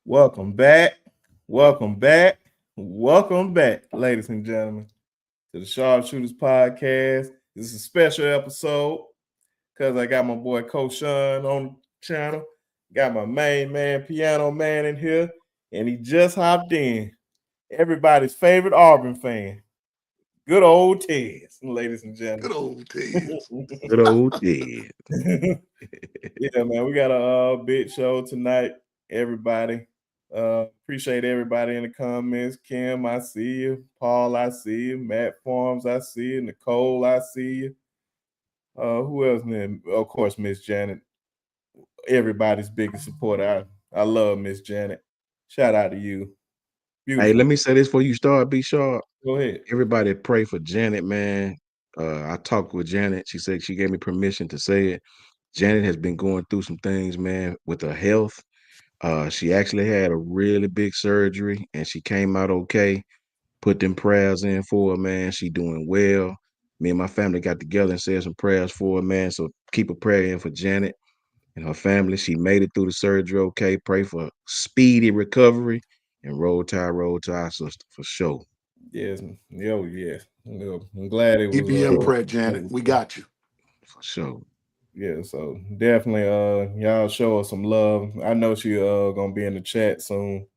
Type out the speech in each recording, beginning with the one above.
Welcome back. Welcome back. Welcome back, ladies and gentlemen, to the Sharpshooters Podcast. This is a special episode because I got my boy Coach Sean on the channel. Got my main man, piano man in here, and he just hopped in. Everybody's favorite Auburn fan. Good old Tez, ladies and gentlemen. Good old Tez. Good old Ted. Yeah, man, we got a big show tonight, everybody. Appreciate everybody in the comments. Kim, I see you. Paul, I see you. Matt Farms, I see you. Nicole, I see you. Who else? Man? Of course, Miss Janet. Everybody's biggest supporter. I love Miss Janet. Shout out to you. Beautiful. Hey, let me say this before you start, be sharp. Go ahead. Everybody pray for Janet, man. I talked with Janet. She said she gave me permission to say it. Janet has been going through some things, man, with her health. She actually had a really big surgery and she came out okay. Put them prayers in for her, man. She doing well. Me and my family got together and said some prayers for her, man. So keep a prayer in for Janet and her family. She made it through the surgery okay. Pray for speedy recovery and roll tide, sister, for sure. Yes. Yes. I'm glad it was. Keep you in prayer, Janet. We got you. For sure. Yeah, so definitely y'all show us some love. I know she gonna be in the chat soon.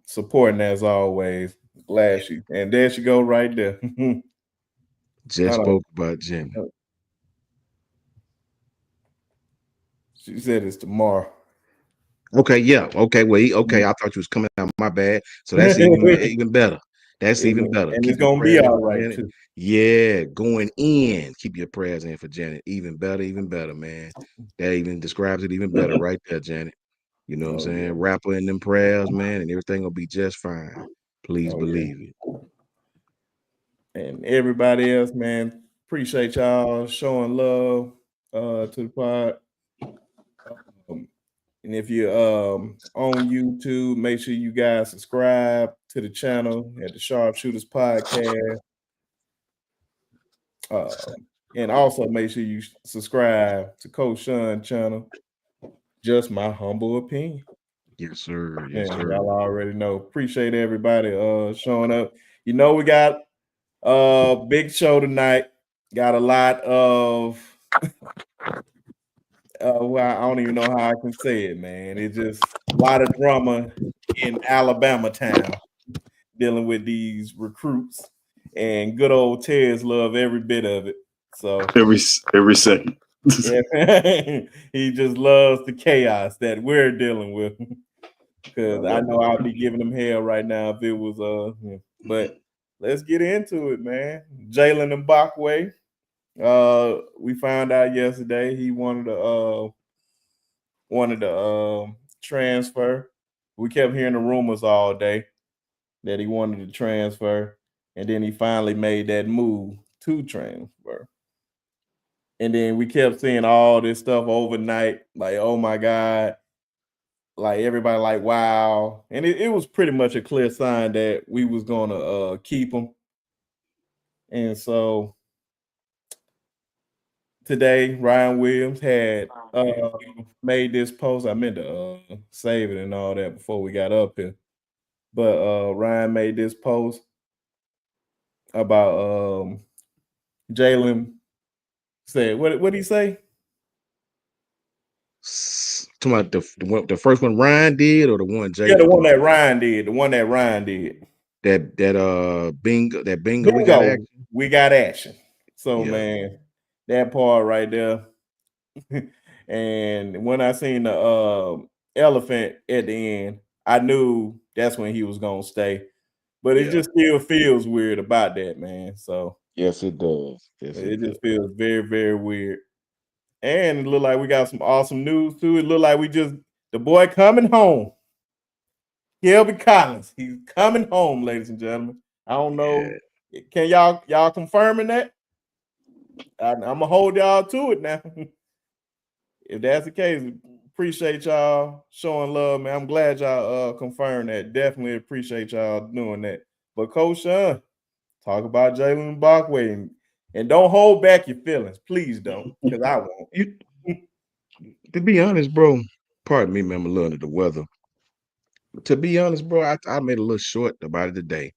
Supporting as always. Glad she and there she go right there. Just spoke about Janet. She said it's tomorrow. Okay, yeah. Okay, well, I thought you was coming out. My bad. So that's even better. That's even better. And Keep it's gonna be all right too. Yeah, going in. Keep your prayers in for Janet. Even better, man. That even describes it even better right there, Janet. You know what I'm saying? Yeah. Wrap her in them prayers, man, and everything will be just fine. Please believe it. And everybody else, man, appreciate y'all showing love to the pod. And if you're on YouTube, make sure you guys subscribe to the channel at the Sharpshooters Podcast. And also make sure you subscribe to Coach Sean channel. Just my humble opinion. Yes, sir. Yes, sir. Y'all already know. Appreciate everybody showing up. You know, we got a big show tonight. Got a lot of well, I don't even know how I can say it, man. It's just a lot of drama in Alabama town dealing with these recruits. And good old Tez love every bit of it. So every second. Yeah, he just loves the chaos that we're dealing with. Because I know I'll be giving him hell right now if it was but let's get into it, man. Jaylen Mbakwe. We found out yesterday he wanted to transfer. We kept hearing the rumors all day that he wanted to transfer, and then he finally made that move to transfer. And then we kept seeing all this stuff overnight, like, oh my God, like everybody like, wow. And it was pretty much a clear sign that we was gonna keep him. And so today, Ryan Williams had made this post. I meant to save it and all that before we got up here. But Ryan made this post about Jaylen said, what did he say? Talking about the first one Ryan did or the one Jaylen? Yeah, the one that Ryan did. The one that Ryan did. That bingo. We got action. So man, that part right there. And when I seen the elephant at the end, I knew that's when he was gonna stay. But it just still feels weird about that, man. So yes, it does. Yes, it just feels very, very weird. And it looked like we got some awesome news too. It looked like the boy coming home. Kelby Collins, he's coming home, ladies and gentlemen. I don't know. Yeah. Can y'all confirming that? I'm gonna hold y'all to it now. If that's the case, appreciate y'all showing love, man. I'm glad y'all confirmed that. Definitely appreciate y'all doing that. But Coach Sean, talk about Jaylen Mbakwe and don't hold back your feelings. Please don't, because I won't. To be honest, bro, Pardon me, man. I'm a little under the weather. To be honest, bro, I made a little short about it today.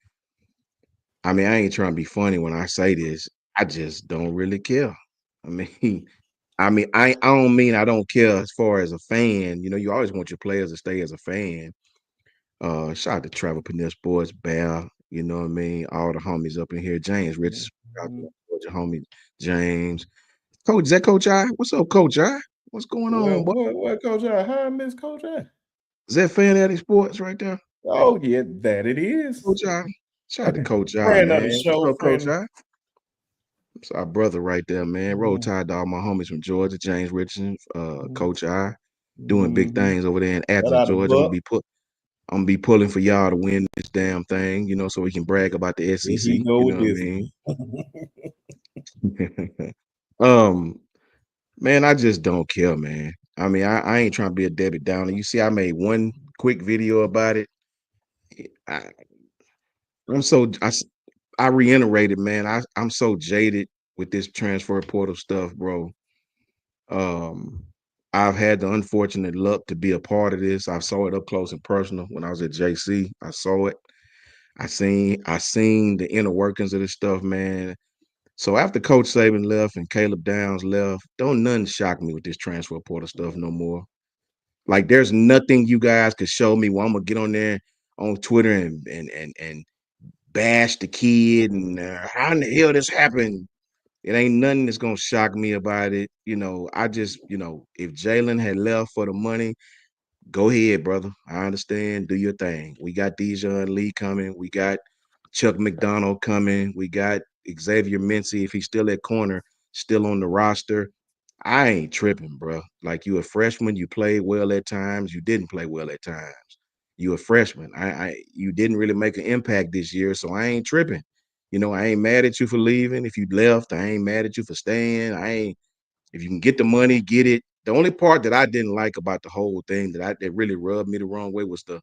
I mean, I ain't trying to be funny when I say this. I just don't really care. I mean, I don't mean I don't care as far as a fan. You know, you always want your players to stay as a fan. Shout out to Travel Peniel Sports, Bear, you know what I mean? All the homies up in here. James Rich, shout out to Georgia homie James. Coach, is that Coach I? What's up, Coach I? What's going on, boy? What Coach I? How I miss Coach I? Is that Fanatic Sports right there? Oh yeah, that it is. Coach I. Shout out to Coach I, Friend of man. the What's show, up, Coach friend. I? It's our brother right there, man. Roll Tide to all my homies from Georgia, James Richardson, Coach I, doing big things over there in Shout Athens, out to Georgia. I'm Buck. gonna be pulling for y'all to win this damn thing, you know, so we can brag about the Here SEC. he go You with know what I this. mean? Man, I just don't care, man. I mean, I ain't trying to be a Debbie Downer. You see, I made one quick video about it. I, I'm so I reiterated, man. I'm so jaded with this transfer portal stuff, bro. Um, I've had the unfortunate luck to be a part of this. I saw it up close and personal when I was at JC. I saw it. I seen the inner workings of this stuff, man. So after Coach Saban left and Caleb Downs left, don't nothing shock me with this transfer portal stuff no more. Like there's nothing you guys could show me where I'm gonna get on there on Twitter and bash the kid and how in the hell this happened. It ain't nothing that's gonna shock me about it. You know, I just, you know, if Jaylen had left for the money, go ahead, brother. I understand. Do your thing. We got Dijon Lee coming. We got Chuck McDonald coming. We got Xavier Mincy, if he's still at corner, still on the roster. I ain't tripping, bro. Like you a freshman, you played well at times, you didn't play well at times. You a freshman. You didn't really make an impact this year, so I ain't tripping. You know, I ain't mad at you for leaving. If you left, I ain't mad at you for staying. I ain't if you can get the money, get it. The only part that I didn't like about the whole thing that really rubbed me the wrong way was the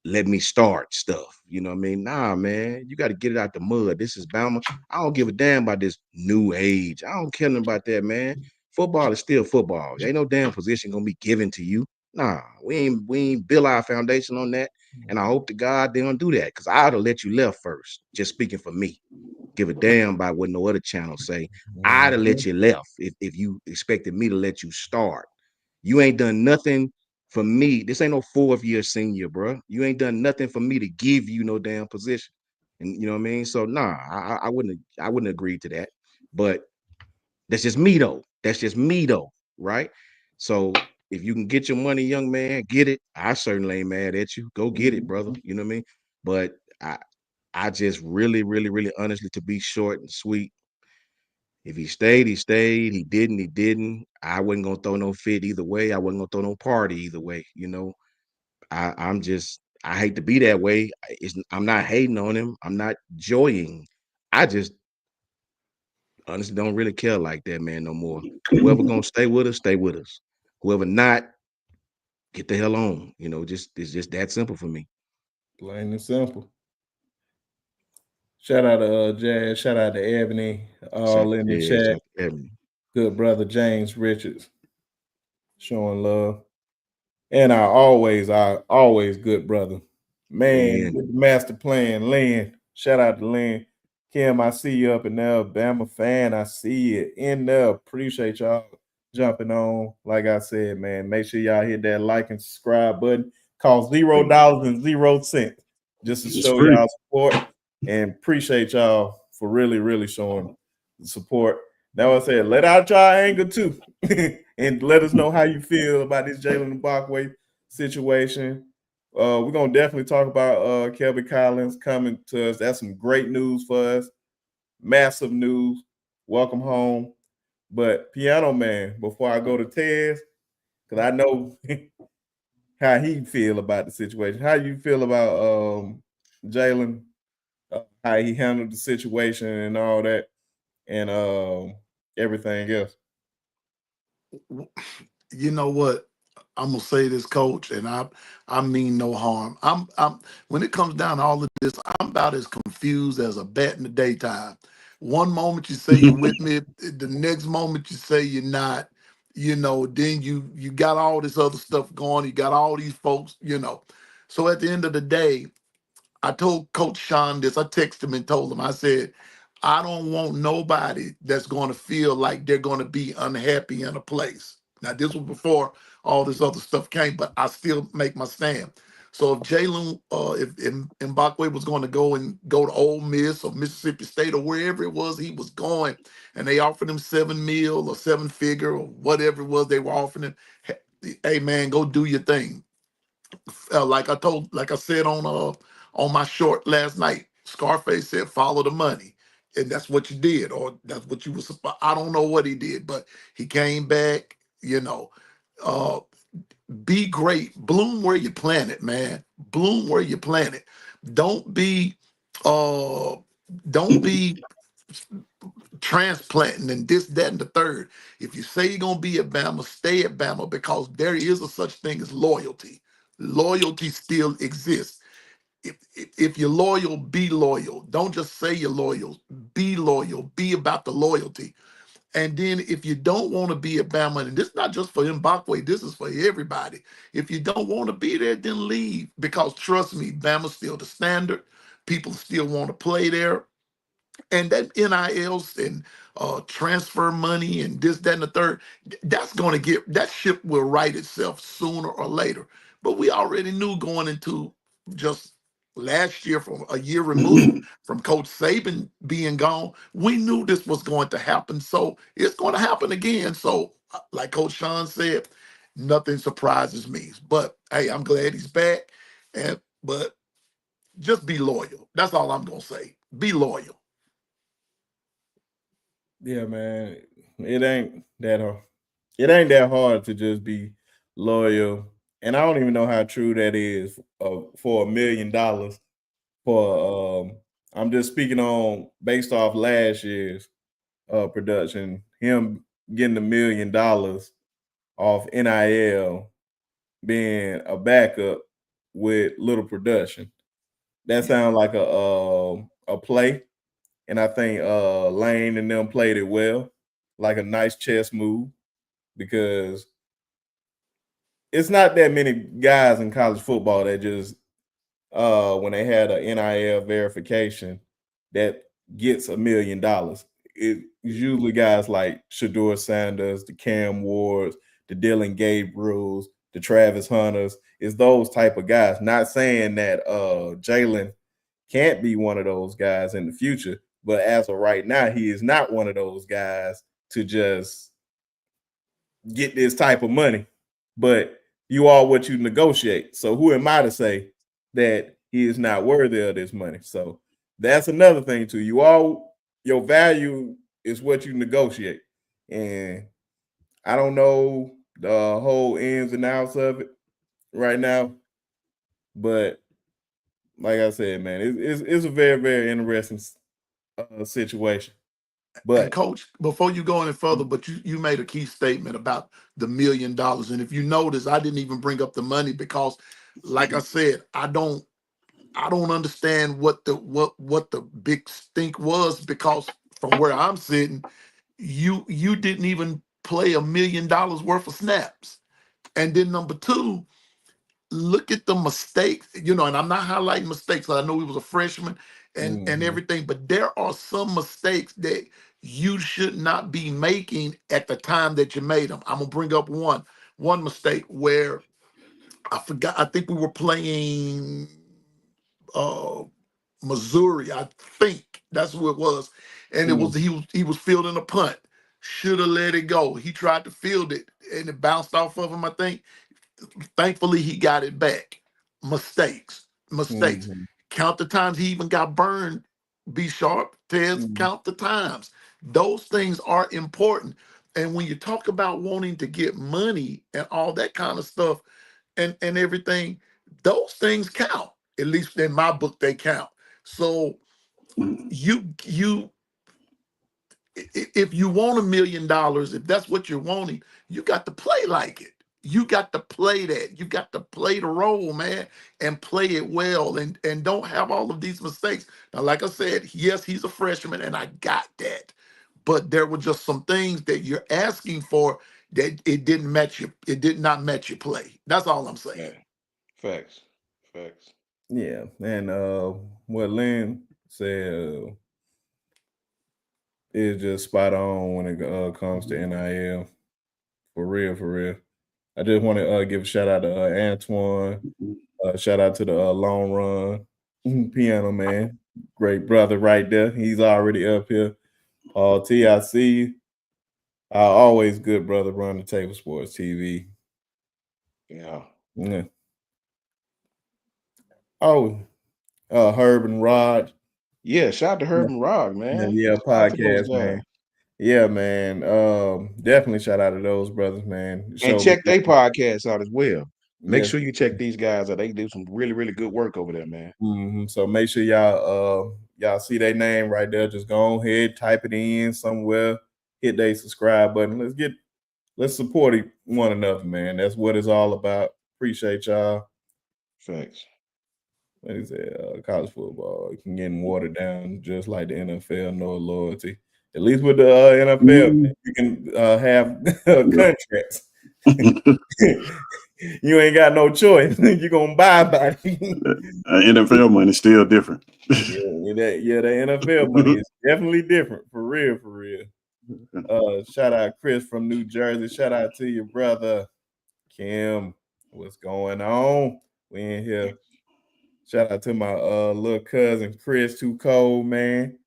let me start stuff. You know what I mean? Nah, man, you got to get it out the mud. This is Bama. I don't give a damn about this new age. I don't care nothing about that, man. Football is still football. Ain't no damn position gonna be given to you. Nah, we ain't build our foundation on that. And I hope to God they don't do that because I'd have let you left first. Just speaking for me. Give a damn about what no other channels say. I'd have let you left if you expected me to let you start. You ain't done nothing for me. This ain't no 4th-year senior, bro. You ain't done nothing for me to give you no damn position. And you know what I mean? So nah, I wouldn't agree to that. But that's just me though. That's just me though, right? So if you can get your money, young man, get it. I certainly ain't mad at you. Go get it, brother. You know what I mean? But I just really, really, really honestly, to be short and sweet, if he stayed, he stayed. He didn't, he didn't. I wasn't gonna throw no fit either way. I wasn't gonna throw no party either way. You know, I hate to be that way. I'm not hating on him. I'm not joying. I just honestly don't really care like that, man, no more. Whoever gonna stay with us, stay with us. Whoever not, get the hell on. You know, it's just that simple for me. Plain and simple. Shout out to Jazz. Shout out to Ebony. All in the chat. Good brother James Richards showing love. And our always good brother. Man, with the master plan, Lynn. Shout out to Lynn. Kim, I see you up in there. Bama fan, I see it in there. Appreciate y'all jumping on. Like I said, man, make sure y'all hit that like and subscribe button. Cost $0.00 just to show y'all support. And appreciate y'all for really, really showing the support. Now I said, let out y'all anger too. And let us know how you feel about this Jaylen Mbakwe situation. We're gonna definitely talk about Kelby Collins coming to us. That's some great news for us. Massive news. Welcome home. But Piano Man, before I go to Tez, because I know how he feel about the situation. How you feel about Jaylen, how he handled the situation and all that, and everything else. You know what? I'm gonna say this, Coach, and I mean no harm. I'm when it comes down to all of this, I'm about as confused as a bat in the daytime. One moment you say you're with me, the next moment you say you're not. Then you got all this other stuff going. You got all these folks. So at the end of the day, I told Coach Sean this. I texted him and told him, I said, I don't want nobody that's going to feel like they're going to be unhappy in a place. Now, this was before all this other stuff came, but I still make my stand. So if if Mbakwe was going to go to Ole Miss or Mississippi State or wherever it was he was going, and they offered him 7 mil or 7 figure or whatever it was they were offering him, hey man, go do your thing. Like I said on my short last night, Scarface said, "Follow the money," and that's what you did, or that's what you were supposed. I don't know what he did, but he came back. Uh, be great, bloom where you planted, man. Bloom where you planted. Don't be, uh, don't be transplanting and this, that, and the third. If you say you're gonna be at Bama, stay at Bama because there is a such thing as loyalty. Loyalty still exists. If you're loyal, be loyal. Don't just say you're loyal. Be loyal. Be about the loyalty. And then if you don't want to be at Bama, and this is not just for Mbakwe, this is for everybody. If you don't want to be there, then leave. Because trust me, Bama's still the standard. People still want to play there. And that NILs and transfer money and this, that, and the third, that's going to that ship will right itself sooner or later. But we already knew going into just last year, from a year removed from Coach Saban being gone, we knew this was going to happen. So it's going to happen again. So, like Coach Sean said, nothing surprises me. But hey, I'm glad he's back. But just be loyal. That's all I'm going to say. Be loyal. Yeah, man. It ain't that hard. It ain't that hard to just be loyal. And I don't even know how true that is for $1 million. I'm just speaking on based off last year's production. Him getting $1 million off NIL, being a backup with little production. That sounds like a play, and I think Lane and them played it well, like a nice chess move, because it's not that many guys in college football that just when they had a NIL verification that gets $1 million. It's usually guys like Shador Sanders, the Cam Wards, the Dylan Gabriels, the Travis Hunters. It's those type of guys. Not saying that Jaylen can't be one of those guys in the future, but as of right now, he is not one of those guys to just get this type of money. But you are what you negotiate. So who am I to say that he is not worthy of this money? So that's another thing too. Your value is what you negotiate. And I don't know the whole ins and outs of it right now, but like I said, man, it's a very, very interesting situation. And But coach, before you go any further, but you made a key statement about the $1 million. And if you notice, I didn't even bring up the money because, like I said, I don't understand what the big stink was, because from where I'm sitting, you didn't even play $1 million worth of snaps. And then number two, look at the mistakes, and I'm not highlighting mistakes, 'cause I know he was a freshman and mhm, everything, but there are some mistakes that you should not be making at the time that you made them. I'm gonna bring up one mistake where I forgot. I think we were playing uh Missouri. I think that's who it was, and it was mhm, he was fielding a punt. Should have let it go. He tried to field it, and it bounced off of him, I think. Thankfully, he got it back. Mistakes. mhm, Count the times he even got burned. Be sharp, Tez. mhm, Count the times. Those things are important. And when you talk about wanting to get money and all that kind of stuff and everything, those things count. At least in my book, they count. So you if you want $1 million, if that's what you're wanting, you got to play like it. You got to play that. You got to play the role, man, and play it well, and don't have all of these mistakes. Now, like I said, yes, he's a freshman, and I got that. But there were just some things that you're asking for. that it didn't match your, it did not match your play. That's all I'm saying. Yeah. Facts. Yeah, and what Lynn said is just spot on when it comes to NIL. For real. I just want to give a shout out to Antoine. Shout out to the Long Run Piano Man. Great brother right there. He's already up here. TIC. Always good brother run the Table Sports TV. Yeah. Oh, Herb and Rod. Yeah, shout out to Herb and Rod, man. Yeah, Shout out to those podcast, guys. man. Yeah, man. Definitely shout out to those brothers, man. And check their podcast out as well. Make Yes. sure you check these guys out. They do some really, really good work over there, man. So make sure y'all see their name right there. Just go ahead, type it in somewhere, hit that subscribe button. Let's support one another, man. That's what it's all about. Appreciate y'all. Facts. What is it? College football. You can get watered down just like the NFL. No loyalty. At least with the NFL, you can have contracts. You ain't got no choice. You're gonna buy by NFL money is still different. The NFL money is definitely different. For real. Shout out Chris from New Jersey. Shout out to your brother Kim. What's going on? We in here. Shout out to my little cousin Chris, Too Cold, man.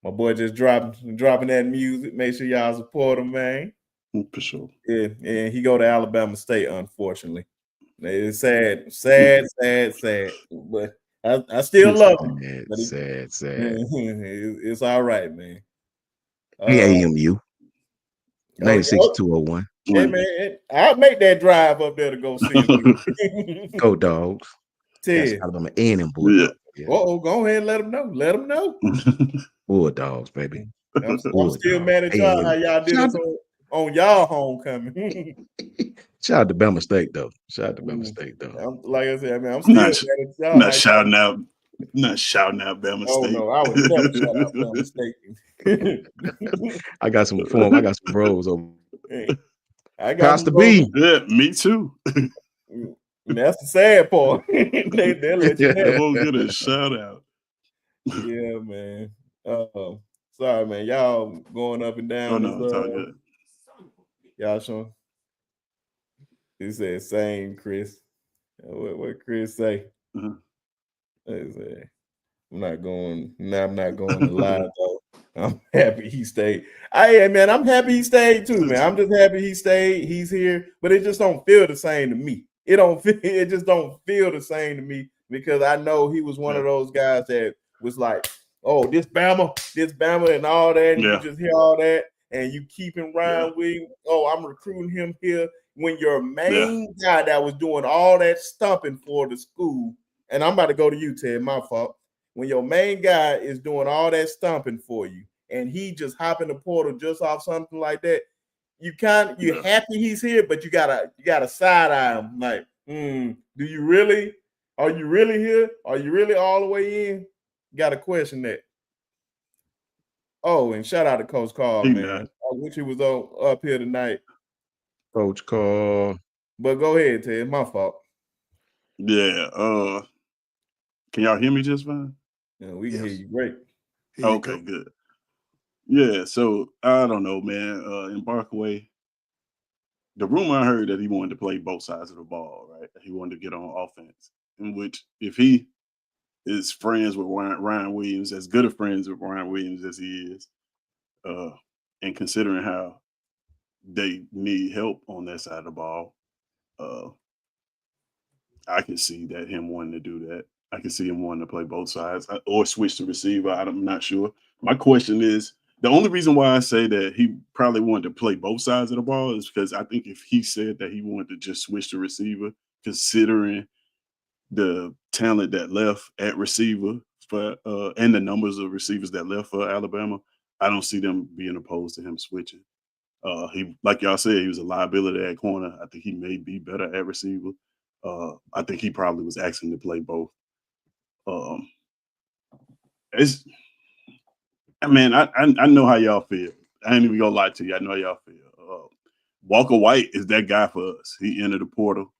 My boy just dropping that music. Make sure y'all support him, man. For sure. Yeah, and he go to Alabama State, unfortunately. It's sad. But I still love him. Sad. It's all right, man. AMU 96-201. Hey man, I'll make that drive up there to go see him. Go Dogs. Ted. Alabama and them Bulldogs. Yeah. Go ahead and let them know. Bulldogs, baby. I'm still mad at y'all how y'all did this on y'all homecoming. Shout out to Bama State though. Like I said, man, I'm still mad at y'all. Not shouting out Bama State. No, I would never shout out Bama State. I got some form. I got some bros over. I got Costa B. Yeah, me too. And that's the sad part. they let you I won't get a shout out. Yeah, man. Sorry, man. Y'all going up and down. Oh no, it's all good. Y'all showing. He said, "Same, Chris." What Chris say? Uh-huh. He said, I'm not going to lie though. I'm happy he stayed. Man, I'm happy he stayed too, man. I'm just happy he stayed. He's here, but it just don't feel the same to me. It just don't feel the same to me because I know he was one of those guys that was like, oh, this Bama, and all that, and you just hear all that, and you keep him Ryan Williams. Oh, I'm recruiting him here. When your main guy that was doing all that stumping for the school, and I'm about to go to you, Ted, my fault. When your main guy is doing all that stumping for you, and he just hop in the portal just off something like that, you're happy he's here, but you gotta side eye him. Like, do you really? Are you really here? Are you really all the way in? Got to question that. Oh, and shout out to Coach Carl, man. I wish he was up here tonight. Coach Carl. But go ahead, Ted. My fault. Yeah. Can y'all hear me just fine? Yeah, we can hear you great. Okay, good. Yeah, so I don't know, man. Mbakwe, the rumor I heard that he wanted to play both sides of the ball, right? He wanted to get on offense. In which, if he is friends with Ryan Williams, as good of friends with Ryan Williams as he is, and considering how they need help on that side of the ball, I can see that him wanting to do that. I can see him wanting to play both sides or switch to receiver. I'm not sure. My question is, the only reason why I say that he probably wanted to play both sides of the ball is because I think if he said that he wanted to just switch to receiver, considering the talent that left at receiver for and the numbers of receivers that left for Alabama, I don't see them being opposed to him switching. He, like y'all said, he was a liability at corner. I think he may be better at receiver. I think he probably was asking to play both. I know how y'all feel. I ain't even gonna lie to you. I know how y'all feel. Walker White is that guy for us. He entered the portal.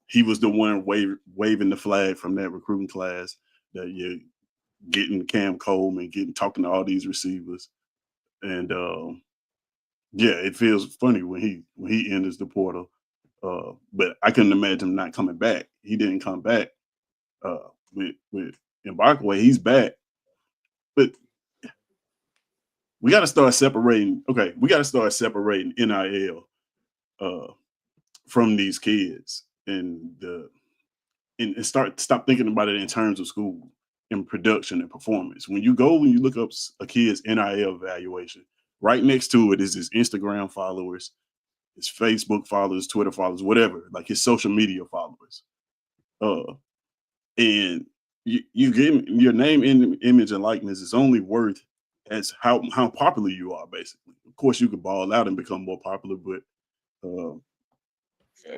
He was the one waving the flag from that recruiting class that you're getting Cam Coleman, talking to all these receivers. And yeah, it feels funny when he enters the portal. But I couldn't imagine him not coming back. He didn't come back. With Mbakwe, he's back. But we got to start separating. Okay, we got to start separating NIL from these kids and stop thinking about it in terms of school and production and performance. When you look up a kid's NIL evaluation, right next to it is his Instagram followers, his Facebook followers, Twitter followers, whatever, like his social media followers. And you get your name, image, and likeness is only worth as how popular you are, basically. Of course, you could ball out and become more popular, but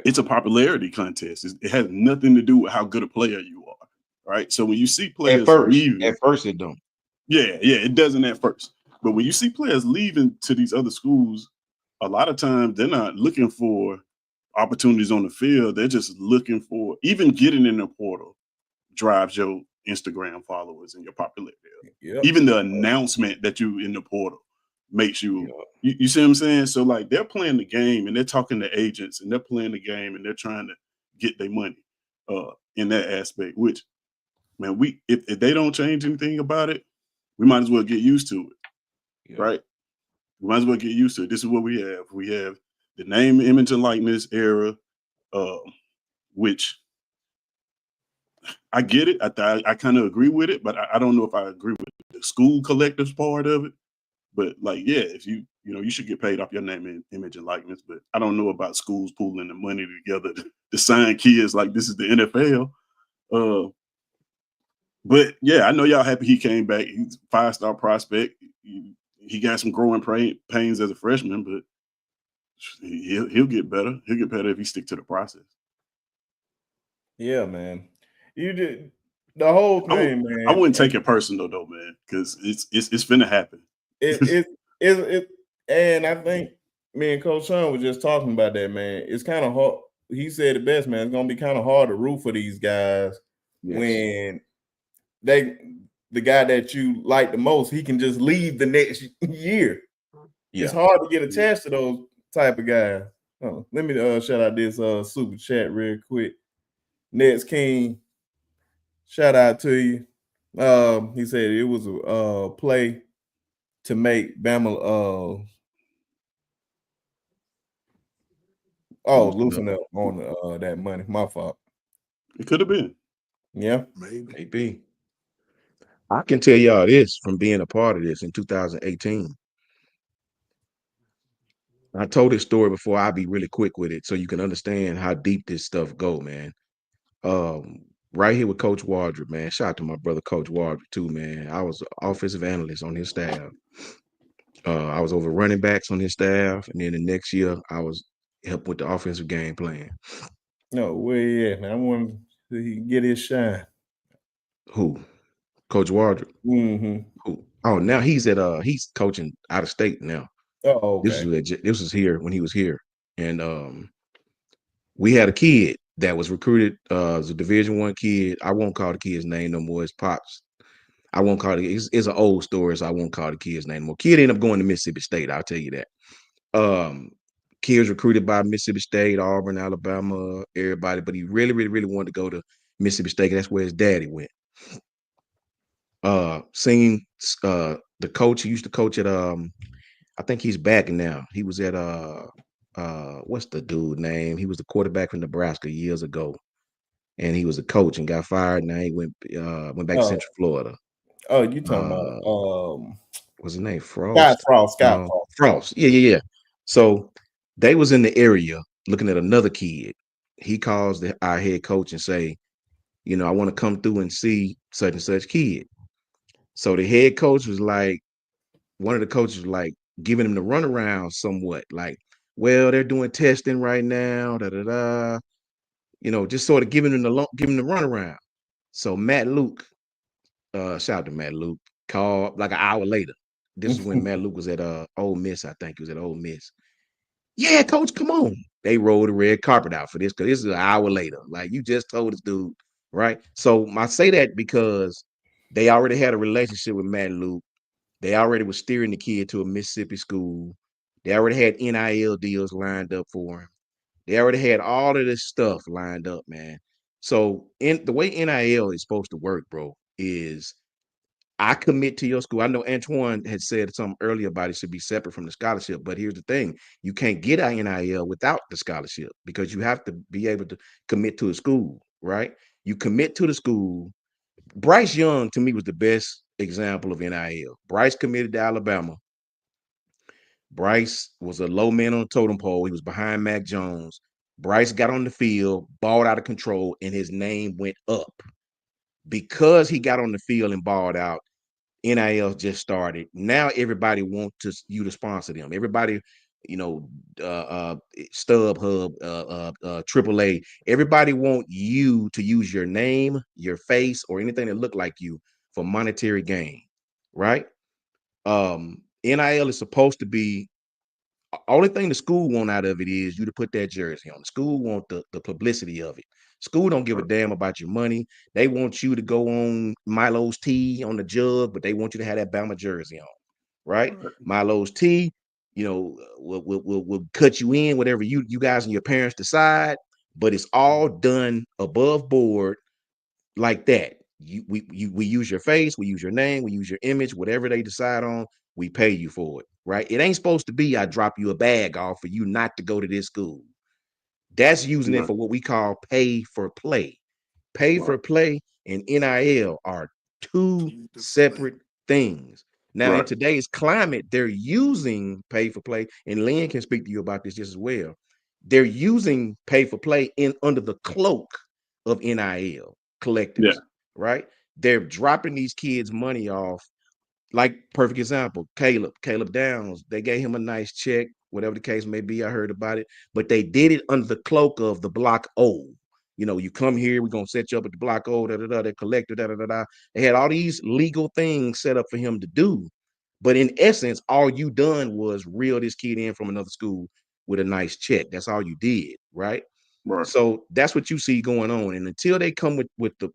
it's a popularity contest. It has nothing to do with how good a player you are, right? So when you see players leaving, at first it don't. Yeah, it doesn't at first. But when you see players leaving to these other schools, a lot of times they're not looking for opportunities on the field. They're just looking for, even getting in the portal drives your Instagram followers and your popularity. Yep. Even the announcement that you in the portal makes you see what I'm saying? So like they're playing the game and they're talking to agents and they're playing the game and they're trying to get their money in that aspect, which, man, if they don't change anything about it, we might as well get used to it. Right? We might as well get used to it. This is what we have. We have the name, image, and likeness era, which I get it. I kind of agree with it, but I don't know if I agree with the school collectives part of it. But like, yeah, if you should get paid off your name, and image, and likeness. But I don't know about schools pooling the money together to sign kids like this is the NFL. But yeah, I know y'all happy he came back. He's a 5-star prospect. He got some growing pains as a freshman, but he'll get better. He'll get better if he stick to the process. Yeah, man. You did the whole thing, man. I wouldn't take it personal though, man, because it's finna happen. It and I think me and Coach Sean was just talking about that, man. It's kind of hard. He said it best, man. It's gonna be kind of hard to root for these guys when the guy that you like the most, he can just leave the next year. Yeah. It's hard to get attached to those type of guys. Let me shout out this super chat real quick. Nets King, shout out to you. He said it was a play to make Bama loosen up on that money. My fault. It could have been. Yeah, maybe. I can tell y'all this from being a part of this in 2018. I told this story before. I'll be really quick with it so you can understand how deep this stuff go, man. Right here with Coach Wardrop, man. Shout out to my brother Coach Wardrop too, man. I was offensive analyst on his staff. I was over running backs on his staff, and then the next year I was helping with the offensive game plan. No, where he at, man? I want to get his shine. Who? Coach Wardrop? Mm-hmm. Who? Oh, now he's coaching out of state now. Oh, okay. This is legit. This was here when he was here, and we had a kid that was recruited as a Division I kid. I won't call the kid's name no more. It's Pops. I won't call it. It's an old story, so I won't call the kid's name no more. Kid ended up going to Mississippi State. I'll tell you that. Kid was recruited by Mississippi State, Auburn, Alabama, everybody, but he really, really, really wanted to go to Mississippi State. That's where his daddy went. Seen the coach. He used to coach at I think he's back now. He was at what's the dude name? He was the quarterback from Nebraska years ago, and he was a coach and got fired. Now he went back to Central Florida. Oh, you talking about what's his name? Frost. Scott Frost. Yeah. So they was in the area looking at another kid. He calls our head coach and say, I want to come through and see such and such kid. So the head coach was like, one of the coaches was like giving him the runaround somewhat, like, well, they're doing testing right now, just sort of giving him the runaround. So Matt Luke, shout out to Matt Luke, called like an hour later. This is when Matt Luke was at Ole Miss, I think he was at Ole Miss. Yeah, coach, come on. They rolled the red carpet out for this because this is an hour later. Like you just told this dude, right? So I say that because they already had a relationship with Matt Luke. They already was steering the kid to a Mississippi school. They already had NIL deals lined up for him. They already had all of this stuff lined up, man. So in the way NIL is supposed to work, bro, is I commit to your school. I know Antoine had said something earlier about it should be separate from the scholarship, but here's the thing: you can't get an NIL without the scholarship because you have to be able to commit to a school, right? You commit to the school. Bryce Young to me was the best example of NIL. Bryce committed to Alabama. Bryce was a low man on the totem pole. He was behind Mac Jones. Bryce got on the field, balled out of control, and his name went up because he got on the field and balled out. NIL just started. Now everybody wants you to sponsor them. Everybody, you know, StubHub, AAA. Everybody want you to use your name, your face, or anything that look like you for monetary gain, right? NIL is supposed to be only thing the school want out of it is you to put that jersey on. The school want the publicity of it. School don't give a damn about your money. They want you to go on Milo's tea on the jug, but they want you to have that Bama jersey on, right? Milo's tea, you know, will cut you in whatever you guys and your parents decide, but it's all done above board like that. We use your face, we use your name, we use your image, whatever they decide on, we pay you for it, right? It ain't supposed to be I drop you a bag off for you not to go to this school. That's using it for what we call pay for play. Pay for play and NIL are two separate things. Now, in today's climate, they're using pay for play, and Lynn can speak to you about this just as well. They're using pay for play in under the cloak of NIL collectives, right? They're dropping these kids' money off. Like perfect example, Caleb Downs. They gave him a nice check, whatever the case may be. I heard about it, but they did it under the cloak of the Block O. You know, you come here, we're gonna set you up at the Block O, the collector, They had all these legal things set up for him to do, but in essence, all you done was reel this kid in from another school with a nice check. That's all you did, right? So that's what you see going on. And until they come with the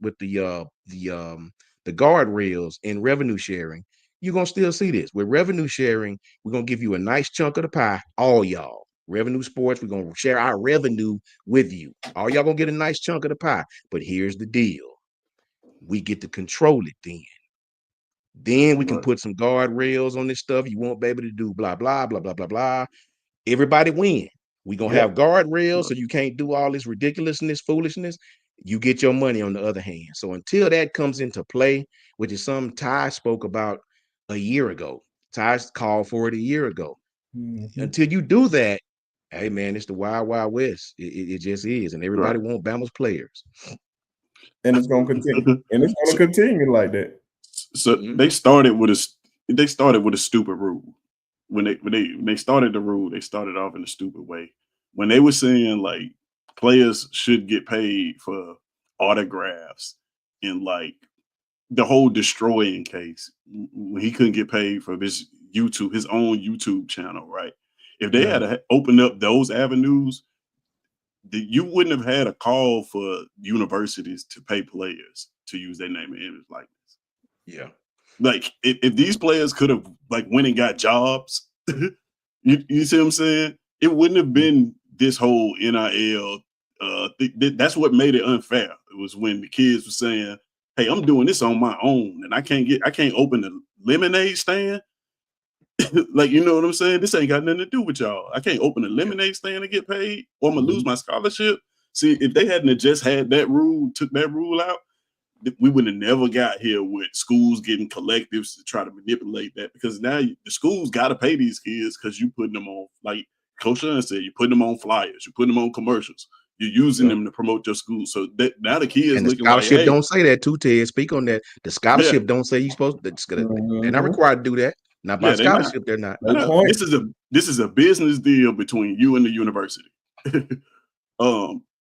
guardrails and revenue sharing, you're gonna still see this. With revenue sharing, we're gonna give you a nice chunk of the pie, all y'all. Revenue sports, we're gonna share our revenue with you. All y'all gonna get a nice chunk of the pie. But here's the deal: we get to control it then. Then we can put some guardrails on this stuff. You won't be able to do blah, blah, blah, blah, blah, blah. Everybody win. We're going to have guardrails so you can't do all this ridiculousness, foolishness. You get your money on the other hand. So until that comes into play, which is something Ty spoke about a year ago. Ty called for it a year ago. Until you do that, hey, man, it's the wild, wild west. It just is. And everybody want Bama's players. And it's going to continue. And it's going to continue like that. So they started with a stupid rule. When they started the rule, they started off in a stupid way. When they were saying like players should get paid for autographs and like the whole destroying case, when he couldn't get paid for his own YouTube channel, right? If they had opened up those avenues, you wouldn't have had a call for universities to pay players to use their name and image likeness. Yeah. Like if these players could have like went and got jobs, you see what I'm saying? It wouldn't have been this whole NIL. That's what made it unfair. It was when the kids were saying, "Hey, I'm doing this on my own, and I can't open a lemonade stand." Like, you know what I'm saying? This ain't got nothing to do with y'all. I can't open a lemonade stand and get paid, or I'm gonna lose my scholarship. See, if they hadn't just had that rule, took that rule out, we would have never got here with schools getting collectives to try to manipulate that, because now the schools got to pay these kids because you putting them on, like Coach Sean said, you're putting them on flyers, you're putting them on commercials, you're using them to promote your school. So that now the kids and the looking scholarship like, hey, don't say that too, Ted. Speak on that. The scholarship don't say you're supposed to. They're not required to do that. Not by scholarship, they're not. This is a business deal between you and the university.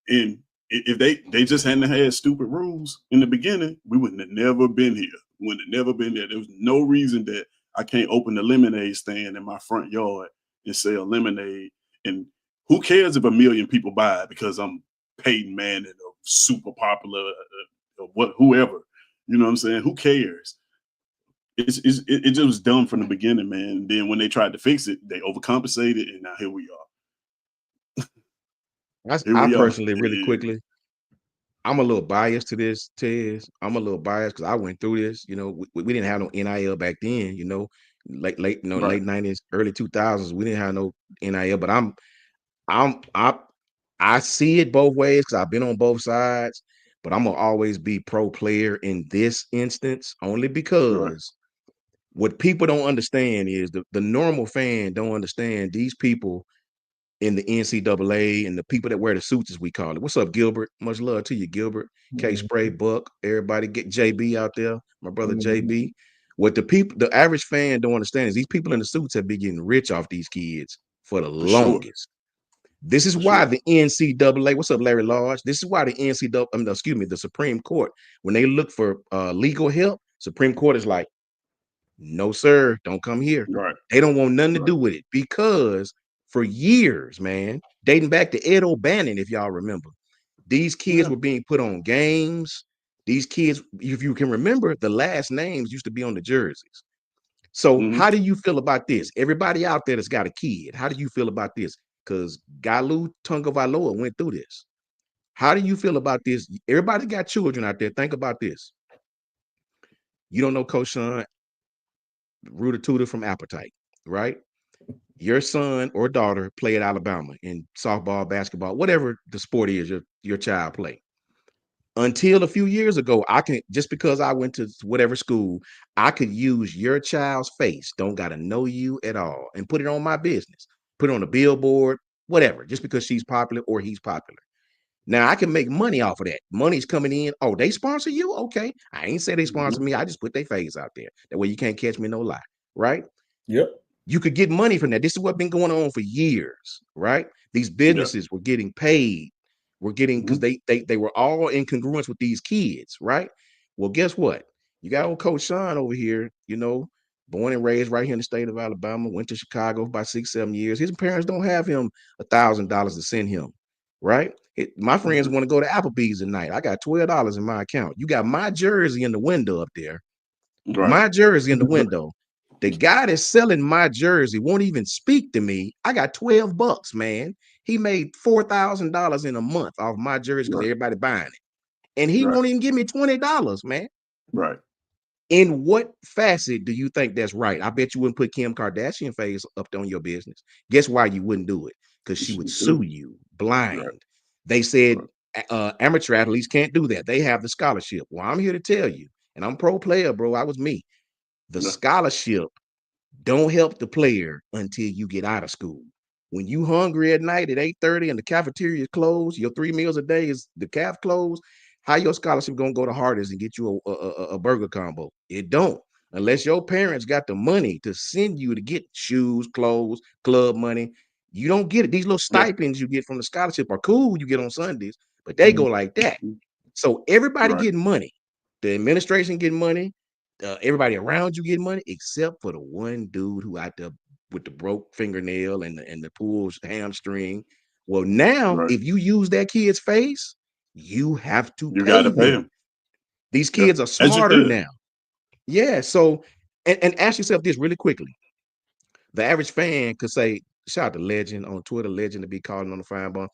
And if they just hadn't had stupid rules in the beginning, we wouldn't have never been here. Wouldn't have never been there. There was no reason that I can't open the lemonade stand in my front yard and sell lemonade And who cares if a million people buy it because I'm Peyton Manning or super popular or whoever? You know what I'm saying? Who cares? It just was dumb from the beginning, man. And then when they tried to fix it, they overcompensated, and now here we are. I personally, really quickly, I'm a little biased to this, Tez. I'm a little biased because I went through this. You know, we didn't have no NIL back then. You know, late Right. late 90s, early 2000s. We didn't have no NIL. But I see it both ways because I've been on both sides. But I'm gonna always be pro player in this instance, only because what people don't understand is the normal fan don't understand these people in the NCAA and the people that wear the suits, as we call it. What's up, Gilbert? Much love to you, Gilbert. K Spray, Buck, everybody, get JB out there, my brother JB. What the average fan don't understand is these people in the suits have been getting rich off these kids for the longest. This is why the NCAA, what's up, Larry Large? This is why the NCAA, the Supreme Court, when they look for legal help, Supreme Court is like, no, sir, don't come here. Right. They don't want nothing to do with it because for years, man, dating back to Ed O'Bannon, if y'all remember, these kids were being put on games. These kids, if you can remember, the last names used to be on the jerseys. So how do you feel about this? Everybody out there that's got a kid, how do you feel about this? Because Galu Tungavailoa went through this. How do you feel about this? Everybody got children out there. Think about this. You don't know Coach Sean Rooter Tooter from Appetite, right? Your son or daughter play at Alabama in softball, basketball, whatever the sport is your child play. Until a few years ago, I can, just because I went to whatever school, I could use your child's face, don't got to know you at all, and put it on my business, put it on a billboard, whatever, just because she's popular or he's popular. Now I can make money off of that. Money's coming in. Oh, they sponsor you? Okay. I ain't say they sponsor me. I just put their face out there. That way you can't catch me no lie. Right? Yep. You could get money from that. This is what's been going on for years, right? These businesses were getting paid. We're getting, because they were all in congruence with these kids, right? Well, guess what? You got old Coach Sean over here, you know, born and raised right here in the state of Alabama, went to Chicago for about 6-7 years. His parents don't have him $1,000 to send him, right? My friends want to go to Applebee's tonight. I got $12 in my account. You got my jersey in the window up there. My jersey in the window. The guy that's selling my jersey won't even speak to me. I got $12, man. He made $4,000 in a month off my jersey because everybody buying it. And he won't even give me $20, man. Right. In what facet do you think that's right? I bet you wouldn't put Kim Kardashian face up on your business. Guess why you wouldn't do it? Because she would sue you blind. They said amateur athletes can't do that. They have the scholarship. Well, I'm here to tell you, and I'm pro player, bro. I was me. The scholarship don't help the player until you get out of school. When you hungry at night at 8:30 and the cafeteria is closed, your 3 meals a day is the caf closed, how your scholarship gonna go to Hardee's and get you a burger combo? It don't. Unless your parents got the money to send you to get shoes, clothes, club money, you don't get it. These little stipends you get from the scholarship are cool, you get on Sundays, but they go like that. So everybody getting money. The administration getting money. Everybody around you getting money, except for the one dude who out there with the broke fingernail and the pulled hamstring. Well, now if you use that kid's face, you have to pay them. These kids are smarter now. Yeah. So, and ask yourself this really quickly. The average fan could say, shout out to Legend on Twitter, Legend to be calling on the fine bone.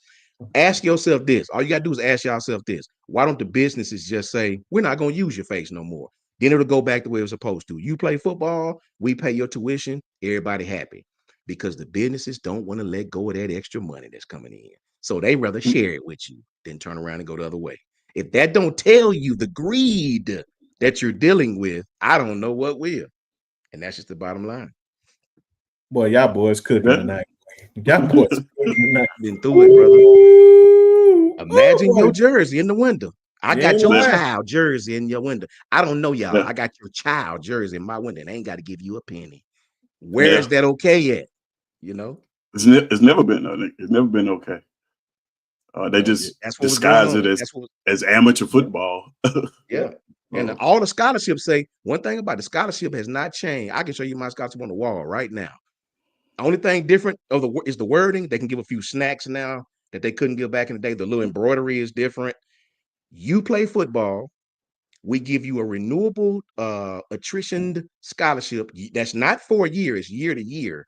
Ask yourself this. All you got to do is ask yourself this. Why don't the businesses just say, we're not going to use your face no more? Then it'll go back the way it was supposed to. You play football, we pay your tuition, everybody happy. Because the businesses don't want to let go of that extra money that's coming in. So they rather share it with you than turn around and go the other way. If that don't tell you the greed that you're dealing with, I don't know what will. And that's just the bottom line. Boy, y'all boys cooking tonight. Y'all boys cooking tonight. Been through it, brother. Imagine your jersey in the window. I got your child jersey in your window. I don't know y'all. I got your child jersey in my window and I ain't got to give you a penny. Where is that okay at? You know? It's never been okay. They just disguise it as amateur football. And all the scholarships say, one thing about the scholarship has not changed. I can show you my scholarship on the wall right now. Only thing different is the wording. They can give a few snacks now that they couldn't give back in the day. The little embroidery is different. You play football, we give you a renewable attrition scholarship. That's not for a year, it's year to year.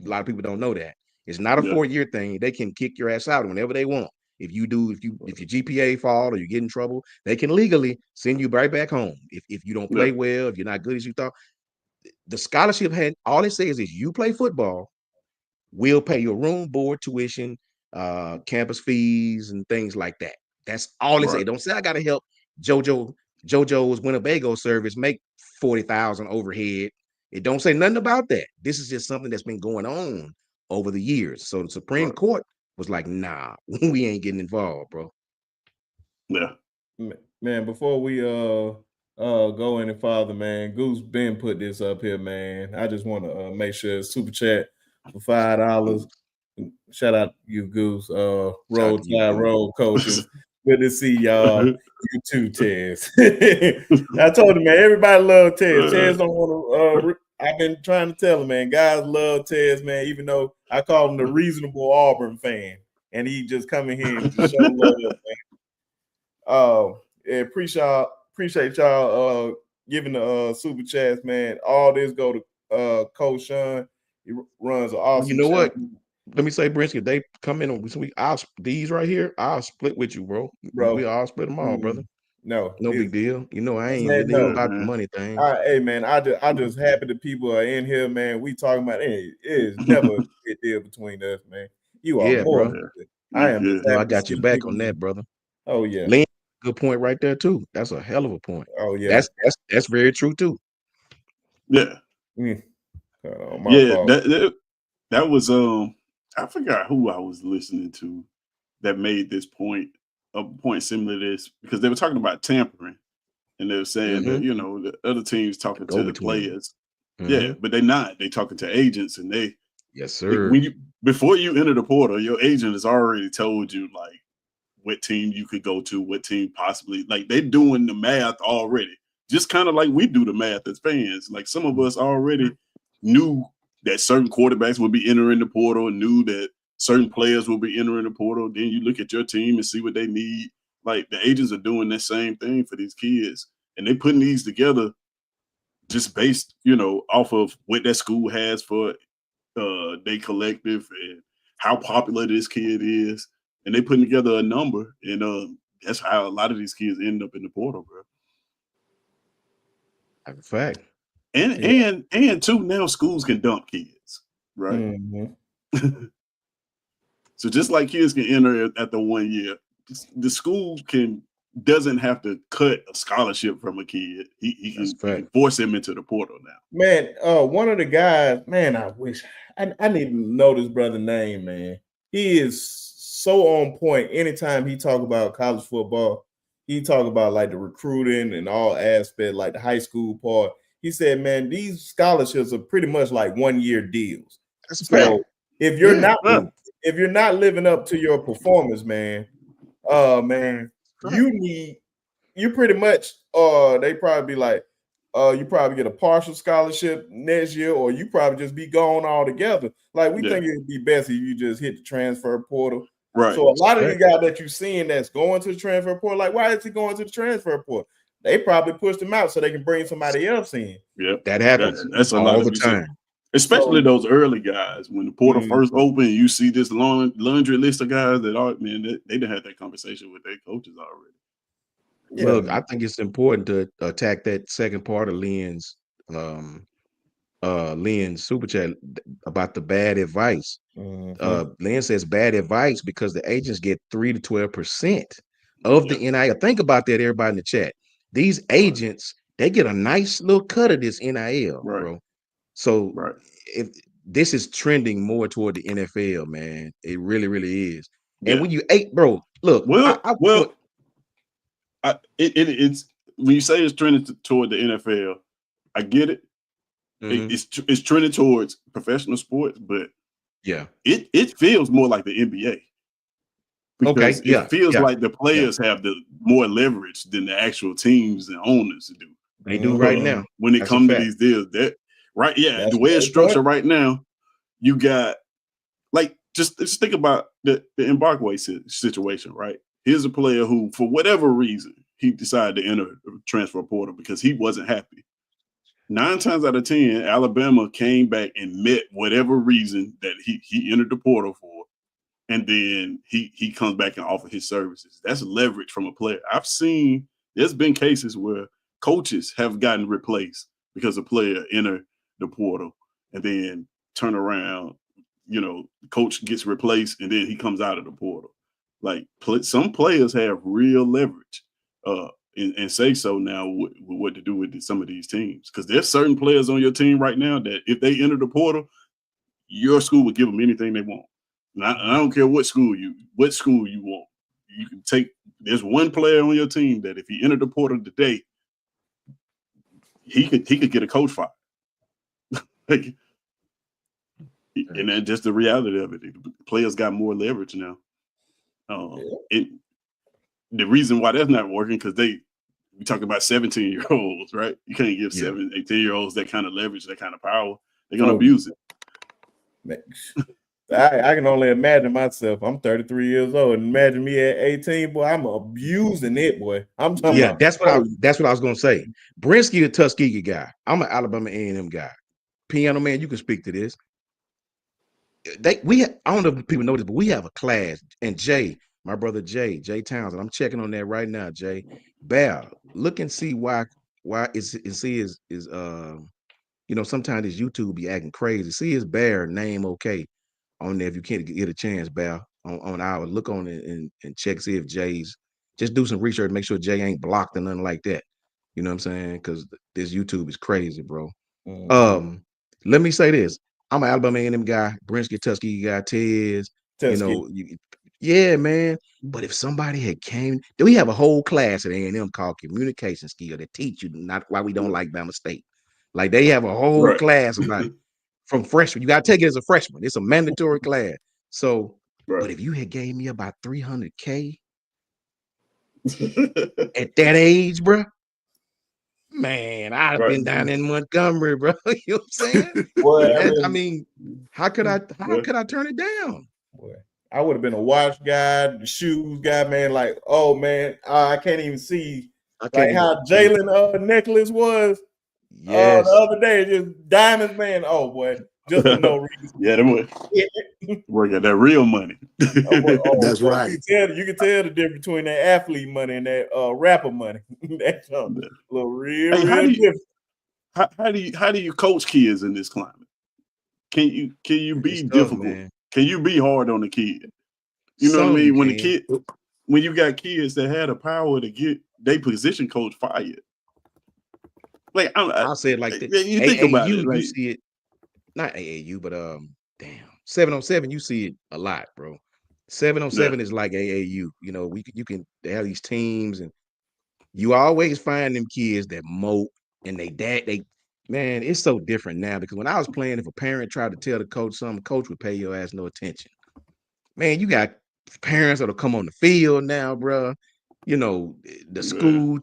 A lot of people don't know that. It's not a 4-year thing. They can kick your ass out whenever they want. If your GPA fall or you get in trouble, they can legally send you right back home. If you don't play well, if you're not good as you thought. The scholarship had all it says is you play football, we'll pay your room, board, tuition, campus fees, and things like that. That's all it say. Don't say I gotta help JoJo's Winnebago service make 40,000 overhead. It don't say nothing about that. This is just something that's been going on over the years. So the Supreme Court was like, nah, we ain't getting involved, bro. Yeah. Man, before we go any farther, man, Goose Ben put this up here, man. I just want to make sure super chat for $5. Shout out you, Goose. Roll Tide, roll coaches. Good to see y'all. You too, Tez. I told him, man, everybody love Tez. Tez don't want to. I've been trying to tell him, man. Guys love Tez, man. Even though I call him the reasonable Auburn fan, and he just coming here and just show love, man. Yeah, appreciate y'all giving the super chats, man. All this go to Coach Sean. He runs an awesome. You know what? Let me say, Brinsky, they come in on these right here. I'll split with you, bro. We all split them all, brother. No big deal. You know, I ain't really about the money thing. Hey, man, I just happy that people are in here, man. We talking about it is never a big deal between us, man. You are more. Bro. I am. I got your back on that, brother. Oh yeah. Lynn, good point right there too. That's a hell of a point. Oh yeah. That's very true too. Yeah. That was I forgot who I was listening to that made this point, a point similar to this, because they were talking about tampering, and they were saying that, you know, the other teams talking to the players. Yeah, but they're not. They talking to agents, and they yes, sir. Before you enter the portal, your agent has already told you like what team you could go to, what team possibly, like they're doing the math already. Just kind of like we do the math as fans. Like some of us already knew that certain quarterbacks would be entering the portal and knew that certain players will be entering the portal. Then you look at your team and see what they need. Like the agents are doing the same thing for these kids, and they putting these together just based, you know, off of what that school has for their collective and how popular this kid is, and they putting together a number, and that's how a lot of these kids end up in the portal, bro. That's a fact. And too, now schools can dump kids, right? Mm-hmm. So just like kids can enter at the 1 year, the school doesn't have to cut a scholarship from a kid. He can force him into the portal now. Man, one of the guys, man, I wish I need to know this brother's name, man. He is so on point. Anytime he talk about college football, he talk about like the recruiting and all aspects, like the high school part. He said, man, these scholarships are pretty much like 1 year deals. So if you're not living up to your performance, man, you pretty much they probably be like, you probably get a partial scholarship next year, or you probably just be gone altogether. Like we think it'd be best if you just hit the transfer portal. Right. So a lot of the guys that you're seeing that's going to the transfer portal, like why is he going to the transfer portal? They probably pushed him out so they can bring somebody else in. Yeah, that happens. That's a lot of the time. Especially those early guys. When the portal first opened, you see this long laundry list of guys that are, man, they done had that conversation with their coaches already. Yeah. Look, I think it's important to attack that second part of Lynn's super chat about the bad advice. Lynn says bad advice because the agents get 3 to 12% of the NIL. Think about that, everybody in the chat. These agents, they get a nice little cut of this NIL, bro. So if this is trending more toward the NFL, man, it really, really is. And when you bro, look, it's when you say it's trending toward the NFL, I get it. It's trending towards professional sports, but it feels more like the NBA. Because it feels like the players have the more leverage than the actual teams and owners do. They do right now. When it comes to these deals, the way it's structured right now, you got like just think about the Mbakwe situation, right? Here's a player who, for whatever reason, he decided to enter the transfer portal because he wasn't happy. 9 times out of 10, Alabama came back and met whatever reason that he entered the portal for, and then he comes back and offers his services. That's leverage from a player. There's been cases where coaches have gotten replaced because a player entered the portal and then turn around, coach gets replaced and then he comes out of the portal. Like some players have real leverage. And say so now with what to do with some of these teams, because there's certain players on your team right now that if they enter the portal, your school will give them anything they want. And I don't care what school you want. You can take. There's one player on your team that if he entered the portal today, he could get a coach fired. And that's just the reality of it. The players got more leverage now. The reason why that's not working because we talk about 17-year-olds, right? You can't give 18-year-olds that kind of leverage, that kind of power. They're going to abuse it. I can only imagine myself. I'm 33 years old. And imagine me at 18, boy. I'm abusing it, boy. I'm talking about. That's what I was going to say. Brinsky, a Tuskegee guy. I'm an Alabama A&M guy. Piano Man, you can speak to this. I don't know if people know this, but we have a class. And Jay, my brother Jay Townsend, I'm checking on that right now, Jay. Bear, look and see why sometimes his YouTube be acting crazy. See his Bear name okay on there if you can't get a chance, Bear. On our look on it and check, see if Jay's, just do some research, make sure Jay ain't blocked or nothing like that. You know what I'm saying? Because this YouTube is crazy, bro. Mm-hmm. Let me say this. I'm an Alabama A&M guy, Brinsky, Tuskegee guy, Tez. Yeah, man. But if somebody had we have a whole class at A&M called communication skill that teach you not why we don't like Bama State. Like they have a whole class about it from freshman. You got to take it as a freshman. It's a mandatory class. So, but if you had gave me about $300K at that age, bro, man, I'd have been down in Montgomery, bro. You know what I'm saying? Well, I mean, how could I turn it down? Boy, I would have been a watch guy, the shoes guy, man. Like, oh man, I can't even see how Jaylen necklace was. The other day, just diamonds, man. Oh boy, just for no reason. Work at that real money. That's right. You can tell the difference between that athlete money and that rapper money. That's a little real different. How do you coach kids in this climate? Can you be difficult? Man. Can you be hard on the kid? You know what I mean? When you got kids that had the power to get their position coach fired. Like I'll say it like this. You think about it. You see it, not AAU, but 7-on-7, you see it a lot, bro. 7-on-7 is like AAU. You know, you can have these teams, and you always find them kids that mope and man, it's so different now because when I was playing, if a parent tried to tell the coach something, coach would pay your ass no attention. Man, you got parents that'll come on the field now, bro. You know, the school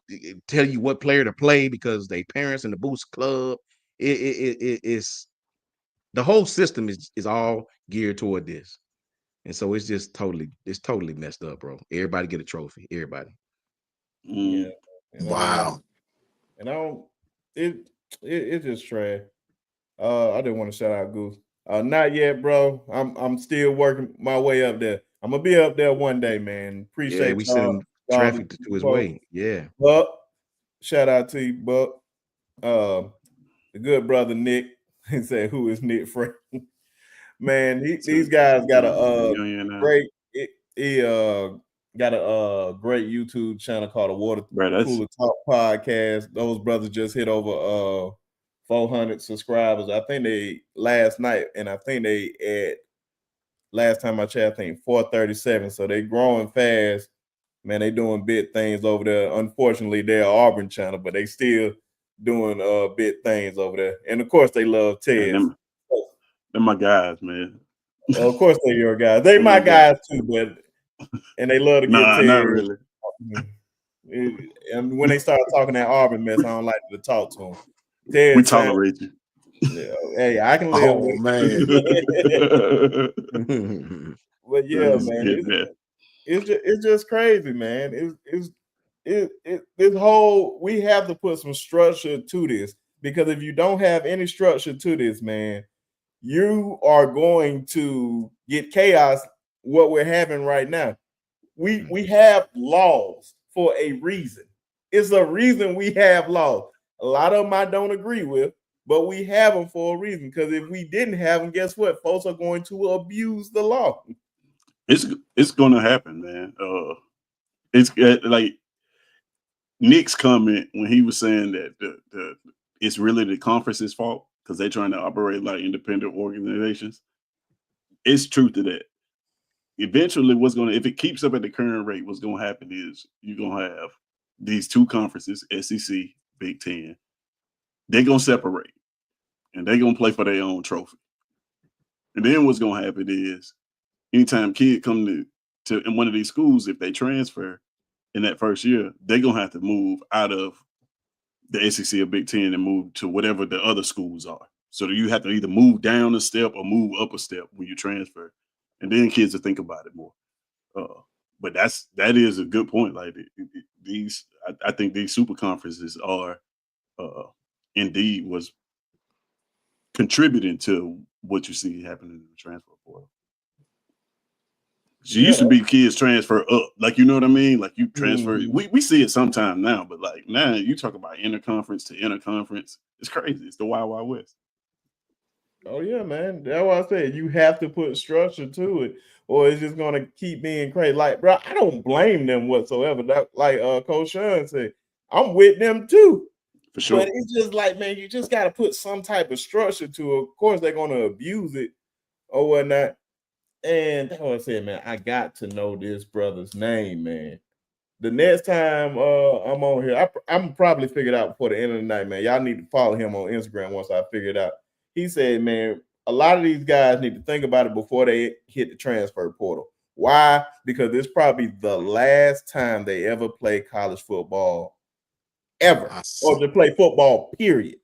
tell you what player to play because they parents in the boost club. It's the whole system is all geared toward this. And so it's just totally messed up, bro. Everybody get a trophy. Everybody. Yeah. Wow. It's just trash. I didn't want to shout out Goose. Not yet, bro. I'm still working my way up there. I'm gonna be up there one day, man. Appreciate we send traffic to his way. Yeah. Buck, shout out to you, Buck. The good brother Nick. He said, "Who is Nick Frank?" Man, these guys got a great. He got a great YouTube channel called the Water Cooler Talk Podcast. Those brothers just hit over 400 subscribers. I think they last night, and I think they at last time I checked, I think 437. So they growing fast. Man, they doing big things over there. Unfortunately, they're Auburn channel, but they still doing big things over there. And of course, they love Ted. They're my guys, man. Of course, they're your guys. They my guys too, but and they love to get Ted. Not really. And when they start talking that Auburn mess, I don't like to talk to them. Ted we tolerate you. Yeah, hey, I can live Oh with man, it. But yeah, man, it's just crazy, man. This whole we have to put some structure to this, because if you don't have any structure to this, man, you are going to get chaos. What we're having right now, we have laws for a reason. It's a reason we have laws. A lot of them I don't agree with, but we have them for a reason. Because if we didn't have them, guess what? Folks are going to abuse the law. It's gonna happen, man. It's like Nick's comment when he was saying that the it's really the conference's fault because they're trying to operate like independent organizations. It's truth to that. Eventually, if it keeps up at the current rate, what's gonna happen is you're gonna have these two conferences, SEC, Big Ten. They're gonna separate and they're gonna play for their own trophy. And then what's gonna happen is anytime kid come to in one of these schools, if they transfer in that first year, they're gonna have to move out of the SEC or Big Ten and move to whatever the other schools are. So you have to either move down a step or move up a step when you transfer, and then kids will think about it more. But that is a good point. Like these, I think these super conferences are indeed was contributing to what you see happening in the transfer portal. It used to be kids transfer up, like, you know what I mean? Like you transfer. We see it sometime now, but like now you talk about interconference to interconference. It's crazy. It's the Wild Wild West. Oh yeah, man. That's what I said. You have to put structure to it, or it's just gonna keep being crazy. Like, bro, I don't blame them whatsoever. That, like Coach Sean said, I'm with them too. For sure. But it's just like, man, you just gotta put some type of structure to it. Of course, they're gonna abuse it or whatnot. And that's what I said, man. I got to know this brother's name, man. The next time I'm on here, I'm probably figured out before the end of the night, man. Y'all need to follow him on Instagram once I figure it out. He said, man, a lot of these guys need to think about it before they hit the transfer portal. Why? Because it's probably the last time they ever play college football ever, or to play football, period.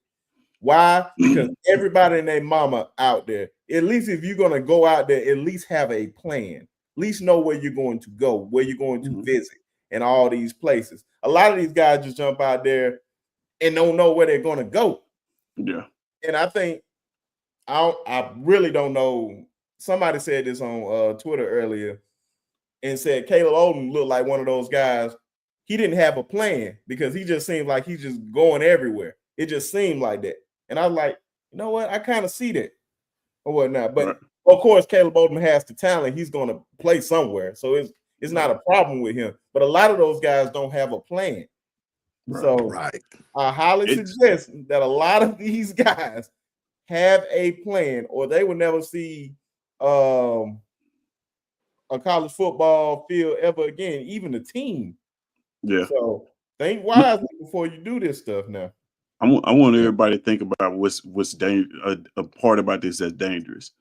Why? Because everybody and their mama out there, at least if you're going to go out there, at least have a plan. At least know where you're going to go, where you're going to visit, and all these places. A lot of these guys just jump out there and don't know where they're going to go. Yeah. And I think, I really don't know. Somebody said this on Twitter earlier and said Caleb Odom looked like one of those guys. He didn't have a plan because he just seemed like he's just going everywhere. It just seemed like that. And I was like, you know what? I kind of see that or whatnot. But of course, Caleb Odom has the talent. He's going to play somewhere. So it's not a problem with him. But a lot of those guys don't have a plan. So I highly suggest that a lot of these guys have a plan, or they will never see a college football field ever again, even a team. Yeah. So think wisely before you do this stuff now. I want everybody to think about what's a part about this that's dangerous.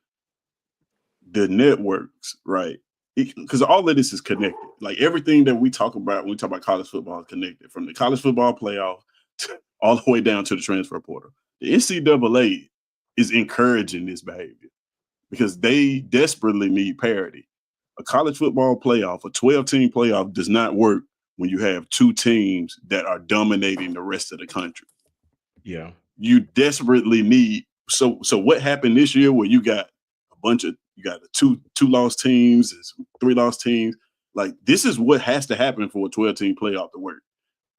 The networks, right? Because all of this is connected. Like everything that we talk about when we talk about college football is connected, from the college football playoff all the way down to the transfer portal. The NCAA is encouraging this behavior because they desperately need parity. A college football playoff, a 12-team playoff, does not work when you have two teams that are dominating the rest of the country. Yeah. You desperately need. So what happened this year where you got you got two loss teams and 3 loss teams? Like, this is what has to happen for a 12-team playoff to work.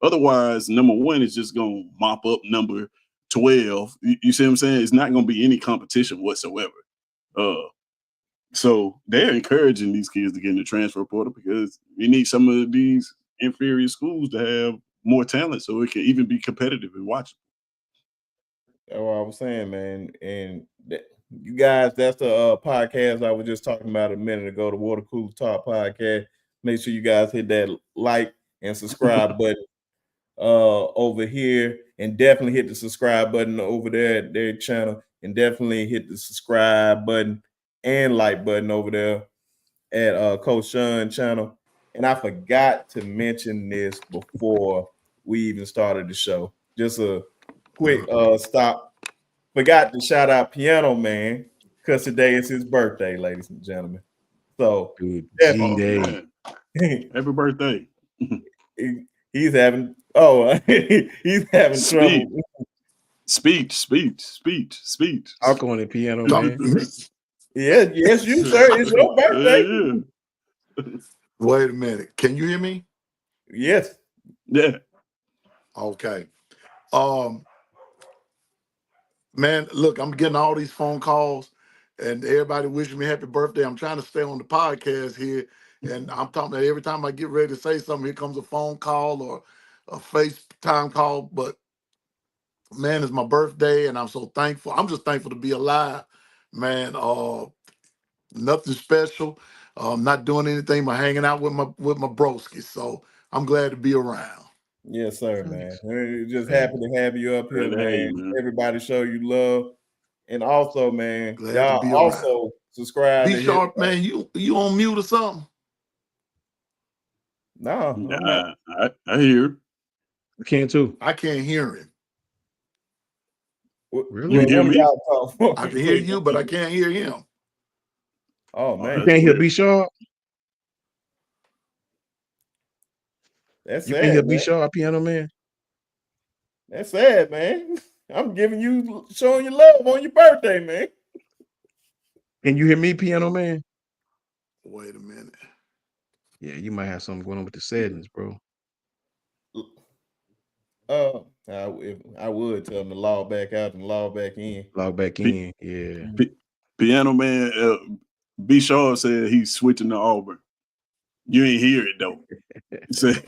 Otherwise, number one is just going to mop up number 12. You see what I'm saying? It's not going to be any competition whatsoever. So they're encouraging these kids to get in the transfer portal because you need some of these inferior schools to have more talent so it can even be competitive and watchable. That's what I was saying, man. And you guys, that's the podcast I was just talking about a minute ago, the Water Cooler Talk podcast. Make sure you guys hit that like and subscribe button over here, and definitely hit the subscribe button over there at their channel, and definitely hit the subscribe button and like button over there at Coach Sean channel. And I forgot to mention this before we even started the show. Just a quick stop. forgot to shout out Piano Man because today is his birthday, ladies and gentlemen. So Dude, definitely, G-Day. Happy birthday. he's having he's having trouble. Speech. Talk on it, Piano Talk Man. to me. Yes, you sir. It's your birthday. Yeah. Wait a minute. Can you hear me? Yes. Yeah. Okay. Man, look, I'm getting all these phone calls and everybody wishing me happy birthday. I'm trying to stay on the podcast here. And I'm talking about every time I get ready to say something, here comes a phone call or a FaceTime call. But man, it's my birthday and I'm so thankful. I'm just thankful to be alive, man. Nothing special. Not doing anything but hanging out with my broskies. So I'm glad to be around. Yes, sir, man. We're just Man. happy to have you up here, Hey, man. man. Everybody show you love. And also, man, Glad to y'all be also subscribe. Be and hit- sharp, man. You on mute or something? No, I'm not. Yeah, I hear. I can too. I can't hear him. Really? You hear one of me? y'all talk. I can hear you, but I can't hear him. Oh You man, can't hear weird. B Sharp? that's You can't hear sad, B man. Sharp, Piano Man? That's sad, man. I'm showing you love on your birthday, man. Can you hear me, Piano Man? Wait a minute. Yeah, you might have something going on with the settings, bro. I would tell them to log back out and log back in. Log back in. Yeah. Piano Man, B. Shaw said he's switching to Auburn. You ain't hear it though. He said,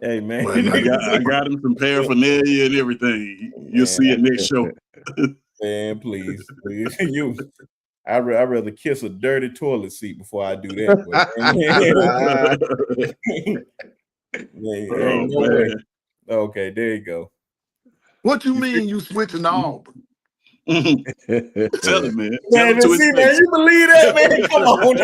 Hey, man. Well, I got him some paraphernalia and everything. You'll see it next show. Man, please. I'd rather kiss a dirty toilet seat before I do that. Ain't no way. Okay, there you go. What you mean you switching to Auburn? Tell him, man. Man, Tell him to his see, man, face. you believe that, man? Come on,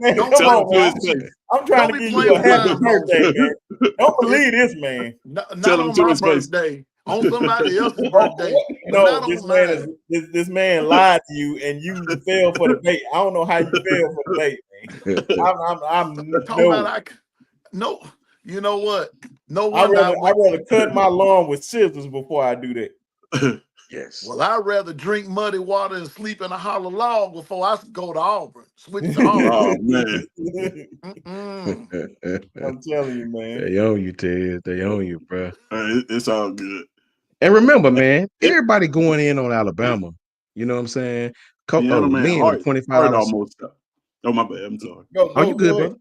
man. Don't Come Tell him on, to man. his face. I'm trying Don't to be give you a playing happy with my birthday, man. Don't believe this, man. Not Tell him on to my his face. birthday. On somebody else's birthday. But No, not this on man mine. this man lied to you, and you fell for the bait. I don't know how you fell for the bait, man. I'm Talking no. about no. You know what? No I wonder rather cut my lawn with scissors before I do that. Yes. Well, I'd rather drink muddy water and sleep in a hollow log before I go to Auburn. Switch to Auburn. Oh man. I'm telling you, man. They own you, Ted. They own you, bro. It's all good. And remember, man, everybody going in on Alabama. You know what I'm saying? Piano Man, Lynn with a heart $25. almost stopped. Oh my bad. I'm sorry. Oh, you good, ahead. brother?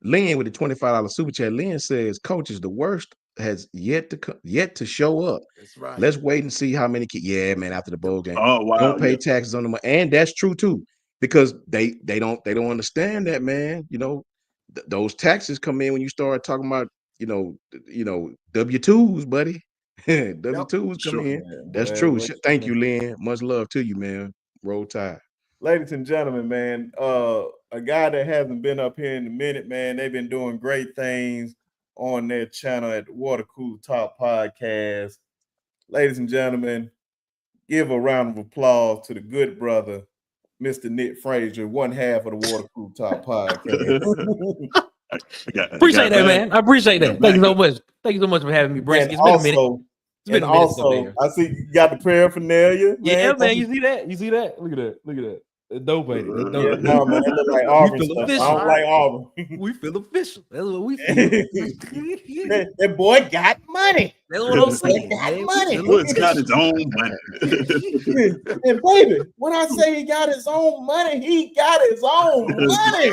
Lynn with a $25 super chat. Lynn says, "Coach is the worst. Has yet to show up. That's right. Let's wait and see how many kids." Yeah, man. After the bowl game, Oh wow. don't pay Yeah. taxes on them, and that's true too, because they don't understand that, man. You know, those taxes come in when you start talking about W-2s, buddy. W-2s come Sure. in. Yeah, That's boy, true. what Thank you, Lynn. Much love to you, man. Roll Tide. ladies and gentlemen, man, a guy that hasn't been up here in a minute, man. They've been doing great things on their channel at the Water Cool Talk Podcast. Ladies and gentlemen, give a round of applause to the good brother, Mr. Nick Frazier, one half of the Water Cool Talk Podcast. Appreciate that, man. I appreciate that. Thank you so much. Thank you so much for having me, Brent. And It's been a minute. also, It's been and a minute since I've been also, here. I see you got the paraphernalia, man. Yeah, man. You see that? You see that? Look at that. Look at that. That's dope, ain't it? That's Yeah, dope. no, man, it look like Auburn feel stuff. I official. don't like Auburn. We feel official. That's what we feel. That boy got money. That's what I'm saying. Got Man. money. We feel Boy's got his own money. And baby, when I say he got his own money, he got his own money.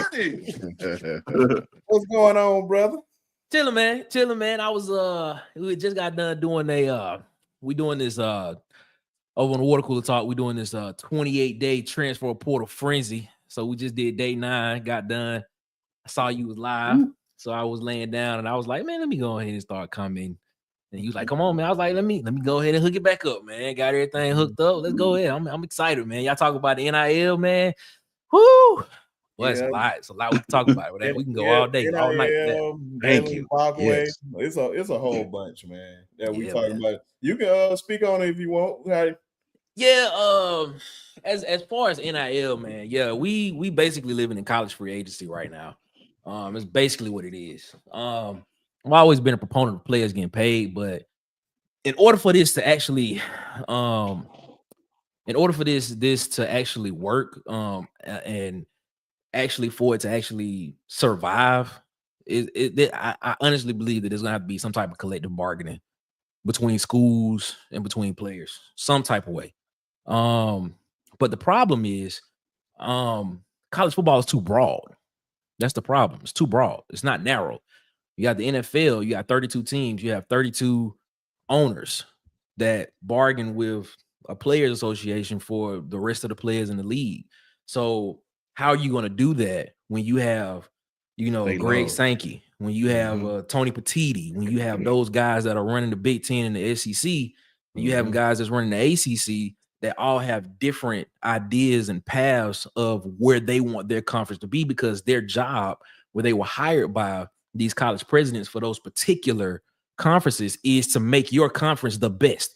What's going on, brother? Chilling, man. I was we just got done doing we doing this over on the Water Cooler Talk. We doing this 28-day transfer portal frenzy. So we just did day 9, got done. I saw you was live, so I was laying down and I was like, man, let me go ahead and start coming. And he was like, come on, man. I was like, let me go ahead and hook it back up, man. Got everything hooked up. Let's go ahead. I'm excited, man. Y'all talk about the NIL, man. Whoo! Well, it's a Yeah. lot. It's a lot we can talk about with that. We can go all day, all night. with that. Thank Jaylen you. Mbakwe. Yes. It's a whole bunch, man. That we Yeah, talking man. about. You can speak on it if you want. Yeah, as far as NIL, man, yeah, we basically living in college free agency right now. It's basically what it is. I've always been a proponent of players getting paid, but in order for this to actually, in order for this to actually work, and actually for it to actually survive, I honestly believe that there's gonna have to be some type of collective bargaining between schools and between players, some type of way. But the problem is, college football is too broad. That's the problem. It's too broad. It's not narrow. You got the NFL, you got 32 teams, you have 32 owners that bargain with a players association for the rest of the players in the league. So how are you going to do that when you have, They Greg love. Sankey, when you have Tony Petitti, when you have those guys that are running the Big Ten and the SEC, and you have guys that's running the ACC that all have different ideas and paths of where they want their conference to be, because their job, where they were hired by these college presidents for those particular conferences, is to make your conference the best.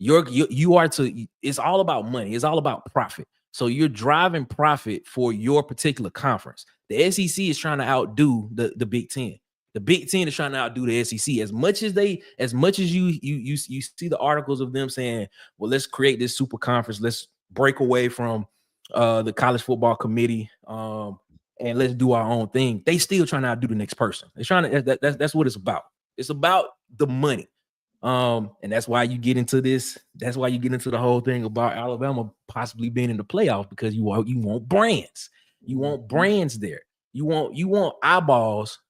It's all about money. It's all about profit. So you're driving profit for your particular conference. The SEC is trying to outdo the Big Ten. The Big Ten is trying to outdo the SEC. As much as you see the articles of them saying, well, let's create this super conference, let's break away from the college football committee, and let's do our own thing. They still trying to outdo the next person. They're trying to. That's what it's about. It's about the money. And that's why you get into this. That's why you get into the whole thing about Alabama possibly being in the playoff, because you want brands. You want brands there. You want eyeballs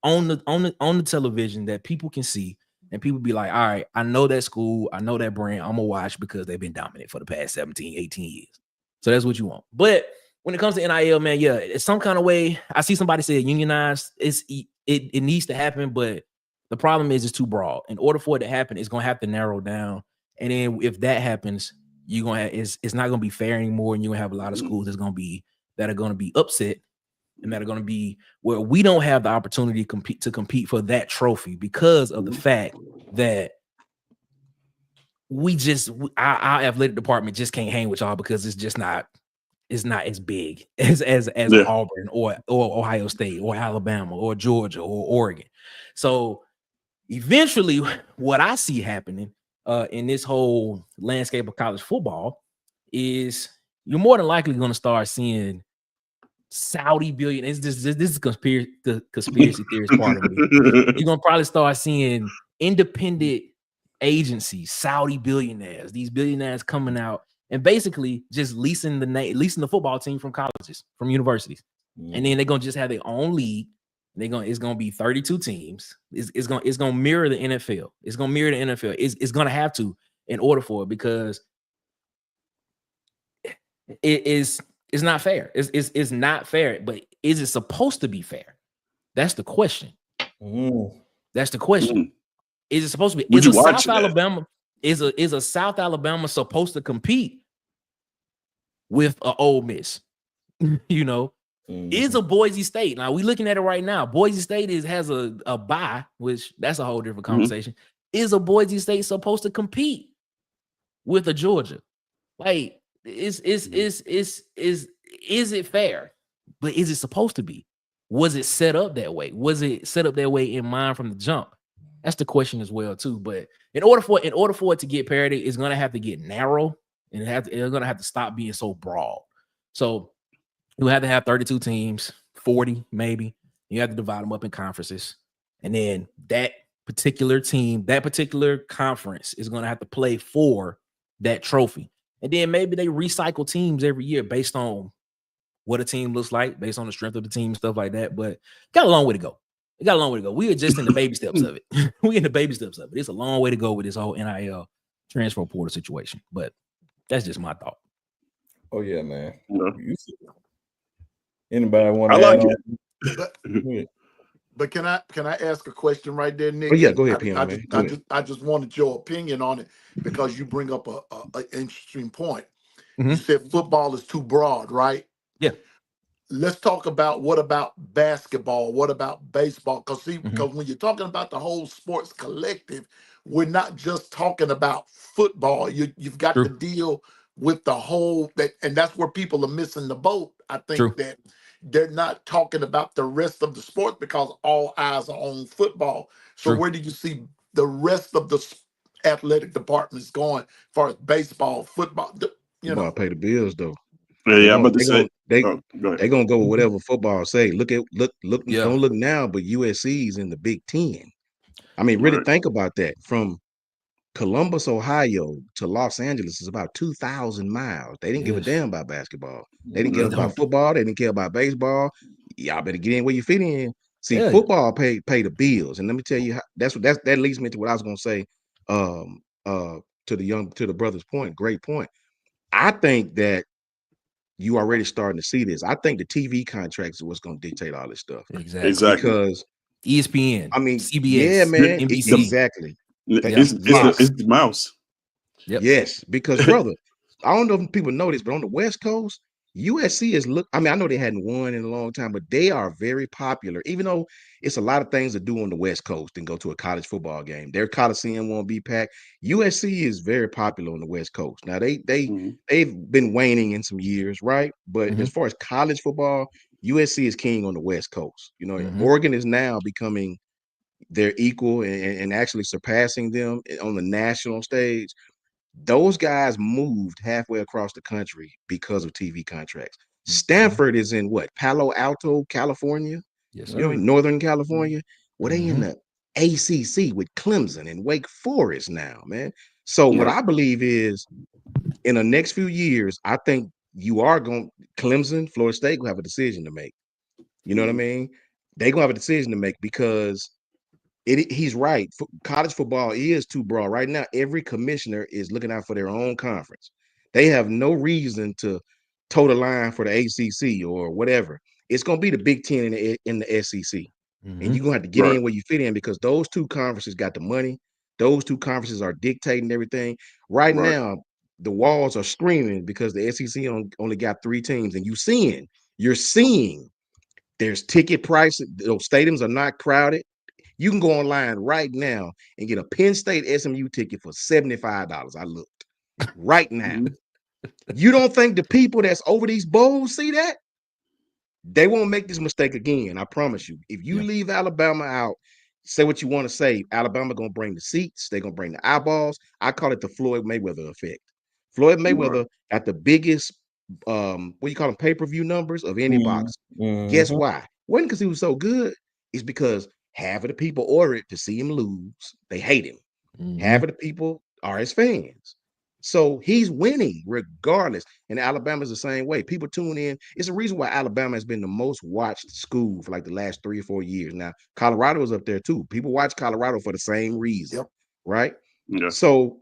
on the television that people can see, and people be like, all right, I know that school, I know that brand, I'm gonna watch because they've been dominant for the past 17, 18 years. So that's what you want. But when it comes to NIL, man, yeah, it's some kind of way. I see somebody say unionized. It needs to happen, but the problem is it's too broad. In order for it to happen, it's gonna have to narrow down. And then if that happens, you're gonna have, it's not gonna be fair anymore, and you're gonna have a lot of schools that are gonna be upset, and that are gonna be where we don't have the opportunity to compete for that trophy because of the fact that our athletic department just can't hang with y'all, because it's just not. It's not as big as Auburn or Ohio State or Alabama or Georgia or Oregon. So eventually, what I see happening in this whole landscape of college football is you're more than likely going to start seeing Saudi billionaires. This is the conspiracy theorist part of me. You're going to probably start seeing independent agencies, Saudi billionaires, these billionaires coming out and basically just leasing the football team from colleges, from universities. And then they're gonna just have their own league. It's gonna be 32 teams. It's gonna mirror the NFL. It's gonna mirror the NFL. It's gonna have to, in order for it, because it's not fair. It's not fair, but is it supposed to be fair? That's the question. That's the question. Is it supposed to be? Is a South Alabama supposed to compete with an Ole Miss? Is a Boise State, now we looking at it right now, Boise State has a bye, which that's a whole different conversation. Is a Boise State supposed to compete with a Georgia? Like, is it fair? But is it supposed to be? Was it set up that way? Was it set up that way in mind from the jump? That's the question as well too. But in order for it to get parity, it's gonna have to get narrow, and it's gonna have to stop being so broad. So you have to have 32 teams, 40 maybe. You have to divide them up in conferences, and then that particular team, that particular conference is gonna have to play for that trophy. And then maybe they recycle teams every year based on what a team looks like, based on the strength of the team, stuff like that. But got a long way to go. We are just in the baby steps of it. We in the baby steps of it. It's a long way to go with this whole NIL transfer portal situation. But that's just my thought. Oh yeah, man. Anybody want to? I like it. But can I ask a question right there, Nick? Oh yeah, go ahead, Piano, man. I just wanted your opinion on it, because you bring up an interesting point. Mm-hmm. You said football is too broad, right? Yeah. let's talk about what about basketball? What about baseball? Because when you're talking about the whole sports collective, we're not just talking about football. You've got to True. deal with the whole that, and that's where people are missing the boat. I think True. that they're not talking about the rest of the sport because all eyes are on football. So True. where do you see the rest of the athletic departments going as far as baseball, football? You Football know, pay the bills though. Yeah, They I'm gon' about to they say. gon' they Oh, go ahead. they gonna go with whatever football say. Look. Yeah. Don't look now, but USC's in the Big Ten. I mean, really Right. think about that. From Columbus, Ohio to Los Angeles is about 2,000 miles. They didn't give a Yes. damn about basketball. They didn't They care Yeah. about don't. football. They didn't care about baseball. Y'all better get in where you fit in. See, Yeah. football pay the bills. And let me tell you how that leads me to what I was gonna say. Um to the brother's point, great point. I think that you already starting to see this. I think the TV contracts is what's gonna dictate all this stuff. Exactly. Exactly. Because ESPN, I mean, CBS, yeah, man, NBC. exactly. Yeah. Yes. It's the mouse. Yep. Yes, because brother, I don't know if people know this, but on the West Coast, USC is I mean, I know they hadn't won in a long time, but they are very popular. Even though it's a lot of things to do on the West Coast and go to a college football game. Their Coliseum won't be packed. USC is very popular on the West Coast. Now Mhm. they've been waning in some years, right? But as Mhm. far as college football, USC is king on the West Coast. You know, Mhm. Oregon is now becoming their equal and actually surpassing them on the national stage. Those guys moved halfway across the country because of TV contracts. Stanford is in what? Palo Alto, California, Yes, you know, sir. Northern California. Well, they in Mhm. the ACC with Clemson and Wake Forest now, man. So what Right. I believe is in the next few years, I think you are going Clemson, Florida State will have a decision to make. You know what I Mhm. mean? They gonna have a decision to make because he's right. College football is too broad. Right now, every commissioner is looking out for their own conference. They have no reason to toe the line for the ACC or whatever. It's going to be the Big Ten in the SEC. And you're Mhm. going to have to get Right. in where you fit in because those two conferences got the money. Those two conferences are dictating everything. Right Right. now, the walls are screaming because the SEC only got 3 teams. And you're seeing there's ticket prices. Those stadiums are not crowded. You can go online right now and get a Penn State SMU ticket for $75. I looked right now. Mhm. You don't think the people that's over these bowls see that? They won't make this mistake again. I promise you. If you Yeah. leave Alabama out, say what you want to say. Alabama gonna bring the seats. They're gonna bring the eyeballs. I call it the Floyd Mayweather effect. Floyd Right. Mayweather got the biggest what you call them pay-per-view numbers of any boxer. Guess Mm-hmm. why? Wasn't because he was so good. It's because half of the people order it to see him lose. They hate him. Half Mhm. of the people are his fans. So he's winning regardless. And Alabama's the same way. People tune in. It's a reason why Alabama has been the most watched school for like the last 3 or 4 years. Now, Colorado is up there too. People watch Colorado for the same reason, yep. right? Yeah. So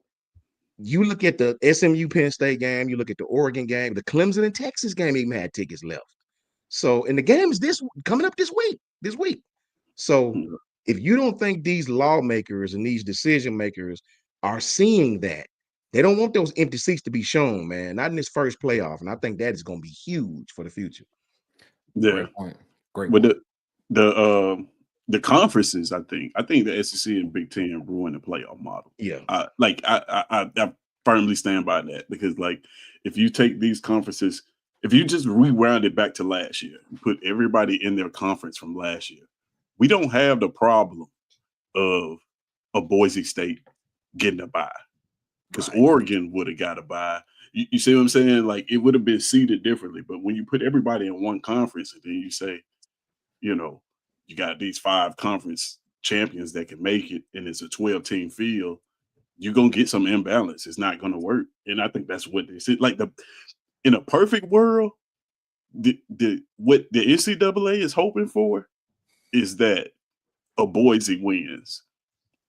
you look at the SMU Penn State game, you look at the Oregon game, the Clemson and Texas game even had tickets left. So, and the game is coming up this week. So, Yeah. if you don't think these lawmakers and these decision makers are seeing that, they don't want those empty seats to be shown, man. Not in this first playoff, and I think that is going to be huge for the future. Yeah. Great point. Great But point. the conferences, I think the SEC and Big Ten ruined the playoff model. Yeah, I firmly stand by that because like if you take these conferences, if you just rewound it back to last year and put everybody in their conference from last year, we don't have the problem of a Boise State getting a bye because right. Oregon would have got a bye. You see what I'm saying? Like it would have been seeded differently. But when you put everybody in one conference and then you say, you know, you got these 5 conference champions that can make it, and it's a 12-team field, you're gonna get some imbalance. It's not gonna work. And I think that's what they said. Like in a perfect world, what the NCAA is hoping for is that a Boise wins,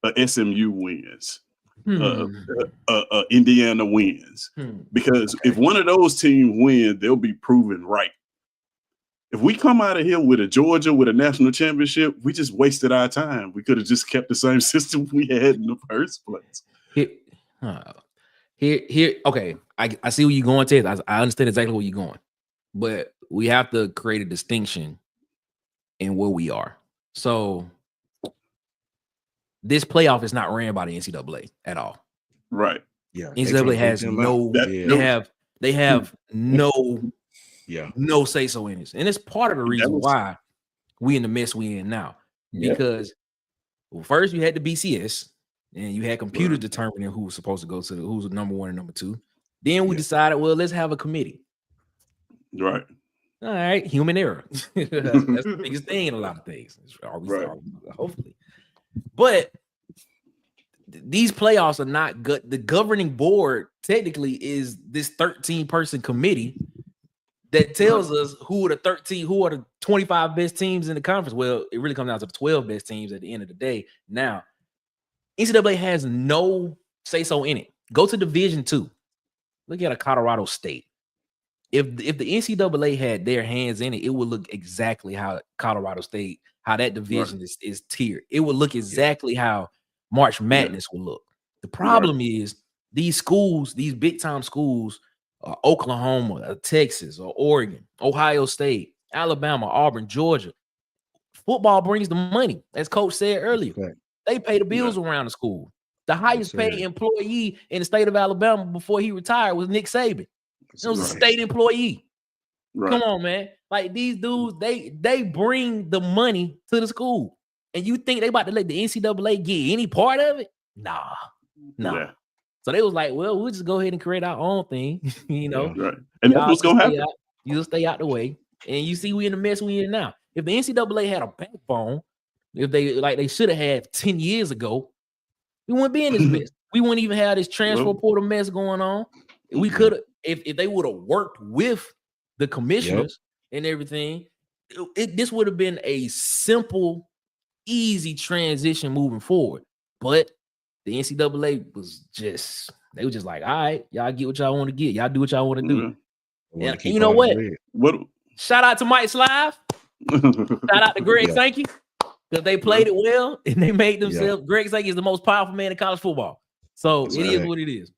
a SMU wins, uh, Hmm. Indiana wins. Because if Okay. one of those teams win, they'll be proven right. If we come out of here with a Georgia with a national championship, we just wasted our time. We could have just kept the same system we had in the first place. Here, uh, here. Okay. I see where you're going, Ted. I understand exactly where you're going. but we have to create a distinction in where we are. So this playoff is not ran by the NCAA at all. Right. Yeah. NCAA has no, they have no say so in this, and it's part of the reason why we in the mess we in now. Because first you had the BCS, and you had computers determining who was supposed to go to who's number 1 and number 2. Then we decided, well, let's have a committee. Right. All right, human error. That's the biggest thing in a lot of things. Hopefully, but these playoffs are not good. The governing board technically is this 13-person committee that tells us who are the 25 best teams in the conference. Well, it really comes down to the 12 best teams at the end of the day. Now, NCAA has no say so in it. Go to Division II. Look at a Colorado State. If the NCAA had their hands in it, it would look exactly how Colorado State, how that division is tiered. It would look exactly how March Madness will look. The problem is these schools, these big time schools, Oklahoma, Texas, or Oregon, Ohio State, Alabama, Auburn, Georgia. Football brings the money, as Coach said earlier. They pay the bills around the school. The highest paid employee in the state of Alabama before he retired was Nick Saban. It was a state employee. Come on, man. Like these dudes, they bring the money to the school. And you think they about to let the NCAA get any part of it? Nah. Yeah. So they was like, well, we'll just go ahead and create our own thing, you know. Right. And that's what's gonna happen. You'll stay out the way. And you see, we in the mess we in now. If the NCAA had a backbone, if they should have had 10 years ago, we wouldn't be in this mess. We wouldn't even have this transfer portal mess going on. We could have, if they would have worked with the commissioners and everything, this would have been a simple, easy transition moving forward. But the NCAA was just like, all right, y'all get what y'all want to get. Y'all do what y'all want to do. And you know what? Shout out to Mike Slive. Shout out to Greg Sankey, because they played it well and they made themselves. Greg Sankey is the most powerful man in college football. So it is what it is.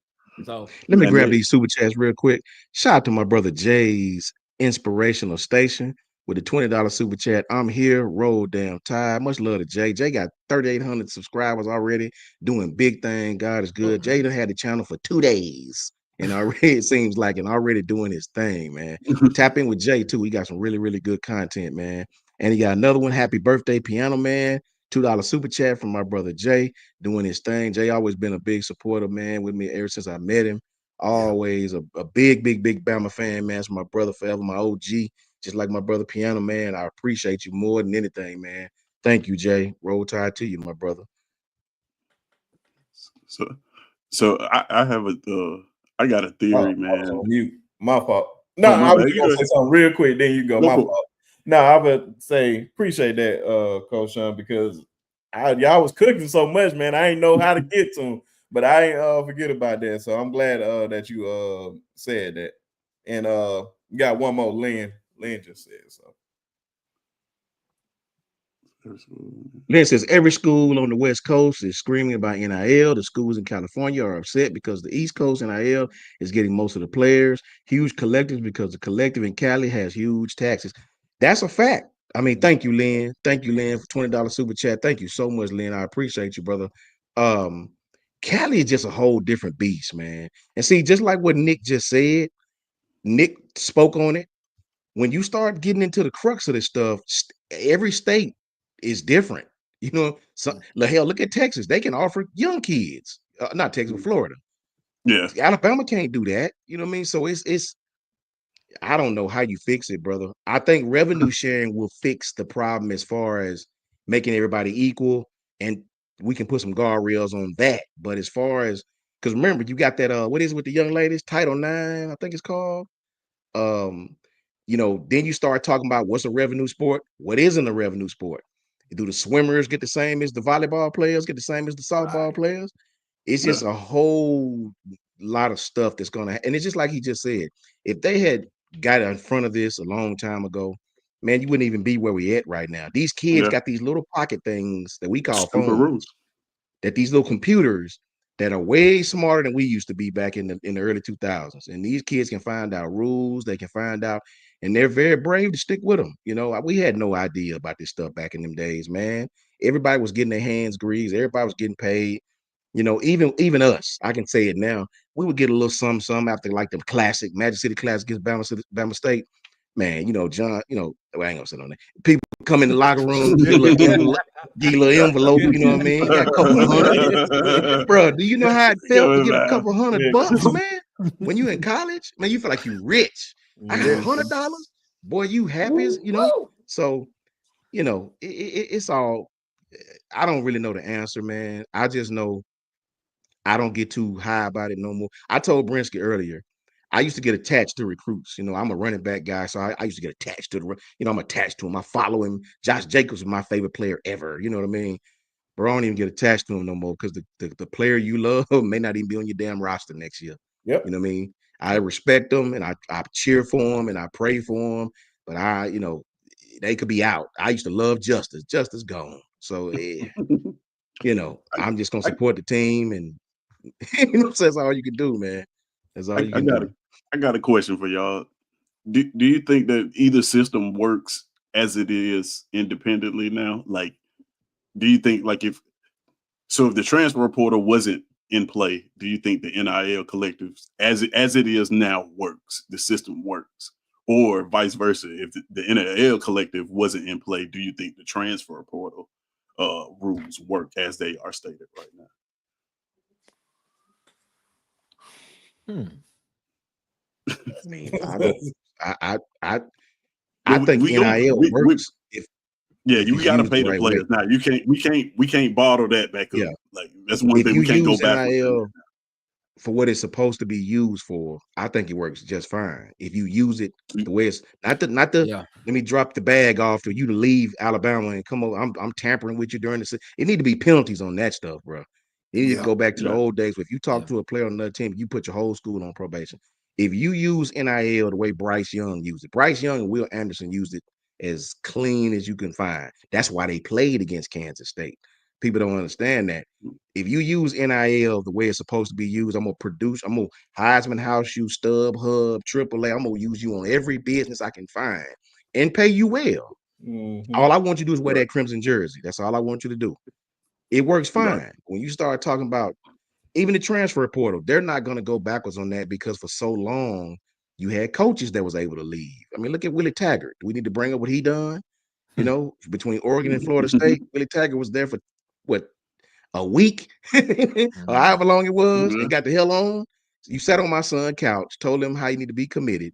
So let me grab these super chats real quick. Shout out to my brother Jay's Inspirational Station with the $20 super chat. I'm here, roll damn tide. Much love to Jay. Jay got 3,800 subscribers already, doing big thing. God is good. Jay done had the channel for 2 days, and already it seems like and already doing his thing, man. Tap in with Jay too. He got some really, really good content, man. And he got another one. Happy birthday, Piano Man. $2 super chat from my brother Jay, doing his thing. Jay always been a big supporter, man, with me ever since I met him. Always a big Bama fan, man. It's my brother forever, my OG, just like my brother Piano Man. I appreciate you more than anything, man. Thank you, Jay. Roll Tide to you, my brother. So I have I got a theory, man. My fault. No, I was gonna say something real quick. Then you go. My fault. No, I would say appreciate that, Coach Sean, because y'all was cooking so much, man. I ain't know how to get to them, but I ain't forget about that. So I'm glad that you said that. And you got one more. Lynn just said so. Lynn says every school on the West Coast is screaming about NIL. The schools in California are upset because the East Coast NIL is getting most of the players. Huge collectives because the collective in Cali has huge taxes. That's a fact. I mean, thank you, Lynn. Thank you, Lynn, for $20 super chat. Thank you so much, Lynn. I appreciate you, brother. Cali is just a whole different beast, man. And see, just like what Nick just said, Nick spoke on it. When you start getting into the crux of this stuff, every state is different. You know, so hell, look at Texas. They can offer young kids, not Texas, but Florida. Yeah, Alabama can't do that. You know what I mean? So it's. I don't know how you fix it, brother. I think revenue sharing will fix the problem as far as making everybody equal, and we can put some guardrails on that. But as far as, because remember, you got that what is it with the young ladies? Title IX, I think it's called. You know, then you start talking about what's a revenue sport, what isn't a revenue sport. Do the swimmers get the same as the volleyball players, get the same as the softball players? It's just a whole lot of stuff that's gonna, and it's just like he just said, if they had got in front of this a long time ago, man, you wouldn't even be where we at right now. These kids got these little pocket things that we call phones, that these little computers, that are way smarter than we used to be back in the early 2000s. And these kids can find out rules, they can find out, and they're very brave to stick with them. You know, we had no idea about this stuff back in them days, man. Everybody was getting their hands greased, everybody was getting paid. You know, even us, I can say it now. We would get a little some after like the classic Magic City Classic against Bama State. Man, you know, John, you know, well, I ain't gonna sit on that. People come in the locker room, get a little envelope, you know what I mean? Got a couple of hundred. Bro, do you know how it felt to get a couple $100, man? When you in college, man, you feel like you rich. I got $100. Boy, you happy as, you know? So, you know, it's all, I don't really know the answer, man. I just know I don't get too high about it no more. I told Brinsky earlier, I used to get attached to recruits. You know, I'm a running back guy, so I used to get attached to you know, I'm attached to him. I follow him. Josh Jacobs is my favorite player ever. You know what I mean? But I don't even get attached to him no more because the player you love may not even be on your damn roster next year. Yep. You know what I mean? I respect them and I cheer for them and I pray for them, but you know, they could be out. I used to love Justice. Justice gone. So, you know, I'm just gonna support the team, and you know, so that's all you can do, man. That's all you can do. I got a question for y'all. Do you think that either system works as it is independently now? Like, do you think like if the transfer portal wasn't in play, do you think the NIL collectives as it is now works? The system works, or vice versa? If the NIL collective wasn't in play, do you think the transfer portal rules work as they are stated right now? I mean, I think NIL works. You got to pay the players now. We can't bottle that back up. Yeah. Like that's one thing we can't go back. NIL for what it's supposed to be used for, I think it works just fine. If you use it the way it's not the let me drop the bag off for you to leave Alabama and come over. I'm tampering with you during the. It need to be penalties on that stuff, bro. You need to go back to the old days. If you talk to a player on another team, you put your whole school on probation. If you use NIL the way Bryce Young used it, Bryce Young and Will Anderson used it as clean as you can find. That's why they played against Kansas State. People don't understand that. If you use NIL the way it's supposed to be used, I'm gonna Heisman House you, StubHub, AAA. I'm gonna use you on every business I can find and pay you well. Mm-hmm. All I want you to do is wear that crimson jersey. That's all I want you to do. It works fine. Right. When you start talking about even the transfer portal, they're not going to go backwards on that because for so long you had coaches that was able to leave. I mean, look at Willie Taggart. Do we need to bring up what he done? You know, between Oregon and Florida State, Willie Taggart was there for what, a week or however long it was, and got the hell on. You sat on my son's couch, told him how you need to be committed,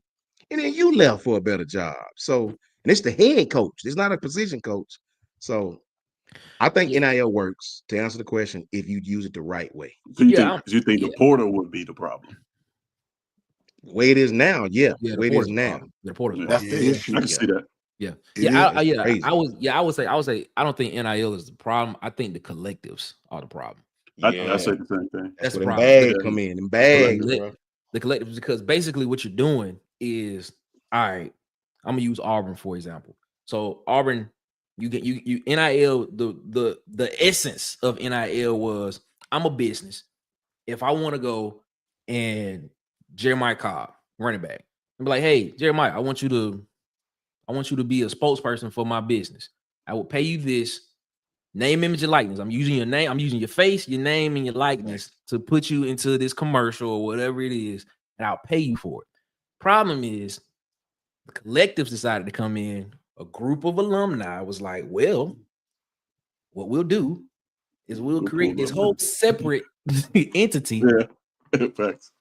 and then you left for a better job. So, and it's the head coach. It's not a position coach. So I think NIL works, to answer the question, if you use it the right way. So you think the portal would be the problem? The way it is now, the way it is now. The portal. That's the issue. I can see that. I would say I don't think NIL is the problem. I think the collectives are the problem. I say the same thing. That's where the bags come in. And bags, the collectives, because basically what you're doing is, all right, I'm gonna use Auburn for example. So Auburn, you NIL, the essence of NIL was, I'm a business. If I want to go and Jeremiah Cobb, running back, and be like, hey, Jeremiah, I want you to be a spokesperson for my business. I will pay you this name, image, and likeness. I'm using your name, I'm using your face, your name, and your likeness to put you into this commercial or whatever it is, and I'll pay you for it. Problem is, the collectives decided to come in. A group of alumni was like, well, what we'll do is we'll create this whole separate entity.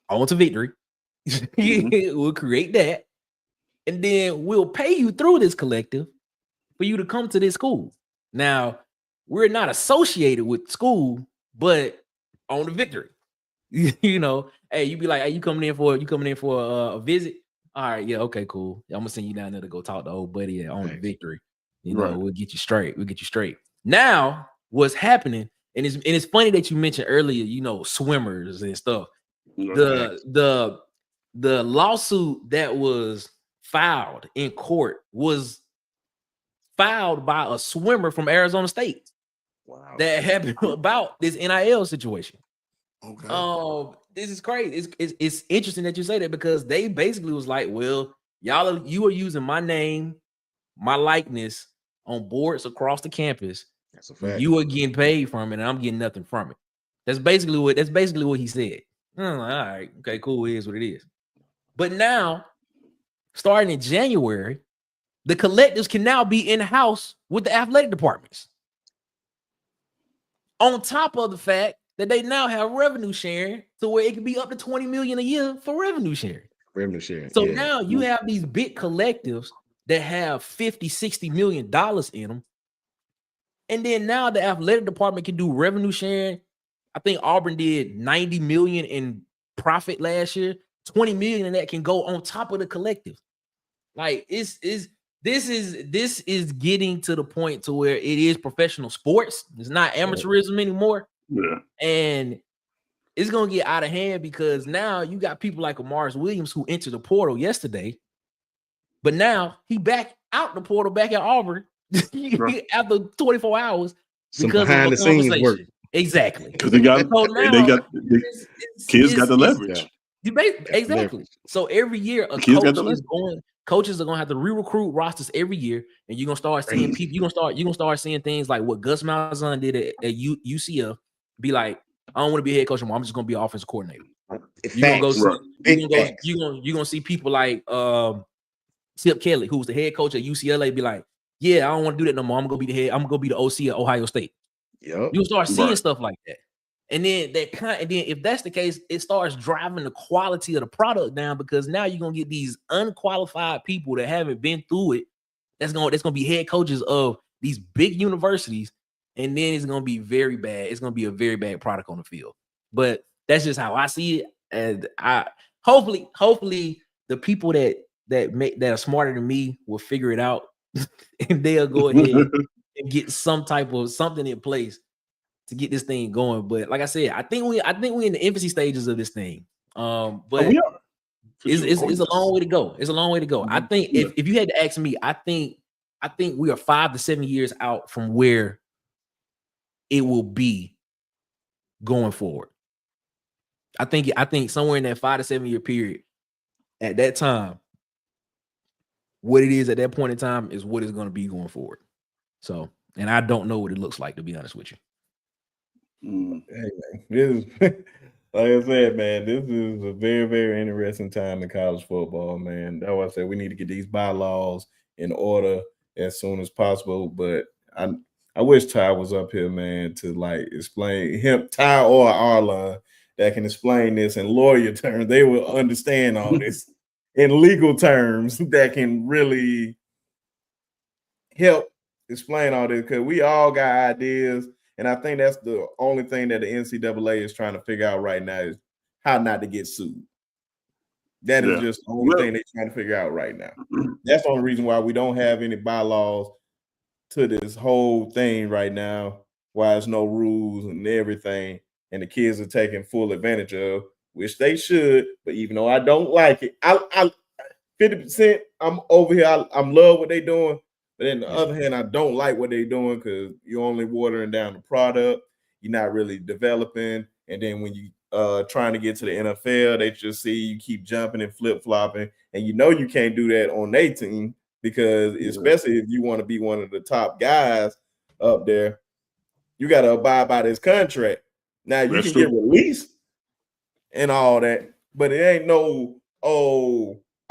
On to Victory. We'll create that. And then we'll pay you through this collective for you to come to this school. Now, we're not associated with school, but on the Victory. You know, hey, you be like, hey, you coming in for a visit? All right, yeah, okay, cool. I'm gonna send you down there to go talk to old buddy on the Victory. You know, we'll get you straight. Now, what's happening, and it's funny that you mentioned earlier, you know, swimmers and stuff. The lawsuit that was filed in court was filed by a swimmer from Arizona State. Wow. That happened about this NIL situation. Okay. This is crazy. It's interesting that you say that because they basically was like, well, you are using my name, my likeness on boards across the campus. That's a And fact. you are getting paid from it, and I'm getting nothing from it. That's basically what he said. I'm like, all right, okay, cool. It is what it is. But now, starting in January, the collectives can now be in-house with the athletic departments. On top of the fact that they now have revenue sharing to where it can be up to $20 million a year for revenue sharing. Revenue sharing. So Yeah. now you have these big collectives that have $50-60 million in them. And then now the athletic department can do revenue sharing. I think Auburn did 90 million in profit last year. 20 million of that can go on top of the collective. Like this is getting to the point to where it is professional sports. It's not amateurism anymore. Yeah. And it's gonna get out of hand because now you got people like Amaris Williams who entered the portal yesterday, but now he back out the portal back at Auburn after 24 hours Some because behind of a the scenes work. conversation. Exactly. Because they got So now kids got the leverage. Exactly. So every year a Kids got coach the is going. Coaches are gonna have to re-recruit rosters every year, and you're gonna start seeing people. You're gonna start seeing things like what Gus Malzahn did at UCF. Be like, I don't want to be a head coach anymore. I'm just gonna be an offensive coordinator. You're gonna go see, you're gonna see people like Chip Kelly, who's the head coach at UCLA, be like, yeah, I don't want to do that no more. I'm gonna be the OC at Ohio State. Yep. You'll start seeing stuff like that. And then if that's the case, it starts driving the quality of the product down because now you're gonna get these unqualified people that haven't been through it. That's gonna be head coaches of these big universities, and then it's gonna be very bad. It's gonna be a very bad product on the field. But that's just how I see it. And I hopefully the people that are smarter than me will figure it out, and they'll go ahead and get something in place to get this thing going. But like I said, I think we're in the infancy stages of this thing. But we are. It's a long way to go. It's a long way to go. I think if you had to ask me, I think we are 5 to 7 years out from where it will be going forward. I think somewhere in that 5 to 7 year period, at that time, what it is at that point in time is what it's going to be going forward. So, and I don't know what it looks like, to be honest with you. Hey, man, this is, like I said, man, this is a very, very interesting time in college football, man. That's why I said we need to get these bylaws in order as soon as possible. But I wish Ty was up here, man, to like explain him, Ty or Arlon, that can explain this in lawyer terms. They will understand all this in legal terms that can really help explain all this because we all got ideas. And I think that's the only thing that the NCAA is trying to figure out right now is how not to get sued. That is just the only thing they're trying to figure out right now. That's the only reason why we don't have any bylaws to this whole thing right now, why there's no rules and everything, and the kids are taking full advantage of, which they should. But even though I don't like it, I 50%, I'm over here. I'm love what they're doing. But on the other hand, I don't like what they're doing because you're only watering down the product. You're not really developing. And then when you trying to get to the NFL, they just see you keep jumping and flip-flopping. And you know you can't do that on their team because especially if you want to be one of the top guys up there, you got to abide by this contract. Now, you can get released and all that, but it ain't no,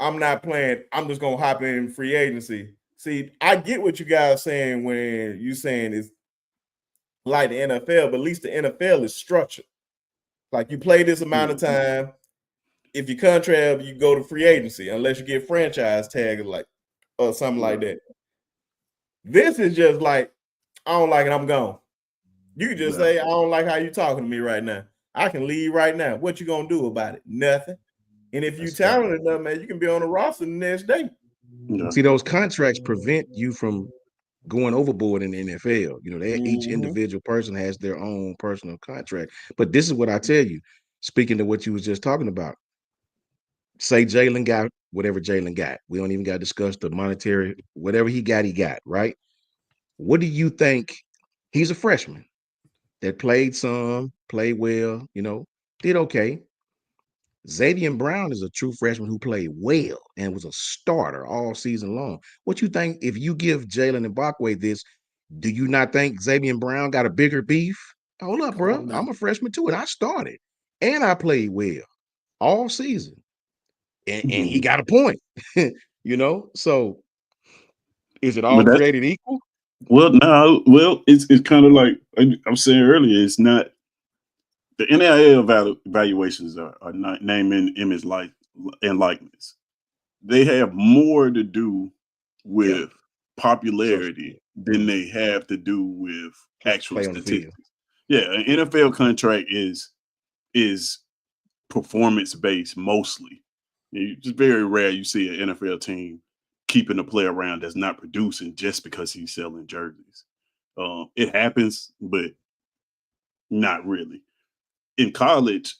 I'm not playing. I'm just going to hop in free agency. See, I get what you guys saying when you saying it's like the NFL, but at least the NFL is structured. Like you play this amount of time. If you contract, you go to free agency unless you get franchise tag or something like that. This is just like, I don't like it, I'm gone. You can just say, I don't like how you talking to me right now. I can leave right now. What you gonna do about it? Nothing. And if you talented enough, man, you can be on the roster the next day. See, those contracts prevent you from going overboard in the NFL. You know, each individual person has their own personal contract. But this is what I tell you, speaking to what you was just talking about. Say Jaylen got whatever Jaylen got. We don't even got to discuss the monetary, whatever he got, right? What do you think? He's a freshman that played well, you know, did okay. Xavier Brown is a true freshman who played well and was a starter all season long. What you think if you give Jaylen Mbakwe this? Do you not think Xavier Brown got a bigger beef? Hold up, bro. on now. I'm a freshman too, and I started and I played well all season, and he got a point. So is it all But that, created equal? well, no, well, it's kind of like I'm saying earlier. It's not the NIL evaluations are not name and image like and likeness. They have more to do with popularity than they have to do with actual Play on the field. statistics. Yeah, an NFL contract is performance based mostly. It's just very rare you see an NFL team keeping a player around that's not producing just because he's selling jerseys. It happens, but not really. In college,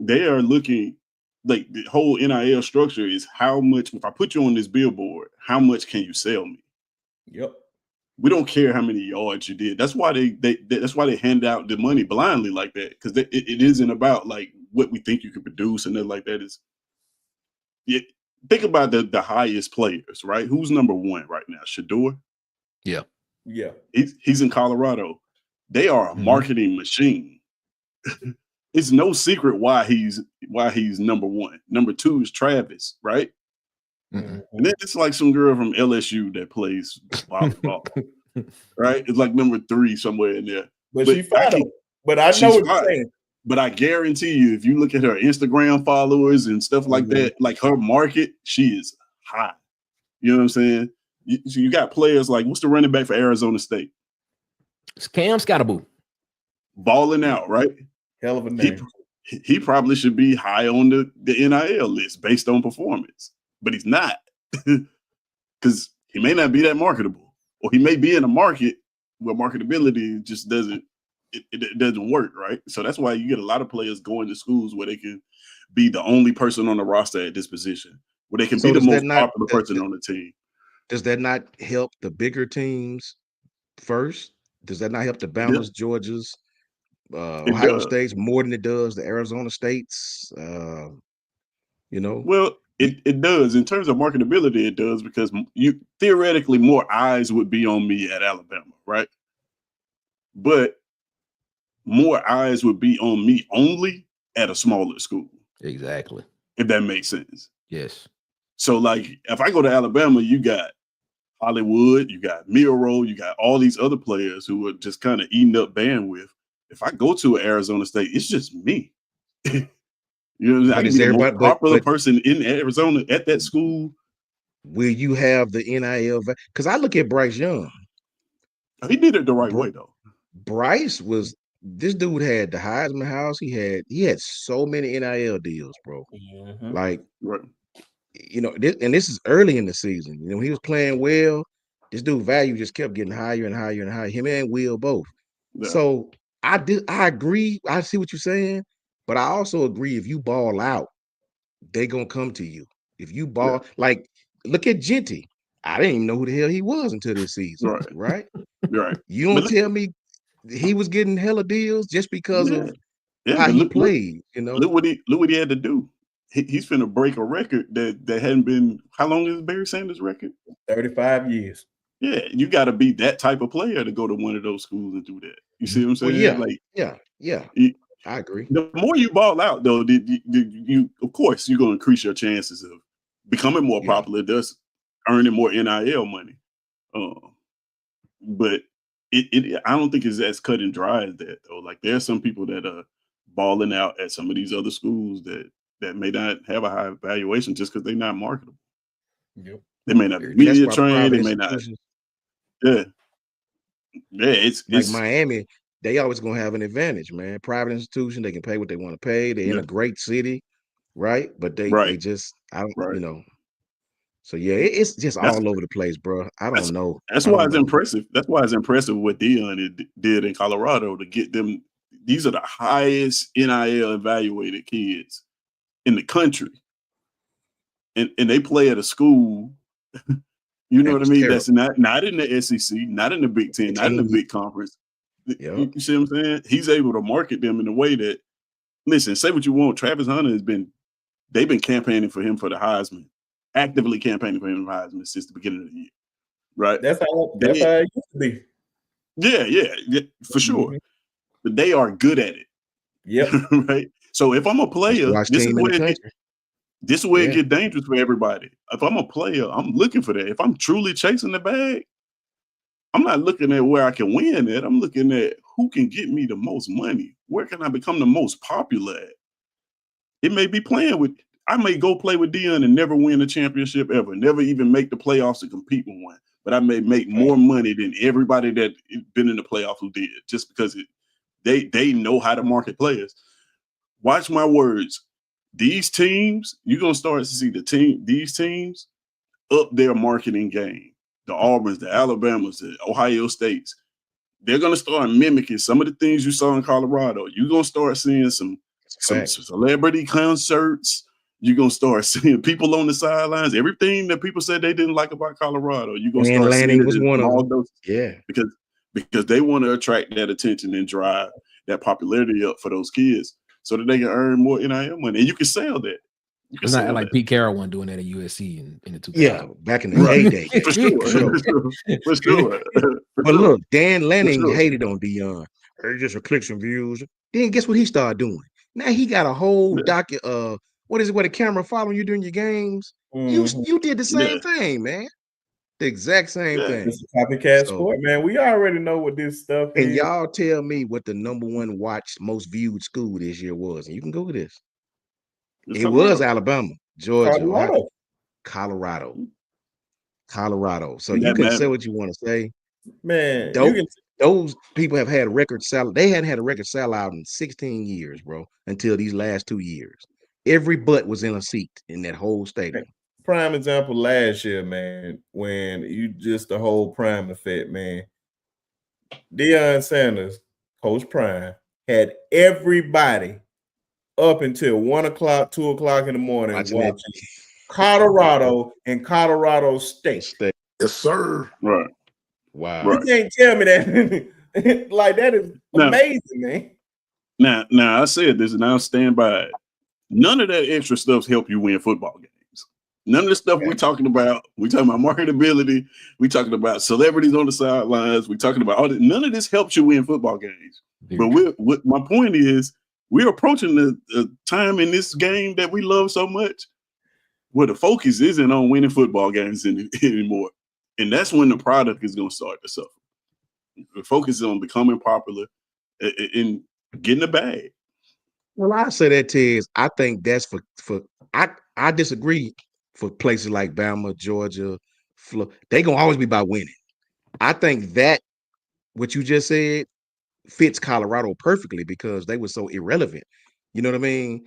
they are looking like the whole NIL structure is how much, if I put you on this billboard, how much can you sell me? Yep. We don't care how many yards you did. That's why that's why they hand out the money blindly like that, because it isn't about like what we think you can produce and nothing like that. Is think about the highest players, right? Who's number one right now? Shador. Yeah. He's in Colorado. They are a marketing machine. It's no secret why he's number one. Number two is Travis, right? And then it's like some girl from LSU that plays volleyball, right? It's like number three somewhere in there. But she's fine. But I know what you're saying. But I guarantee you, if you look at her Instagram followers and stuff like that, like her market, she is high. You know what I'm saying? You got players like, what's the running back for Arizona State? It's Cam Scottaboo. Balling out, right? Hell of a name. He probably should be high on the NIL list based on performance, but he's not, because he may not be that marketable, or he may be in a market where marketability just doesn't work, right? So that's why you get a lot of players going to schools where they can be the only person on the roster at this position, where they can be the most popular person on the team. Does that not help the bigger teams first? Does that not help the Bamas, Georgias, Ohio States more than it does the Arizona States? Well, it does. In terms of marketability, it does, because you theoretically more eyes would be on me at Alabama, right? But more eyes would be on me only at a smaller school. Exactly. If that makes sense. Yes. So like if I go to Alabama, you got Hollywood, you got Miro, you got all these other players who are just kind of eating up bandwidth. If I go to Arizona State, it's just me. I can be the most popular person in Arizona at that school. Will you have the NIL? Because I look at Bryce Young. He did it the right way, though. Bryce this dude had the Heisman House. He had so many NIL deals, bro. Like, and this is early in the season. He was playing well. This dude value just kept getting higher and higher and higher. Him and Will both. Yeah. So I agree. I see what you're saying, but I also agree if you ball out, they gonna come to you. If you ball, like, look at Genty. I didn't even know who the hell he was until this season. Right. You don't tell me he was getting hella deals just because of how he played. Look what he had to do. He's finna break a record that hadn't been. How long is Barry Sanders' record? 35 years. Yeah, you got to be that type of player to go to one of those schools and do that. You see what I'm saying? I agree. The more you ball out, though, you of course you're going to increase your chances of becoming more popular, thus earning more NIL money. But I don't think it's as cut and dry as that, though. Like, there are some people that are balling out at some of these other schools that may not have a high valuation just because they're not marketable. Yep. They may not be media trained. They may not. It's like Miami. They always gonna have an advantage, man. Private institution, they can pay what they want to pay. They're in a great city, right? But they just, I don't, So it's just all over the place, bro. I don't know. That's why it's impressive. That's why it's impressive what Dion did in Colorado to get them. These are the highest NIL evaluated kids in the country, and they play at a school. You know what I mean? Terrible. That's not in the SEC, not in the Big Ten, not in the big conference. You see what I'm saying? He's able to market them in a way that listen, say what you want. Travis Hunter they've been campaigning for him for the Heisman, actively campaigning for him for the Heisman since the beginning of the year. Right? That's how it used to be. Yeah, for sure. Mhm. But they are good at it. Yep. Right? So if I'm a player, Watch team in the country. this is where it Yeah. gets dangerous for everybody. If I'm a player, I'm looking for that. If I'm truly chasing the bag, I'm not looking at where I can win at. I'm looking at who can get me the most money. Where can I become the most popular at? It may be I may go play with Deion and never win a championship ever, never even make the playoffs to compete with one. But I may make more money than everybody that been in the playoffs who did, just because they know how to market players. Watch my words. These teams, you're gonna start to see these teams up their marketing game. The Auburns, the Alabamas, the Ohio States. They're gonna start mimicking some of the things you saw in Colorado. You're gonna start seeing some celebrity concerts. You're gonna start seeing people on the sidelines. Everything that people said they didn't like about Colorado, you're gonna start seeing it was one of them. those. Yeah, because they want to attract that attention and drive that popularity up for those kids, so that they can earn more NIL money, and you can sell that. You can It's not sell like that. Pete Carroll wasn't doing that at USC in the 2000s. yeah, back in the heyday. For sure. But look, Dan Lanning hated on Deion. He just clicks and views. Then guess what he started doing? Now he got a whole docket. What is it? Where the camera following you during your games? Mhm. You did the same thing, man. The exact same thing. It's a copycat sport, man. We already know what this stuff And is. y'all tell me what the #1 watched, most viewed school this year was. And you can Google this. It was Alabama, Georgia, Colorado. So you can say what you want to say. Man, those people have had record sellout. They hadn't had a record sellout in 16 years, bro, until these last 2 years. Every butt was in a seat in that whole stadium. Prime example last year, man, when the whole Prime effect, man. Deion Sanders, Coach Prime, had everybody up until 1 o'clock, 2 o'clock in the morning watching Colorado and Colorado State. Yes, sir. Right. Wow. You can't tell me that. Like, that is amazing, man. Now I said this and I'll stand by it. None of that extra stuff help you win football games. None of the stuff we're talking about marketability. We're talking about celebrities on the sidelines. We're talking about all that. None of this helps you win football games. But my point is, we're approaching the time in this game that we love so much where the focus isn't on winning football games anymore. And that's when the product is going to start to suffer. The focus is on becoming popular and getting a bag. Well, I say that, Tiz. I think that's I disagree for places like Bama, Georgia, Florida. They're going to always be about winning. I think that what you just said fits Colorado perfectly because they were so irrelevant. You know what I mean?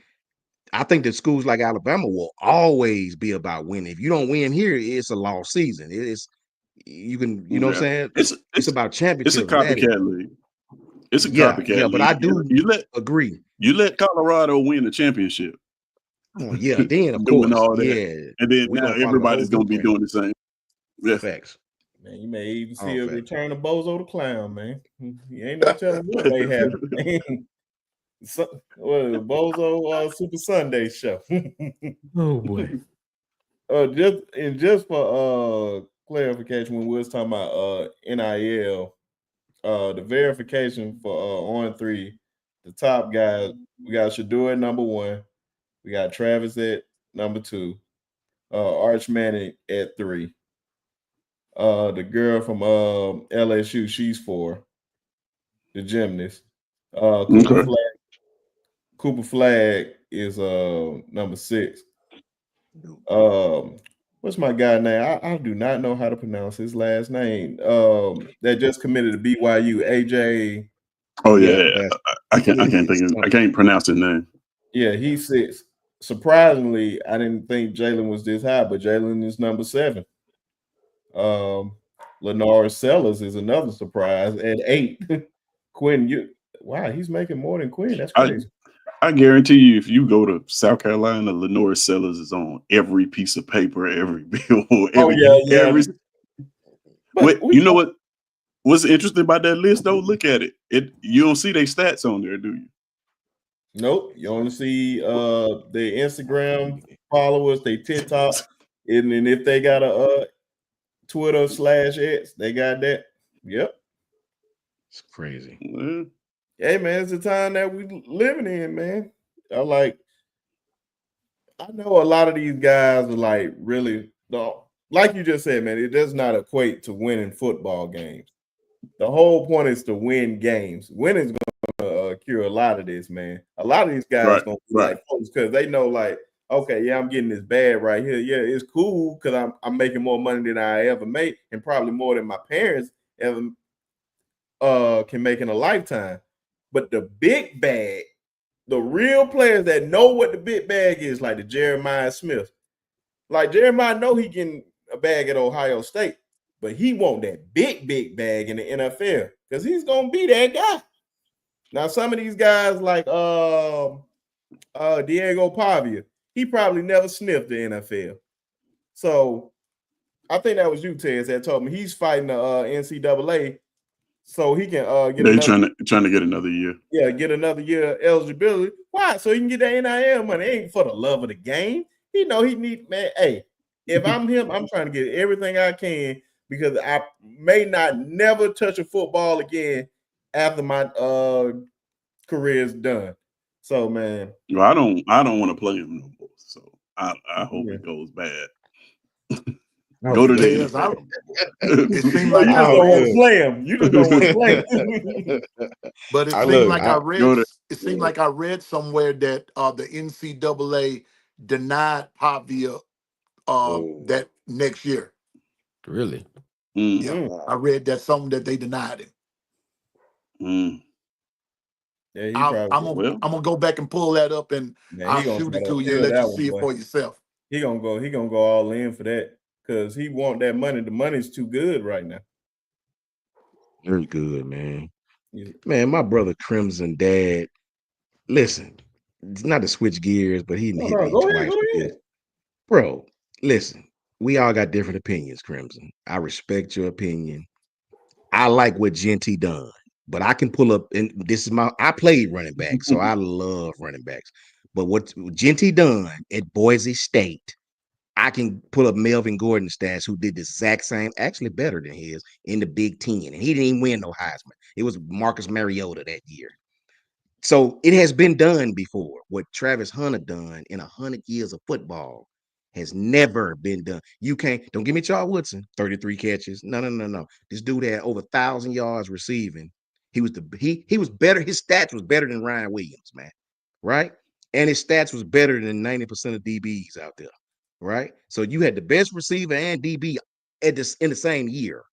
I think that schools like Alabama will always be about winning. If you don't win here, it's a lost season. You know what I'm saying? It's about championships. It's a copycat league. It's a copycat league. But I do agree. You let Colorado win the championship. Oh, yeah, then of course. All that. Yeah. And then now everybody's going to be doing the same. Yeah. Facts. Man, you may even see a return of Bozo the Clown, man. You ain't no telling what they have. Bozo Super Sunday show. Oh boy. Just for clarification, when we was talking about NIL, the verification for on 3, the top guys, we got Shador at number 1, we got Travis at number 2, Arch Manning at 3. The girl from LSU, she's 4. The gymnast. Cooper Flag is number 6. What's my guy name? I do not know how to pronounce his last name. That just committed to BYU, AJ. Oh yeah. I can't pronounce his name. Yeah, he's 6. Surprisingly, I didn't think Jaylen was this high, but Jaylen is number 7. Lenora Sellers is another surprise at 8. Quinn, he's making more than Quinn. That's crazy. I guarantee you, if you go to South Carolina, Lenora Sellers is on every piece of paper, every bill. You know what? What's interesting about that list, though? Look at it. You don't see their stats on there, do you? Nope. You only see their Instagram followers, they TikTok, and then if they got a Twitter/X, they got that. Yep. It's crazy. Yeah. Hey man, it's the time that we living in, man. I know a lot of these guys are like really like you just said, man, it does not equate to winning football games. The whole point is to win games. Winning's gonna cure a lot of this, man. A lot of these guys Right, gonna be right. like folks because they know, like, okay, yeah, I'm getting this bad right here. Yeah, it's cool because I'm making more money than I ever made, and probably more than my parents ever can make in a lifetime. But the big bag, the real players that know what the big bag is, like the Jeremiah Smith. Like Jeremiah know he getting a bag at Ohio State, but he want that big bag in the NFL because he's gonna be that guy. Now, some of these guys like Diego Pavia, he probably never sniffed the NFL. So I think that was you, Tez, that told me he's fighting the NCAA so he can get They another trying to get another year. get another year eligibility. Why? So he can get that NIL money. It ain't for the love of the game. He know he need, man. Hey, if I'm him, I'm trying to get everything I can because I may not never touch a football again after my career is done. So man, Well, I don't want to play him no more. So I hope yeah. it goes bad. Oh, Go to the Yes, NFL. it seemed So like you just I don't want read, to play him. You just don't want to play him. but it I seemed look, like I Go to it seemed like I read somewhere that the NCAA denied Pavia oh, that next year. Really? Yeah, Mm. I read that something that they denied him. Mm. Yeah, he probably Well, I'm gonna go back and pull that up, and man, I'll he gonna shoot try it to to you and fill let you that one, see it boy. for yourself. He gonna go all in for that because he want that money. The money's too good right now. very good, man. Yeah. Man, my brother Crimson dad. Listen, it's not to switch gears, but he didn't No, hit me go ahead, twice go with ahead. this. Bro, listen, we all got different opinions, Crimson. I respect your opinion. I like what Genty done, but I can pull up, and this is I played running back, so I love running backs. But what Genty done at Boise State, I can pull up Melvin Gordon's stats, who did the exact same, actually better than his in the Big Ten, and he didn't even win no Heisman. It was Marcus Mariota that year. So it has been done before. What Travis Hunter done in 100 years of football has never been done. You can't, don't give me Charles Woodson, 33 catches. No. This dude had over 1,000 yards receiving. He was he was better. His stats was better than Ryan Williams, man. Right? And his stats was better than 90% of DBs out there. Right? So you had the best receiver and DB at this in the same year.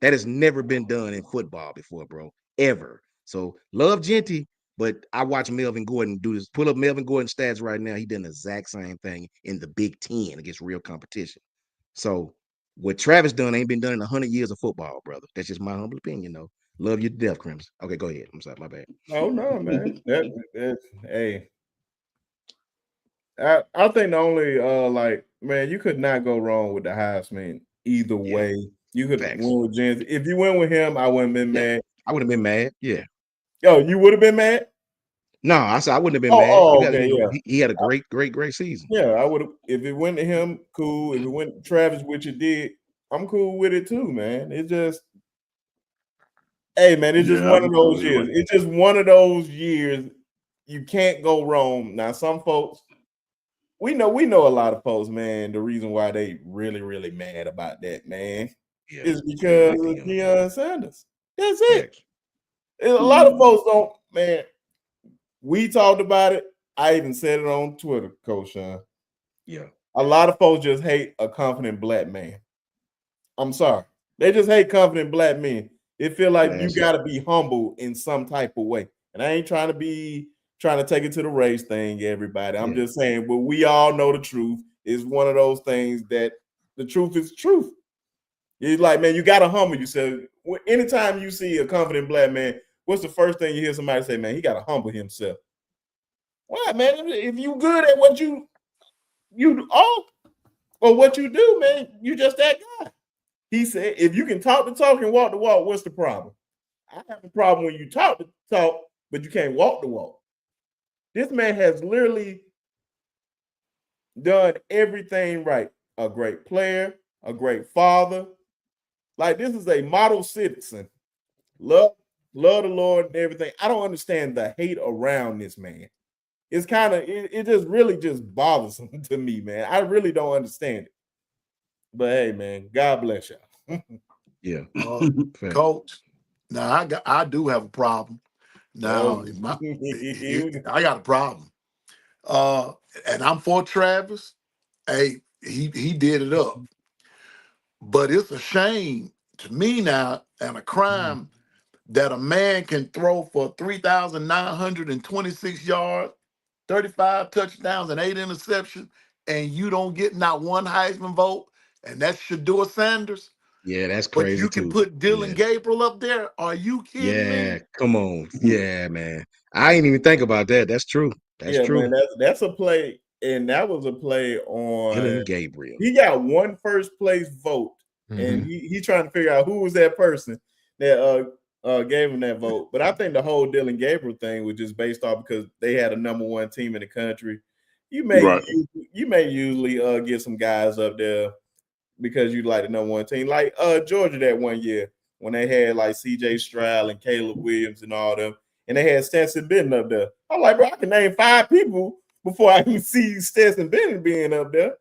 That has never been done in football before, bro. Ever. So love Genty, but I watch Melvin Gordon do this. Pull up Melvin Gordon stats right now. He done the exact same thing in the Big Ten against real competition. So what Travis done ain't been done in 100 years of football, brother. That's just my humble opinion, though. Love you to death, Crimson. Okay, go ahead. I'm sorry, my bad. Oh no, man. Hey, I think the only like, man, you could not go wrong with the Heisman either Yeah, way. You could facts. win with Jens. If you went with him, I wouldn't have been Yeah, mad. I would have been mad. Yeah. Yo, you would have been mad? No, I said I wouldn't have been mad. Oh, You got, okay, yeah. he had a great season. Yeah, I would have if it went to him, cool. If it went to Travis, which it did, I'm cool with it too, man. It just hey man, it's just yeah, one I'm of cool those years. anyway. It's just one of those years you can't go wrong. Now, some folks, we know a lot of folks, man. The reason why they really mad about that, man, Yeah, is they don't because like the of young boy. Deion Sanders. That's it. Facts. And a lot of folks don't, man. We talked about it. I even said it on Twitter, Coach Sean. Yeah. A lot of folks just hate a confident black man. I'm sorry. They just hate confident black men. They feel like you Classic. got to be humble in some type of way. And I ain't trying to take it to the race thing, everybody. I'm Yeah. just saying, well, we all know the truth. Is one of those things that the truth is truth. It's like, man, you got to humble yourself. Anytime you see a confident black man, what's the first thing you hear somebody say, man? He got to humble himself. Why, man? If you good at what you are or what you do, man, you just that guy. He said, if you can talk the talk and walk the walk, what's the problem? I have a problem when you talk the talk, but you can't walk the walk. This man has literally done everything right. A great player, a great father. Like, this is a model citizen. Love the Lord and everything. I don't understand the hate around this man. It's kind of it just really just bothers him to me, man. I really don't understand it. But hey, man, God bless y'all. Yeah. Fact. Coach, now I do have a problem. Now, I got a problem. And I'm for Travis. Hey, he did it up. But it's a shame to me now and a crime that a man can throw for 3,926 yards, 35 touchdowns, and 8 interceptions, and you don't get not one Heisman vote, and that's Shador Sanders. Yeah, that's But crazy you can too. put Dylan Yeah. Gabriel up there. Are you kidding Yeah, me? come on. Yeah, man. I ain't even think about that. That's true. That's Yeah, true. man, that's a play, and that was a play on. Jaylen Gabriel. He got one first place vote, and he trying to figure out who was that person that gave him that vote. But I think the whole Dylan Gabriel thing was just based off because they had a number one team in the country. You may Right. you may usually get some guys up there because you like the number one team, like Georgia that one year when they had like C.J. Stroud and Caleb Williams and all them, and they had Stetson Bennett up there. I'm like, bro, I can name 5 people before I can see Stetson Bennett being up there.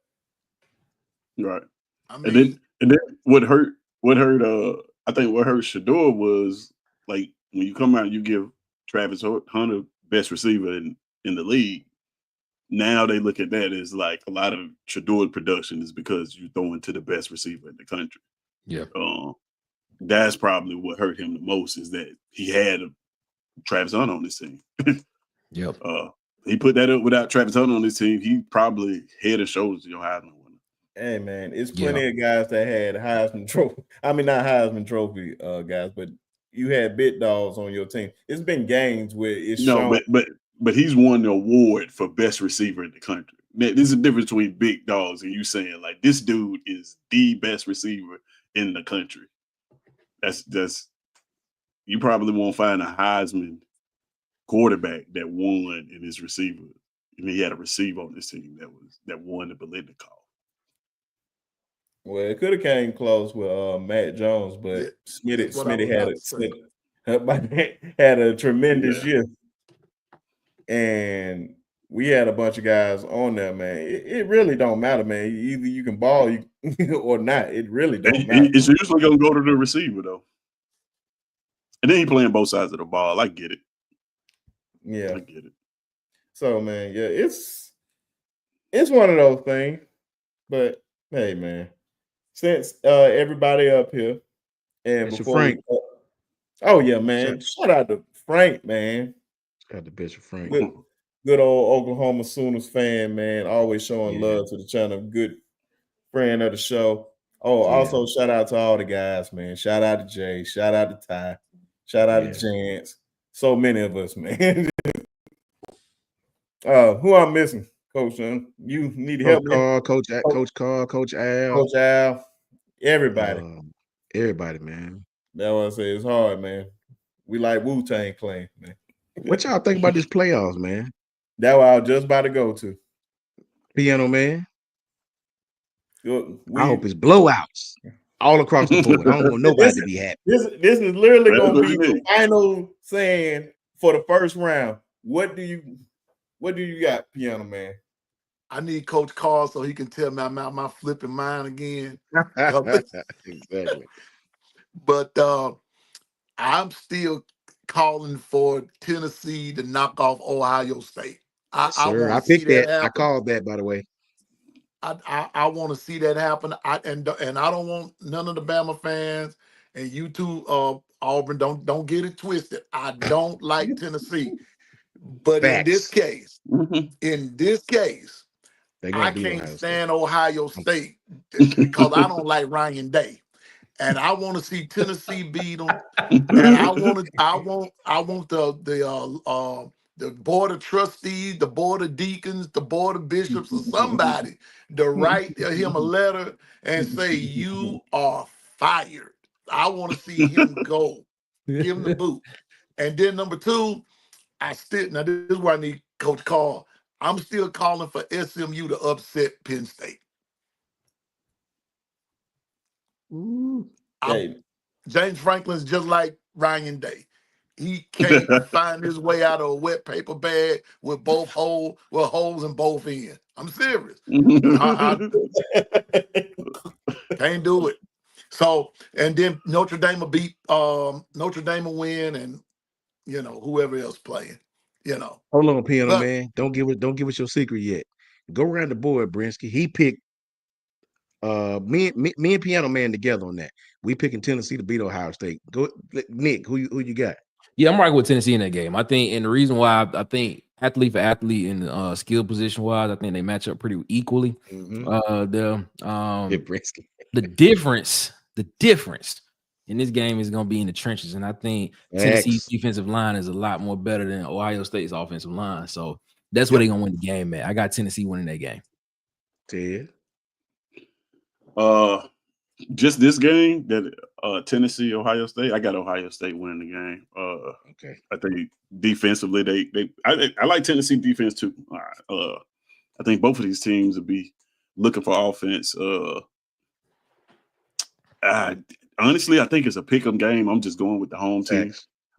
Right. I And mean, then what hurt I think what hurt Shador was like when you come out and you give Travis Hunter best receiver in the league. Now they look at that as like a lot of Shador production is because you throwing to the best receiver in the country. Yeah. That's probably what hurt him the most is that he had Travis Hunter on his team. Yep. He put that up without Travis Hunter on his team. He probably head and shoulders your Heisman winner. Hey man, it's plenty of guys that had Heisman Trophy. I mean, not Heisman Trophy guys, but you had big dogs on your team. It's been games where it's shown. But he's won the award for best receiver in the country. There's a difference between big dogs and you saying like this dude is the best receiver in the country. That's you probably won't find a Heisman quarterback that won in his receiver. And he had a receiver on this team that won the Biletnikoff. Well, it could have came close with Matt Jones, but Smitty had a tremendous year, and we had a bunch of guys on there, man. It really don't matter, man. Either you can ball or not. It really don't matter. It's usually gonna go to the receiver though, and then he playing both sides of the ball. I get it. Yeah, I get it. So, man, yeah, it's one of those things. But hey, man, since everybody up here and Mr. before Frank. oh yeah, man, shout out to Frank, man. Shout out to Bishop Frank. Good old Oklahoma Sooners fan, man. Always showing love to the channel. Good friend of the show. Oh, also shout out to all the guys, man. Shout out to Jay. Shout out to Ty. Shout out to Chance. So many of us, man. Who I'm missing, Coach? You need to help me. Coach Carl, Coach Al. Coach Al. Everybody. Everybody, man. That's what I say. It's hard, man. We like Wu-Tang Clan, man. What y'all think about this playoffs, man? That's what I was just about to go to. Piano Man. I hope it's blowouts all across the board. I don't want nobody to be happy. This is literally going to be the final saying for the first round. What do you got, Piano Man? I need Coach Carl so he can tell me I'm out my flipping mind again. Exactly. But I'm still calling for Tennessee to knock off Ohio State. I want to see that happen. I called that, by the way. I want to see that happen. And I don't want none of the Bama fans and you two, Auburn, don't get it twisted. I don't like Tennessee, but in this case, I can't stand Ohio State because I don't like Ryan Day. And I want to see Tennessee beat them. And I want the board of trustees, the board of deacons, the board of bishops, or somebody to write him a letter and say you are fired. I want to see him go, give him the boot. And then number 2, now this is where I need Coach Carl, I'm still calling for SMU to upset Penn State. Hey, James Franklin's just like Ryan Day. He can't find his way out of a wet paper bag with holes in both ends. I'm serious. I can't do it. So, and then Notre Dame will beat Notre Dame will win, and whoever else playing. Hold on, Piano But Man. Don't give us your secret yet. Go around the board, Brinsky. He picked me and Piano Man together on that. We picking Tennessee to beat Ohio State. Go, Nick. Who you got? Yeah, I'm rocking with Tennessee in that game. I think, and the reason why I think athlete for athlete and skill position wise, I think they match up pretty equally. Yeah, Brinsky. The difference in this game is going to be in the trenches, and I think Tennessee's defensive line is a lot more better than Ohio State's offensive line. So that's where they're going to win the game, man. I got Tennessee winning that game. Ted. Just this game, that Tennessee, Ohio State. I got Ohio State winning the game. Okay. I think defensively, I like Tennessee defense too. I think both of these teams will be looking for offense. Honestly, I think it's a pick 'em game. I'm just going with the home team.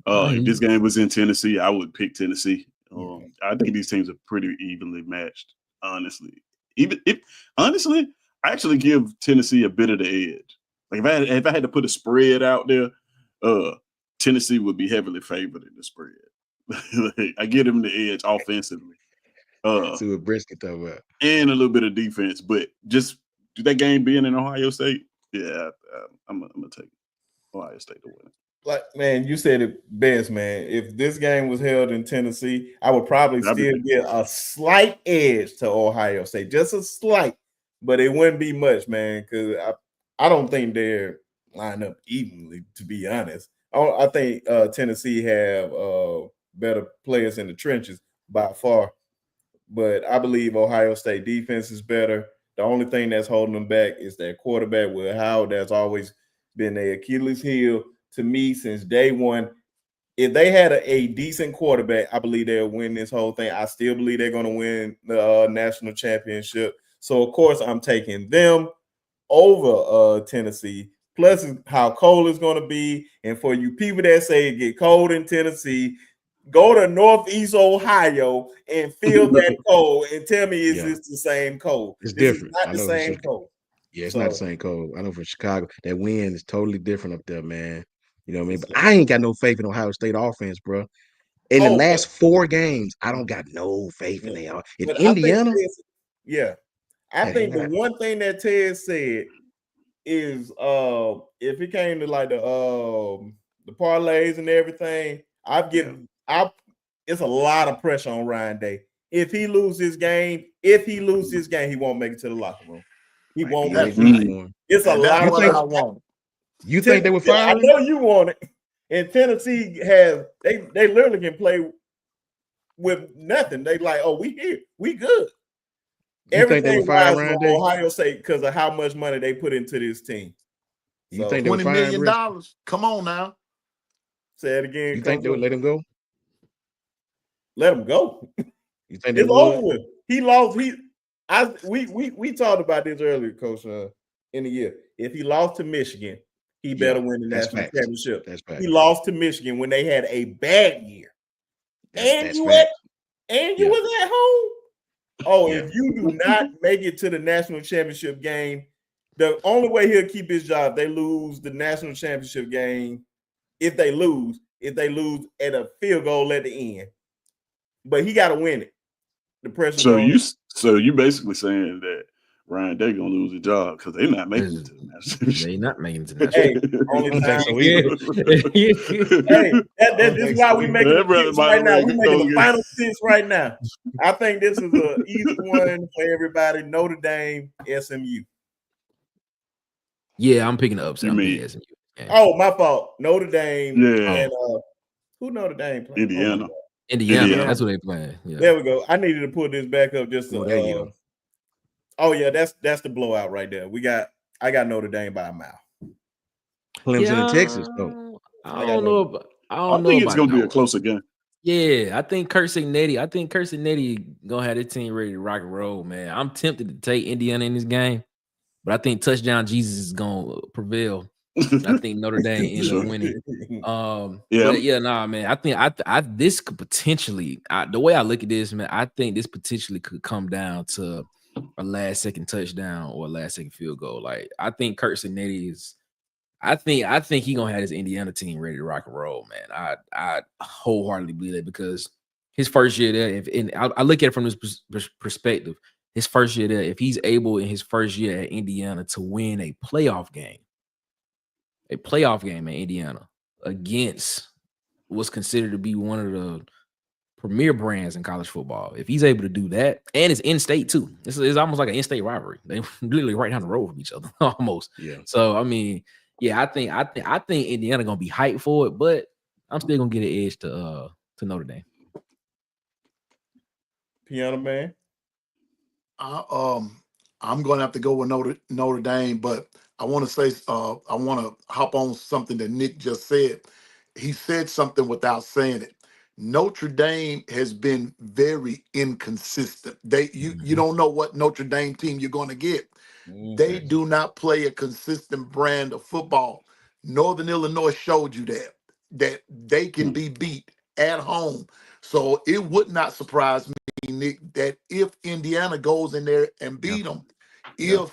If this game was in Tennessee, I would pick Tennessee. I think these teams are pretty evenly matched. Honestly, I actually give Tennessee a bit of the edge. Like if I had to put a spread out there, Tennessee would be heavily favored in the spread. I give them the edge offensively. See what Brinsky talking about. And a little bit of defense, but just that game being in Ohio State, I'm gonna take Ohio State to win it. Like, man, you said it best, man. If this game was held in Tennessee, I would probably still give a slight edge to Ohio State, just a slight, but it wouldn't be much, man, because I don't think they're lined up evenly, to be honest. I think Tennessee have better players in the trenches by far, but I believe Ohio State defense is better. The only thing that's holding them back is their quarterback, Will Howard. That's always been their Achilles heel to me since day one. If they had a decent quarterback, I believe they'll win this whole thing. I still believe they're going to win the national championship. So, of course, I'm taking them over Tennessee. Plus, how cold it's going to be. And for you people that say it get cold in Tennessee, go to Northeast Ohio and feel that cold and tell me, is this the same cold? It's different. Not the same cold. Yeah, it's not the same cold. I know from Chicago, that wind is totally different up there, man. You know what I mean? But I ain't got no faith in Ohio State offense, bro. In the last 4 games, I don't got no faith in them. In Indiana, I think the one thing that Ted said is if it came to like the parlays and everything, it's a lot of pressure on Ryan Day. If he loses this game, he won't make it to the locker room. He won't make it. It's a lot of what I want. You think they would fire him? I know you want it. And Tennessee has they literally can play with nothing. They like, oh, we here, we good. You think they would fire Ryan Day? Ohio State because of how much money they put into this team. You think they would $20 million? Come on now. Say it again. You think they would let him go? Let him go. You think they it's would? Over with. He lost. We talked about this earlier, Coach, in the year. If he lost to Michigan, he better win the national championship. He lost to Michigan when they had a bad year. And you was at home. Oh, if you do not make it to the national championship game, the only way he'll keep his job, they lose the national championship game. If they lose at a field goal at the end. But he got to win it. The pressure. So you basically saying that Ryan Day gonna lose his job because they're not making it to the national. They're not making it to the national. Only time. This is why we making the picks right now. We're making the final 6 right now. I think this is an easy one for everybody. Notre Dame, SMU. Yeah, I'm picking the upset. SMU. Yeah. Oh, my fault. Notre Dame and who Notre Dame playing? Indiana. That's what they playing. Yeah. There we go. I needed to put this back up just to that's the blowout right there. I got Notre Dame by a mile. Clemson and Texas, though. I don't know. I think it's gonna be a closer game. Yeah, I think Kurt Signetti gonna have this team ready to rock and roll, man. I'm tempted to take Indiana in this game, but I think touchdown Jesus is gonna prevail. I think Notre Dame ends up winning. Yeah. But yeah, nah, man. I think this could potentially, the way I look at this, man, I think this potentially could come down to a last second touchdown or a last second field goal. Like I think Kurt Signetti is. I think he gonna have his Indiana team ready to rock and roll, man. I wholeheartedly believe that because his first year there, I look at it from this perspective, his first year there, if he's able in his first year at Indiana to win a playoff game in Indiana against what's considered to be one of the premier brands in college football. If he's able to do that, and it's in-state too, it's almost like an in-state rivalry. They literally right down the road from each other almost. Yeah. So I mean, yeah, I think Indiana gonna be hyped for it, but I'm still gonna get an edge to Notre Dame. Piano Man. I'm going to have to go with Notre Dame, but I want to say I want to hop on something that Nick just said. He said something without saying it. Notre Dame has been very inconsistent. You don't know what Notre Dame team you're going to get. They do not play a consistent brand of football. Northern Illinois showed you that they can be beat at home. So it would not surprise me, Nick, that if Indiana goes in there and beat them, if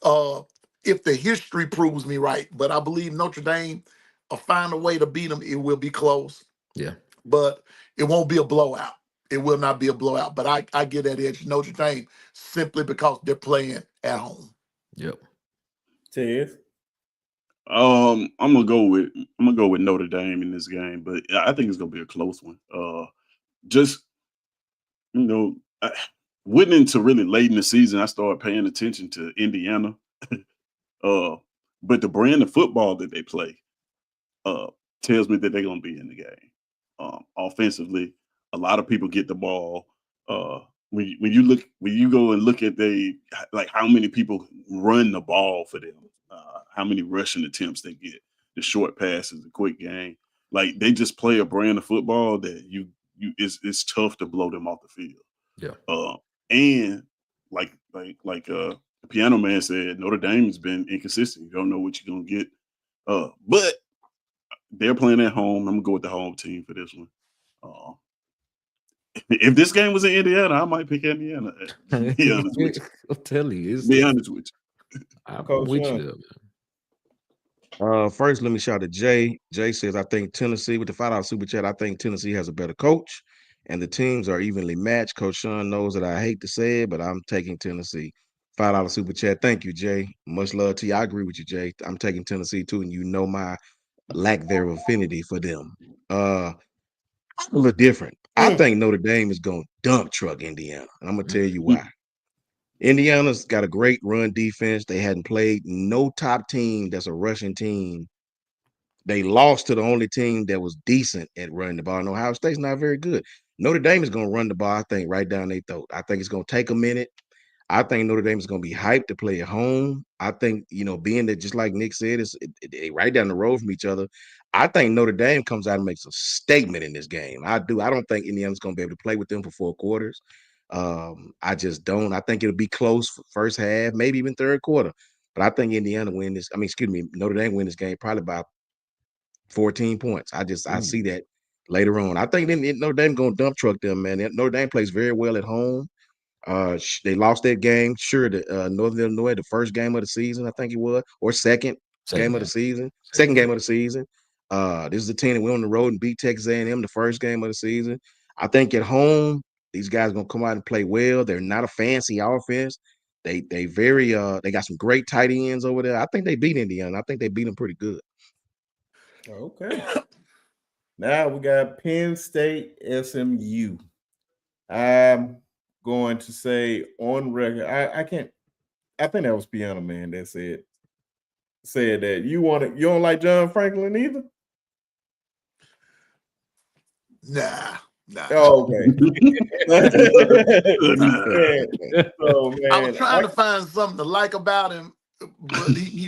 the history proves me right, but I believe Notre Dame will find a way to beat them. It will be close. Yeah. But it won't be a blowout. It will not be a blowout. But I get that edge to Notre Dame simply because they're playing at home. Yep. Ted. I'm gonna go with Notre Dame in this game, but I think it's gonna be a close one. Just went into really late in the season, I started paying attention to Indiana. But the brand of football that they play tells me that they're gonna be in the game. Offensively, a lot of people get the ball. When you go and look at how many people run the ball for them, how many rushing attempts they get, the short passes, the quick game. Like they just play a brand of football that it's tough to blow them off the field. Yeah. And like Piano Man said, Notre Dame has been inconsistent. You don't know what you're gonna get. But they're playing at home. I'm gonna go with the home team for this one. If this game was in Indiana, I might pick Indiana. Be honest with you. I'll tell you. Be honest with you. I'm Coach with Young. you, man. First, let me shout out to Jay. Jay says, I think Tennessee, with the $5 super chat, I think Tennessee has a better coach and the teams are evenly matched. Coach Sean knows that I hate to say it, but I'm taking Tennessee. $5 super chat. Thank you, Jay. Much love to you. I agree with you, Jay. I'm taking Tennessee too, and you know my lack thereof affinity for them. A little different. I think Notre Dame is going to dump truck Indiana. And I'm going to tell you why. Indiana's got a great run defense. They hadn't played no top team that's a rushing team. They lost to the only team that was decent at running the ball. And Ohio State's not very good. Notre Dame is going to run the ball, I think, right down their throat. I think it's going to take a minute. I think Notre Dame is going to be hyped to play at home. I think, being that, just like Nick said, it's right down the road from each other. I think Notre Dame comes out and makes a statement in this game. I do. I don't think Indiana's going to be able to play with them for 4 quarters. I just don't. I think it'll be close for first half, maybe even third quarter. But I think Notre Dame win this game probably by 14 points. I see that later on. I think Notre Dame going to dump truck them, man. Notre Dame plays very well at home. They lost that game, sure, to Northern Illinois, the first game of the season, I think it was, or second game of the season. Second game of the season. This is a team that went on the road and beat Texas A&M the first game of the season. I think at home, these guys are gonna come out and play well. They're not a fancy offense. They got some great tight ends over there. I think they beat Indiana. I think they beat them pretty good. Okay. Now we got Penn State SMU. I'm going to say on record, I think that was Piano Man that said that you don't like John Franklin either? Nah. Oh, okay. So, man, I was trying to find something to like about him, but he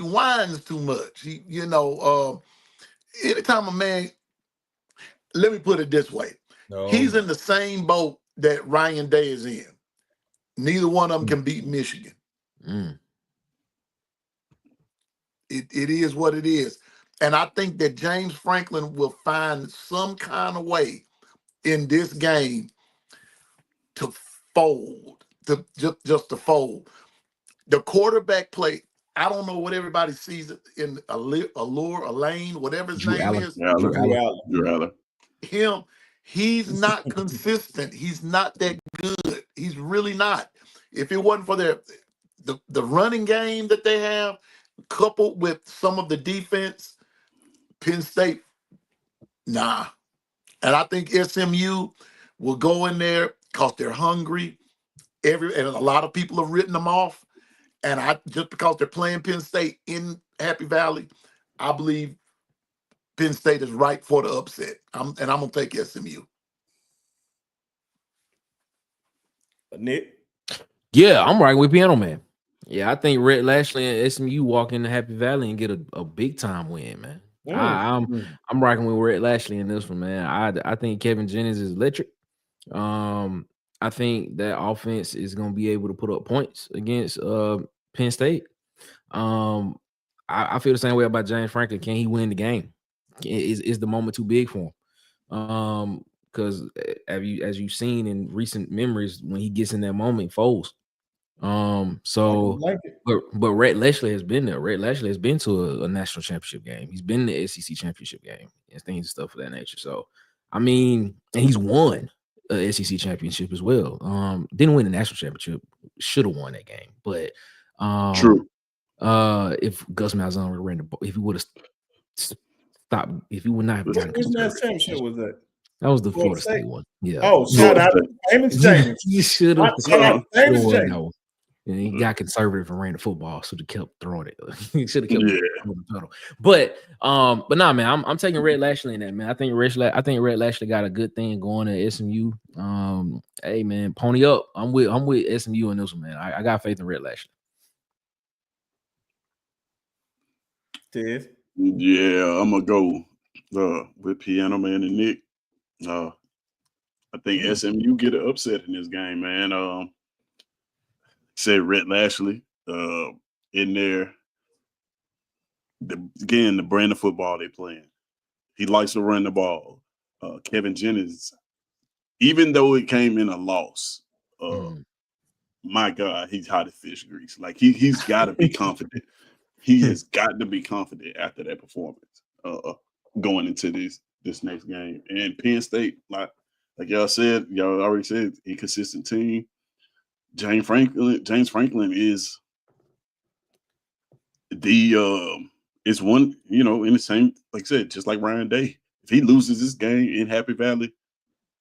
whines too much. Anytime a man, let me put it this way. No, He's in the same boat that Ryan Day is in. Neither one of them can beat Michigan. Mm. It is what it is. And I think that James Franklin will find some kind of way in this game to fold, just to fold. The quarterback play, I don't know what everybody sees in Allure, Lane, whatever his Drew name Allen. is. Drew Allen. You're Allen. Him, he's not consistent. He's not that good. He's really not. If it wasn't for the running game that they have, coupled with some of the defense, Penn State, nah. And I think SMU will go in there because they're hungry. And a lot of people have written them off. And just because they're playing Penn State in Happy Valley, I believe Penn State is right for the upset. I'm gonna take SMU. Nick. Yeah, I'm right with Piano Man. Yeah, I think Rhett Lashley and SMU walk into Happy Valley and get a big time win, man. I'm rocking with Rhett Lashley in this one, man. I think Kevin Jennings is electric. I think that offense is going to be able to put up points against Penn State. I feel the same way about James Franklin. Can he win the game? Is the moment too big for him? Because as you've seen in recent memories, when he gets in that moment, he folds. But Rhett Lashley has been there. Rhett Lashley has been to a national championship game. He's been in the SEC championship game and things and stuff of that nature. So, I mean, and he's won a SEC championship as well. Didn't win the national championship. Should have won that game. But True. If Gus Malzahn would have ran the ball, if he would have stopped, if he would not have gotten Whose national championship was that? That was the Florida State one. Yeah. Oh, shout out to Famous James. He should have. Famous James. And he got conservative and ran the football, so he kept throwing it. He should have kept throwing the pedal. But nah, man, I'm taking Rhett Lashley in that, man. I think Rhett Lashley got a good thing going at SMU. Hey, man, pony up. I'm with SMU in this one, man. I got faith in Rhett Lashley. Ted. Yeah, I'm gonna go with Piano Man and Nick. I think SMU get an upset in this game, man. Said Rhett Lashley in there. The brand of football they playing. He likes to run the ball. Kevin Jennings, even though it came in a loss, my God, he's hot as fish grease. Like he's got to be confident. He has got to be confident after that performance going into this next game. And Penn State, like y'all already said, inconsistent team. James Franklin is is one, in the same, like I said, just like Ryan Day. If he loses this game in Happy Valley,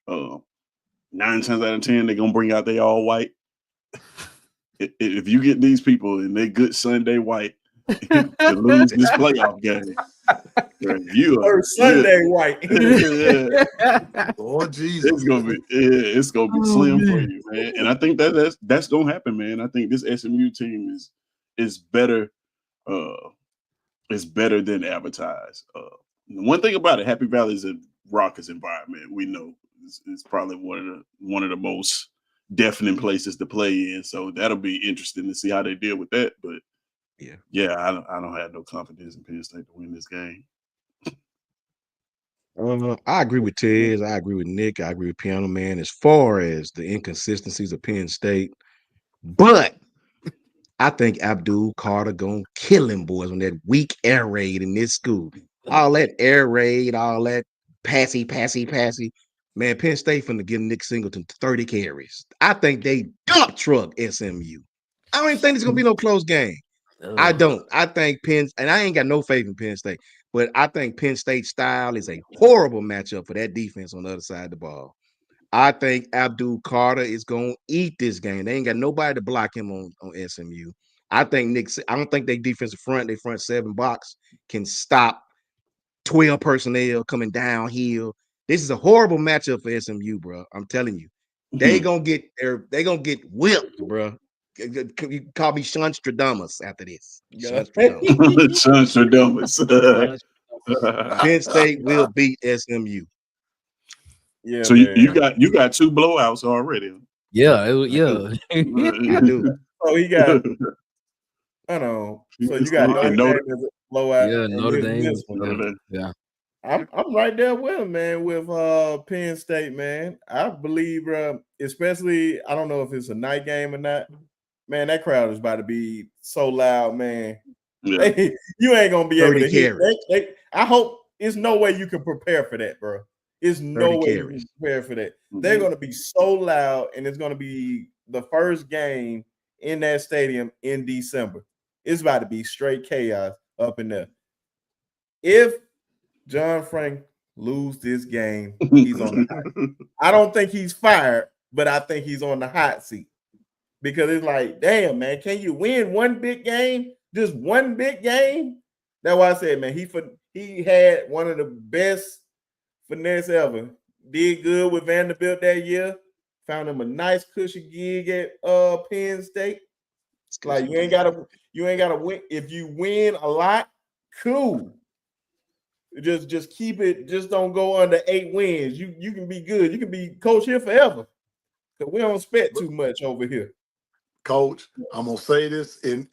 9 times out of 10, they're gonna bring out they all white. If you get these people and they good Sunday white, to lose this playoff game. Sunday white. Oh Jesus, it's gonna be slim for you, man. And I think that's gonna happen, man. I think this SMU team is better. Is better than advertised. One thing about it, Happy Valley is a raucous environment. We know it's probably one of the most deafening places to play in. So that'll be interesting to see how they deal with that. But yeah, I don't have no confidence in Penn State to win this game. I agree with Tez. I agree with Nick. I agree with Piano Man as far as the inconsistencies of Penn State. But I think Abdul Carter gonna kill him boys on that weak air raid in this school. All that air raid, all that passy. Man, Penn State finna give Nick Singleton 30 carries. I think they dump truck SMU. I don't even think it's gonna be no close game. I don't. I think Penn, and I ain't got no faith in Penn State, but I think Penn State style is a horrible matchup for that defense on the other side of the ball. I think Abdul Carter is going to eat this game. They ain't got nobody to block him on SMU. I don't think they defensive front, their front 7 box can stop 12 personnel coming downhill. This is a horrible matchup for SMU, bro. I'm telling you. They gonna get whipped, bro. You call me Shunstradamus after this. Shunstradamus. Penn State will beat SMU. Yeah, So man. you got 2 blowouts already. Yeah, yeah. I do. So he got, I know. So you got Notre And Dame Notre, as a blowout. Yeah, and Notre Dame. this one. Notre Dame. Yeah. I'm right there with him, man, with Penn State, man. I believe, especially, I don't know if it's a night game or not. Man, that crowd is about to be so loud, man. Yeah. You ain't gonna be able 30 to hit. carries. I hope there's no way you can prepare for that, bro. There's no 30 way you carries. can prepare for that. Mhm. They're gonna be so loud, and it's gonna be the first game in that stadium in December. It's about to be straight chaos up in there. If John Frank lose this game, he's on the hot. I don't think he's fired, but I think he's on the hot seat because it's like, damn, man, can you win one big game? Just one big game? That's why I said, man, he had one of the best finesse ever. Did good with Vanderbilt that year. Found him a nice cushy gig at Penn State. Like you ain't gotta win. If you win a lot, cool. Just keep it. Just don't go under 8 wins. You can be good. You can be coach here forever. Cause we don't expect too much over here. Coach, I'm gonna say this in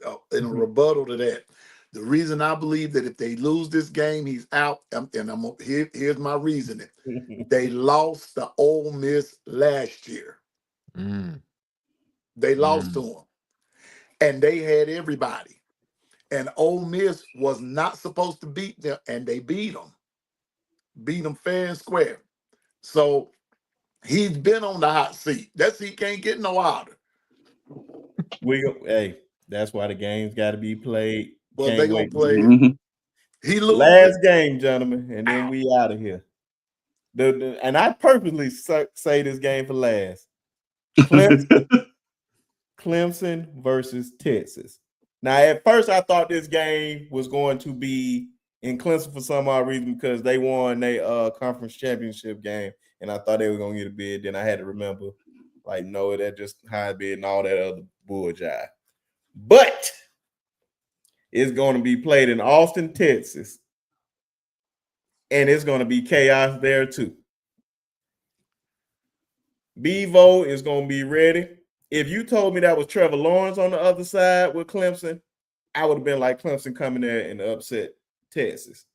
a rebuttal to that. The reason I believe that if they lose this game, he's out, and here's my reasoning. They lost to Ole Miss last year. Mm. They lost to them, and they had everybody. And Ole Miss was not supposed to beat them, and they beat them fair and square. So he's been on the hot seat. He can't get no hotter. Hey, that's why the game's got to be played. Well, Can't they gonna wait. play it. Mhm. He loses. Last game, gentlemen, and then we out of here. And I purposely say this game for last. Clemson versus Texas. Now, at first, I thought this game was going to be in Clemson for some odd reason because they won their conference championship game, and I thought they were going to get a bid. Then I had to remember, like, no, that just high bid and all that other bull jive. But it's going to be played in Austin, Texas, and it's going to be chaos there too. Bevo is going to be ready. If you told me that was Trevor Lawrence on the other side with Clemson, I would have been like Clemson coming there and upset Texas.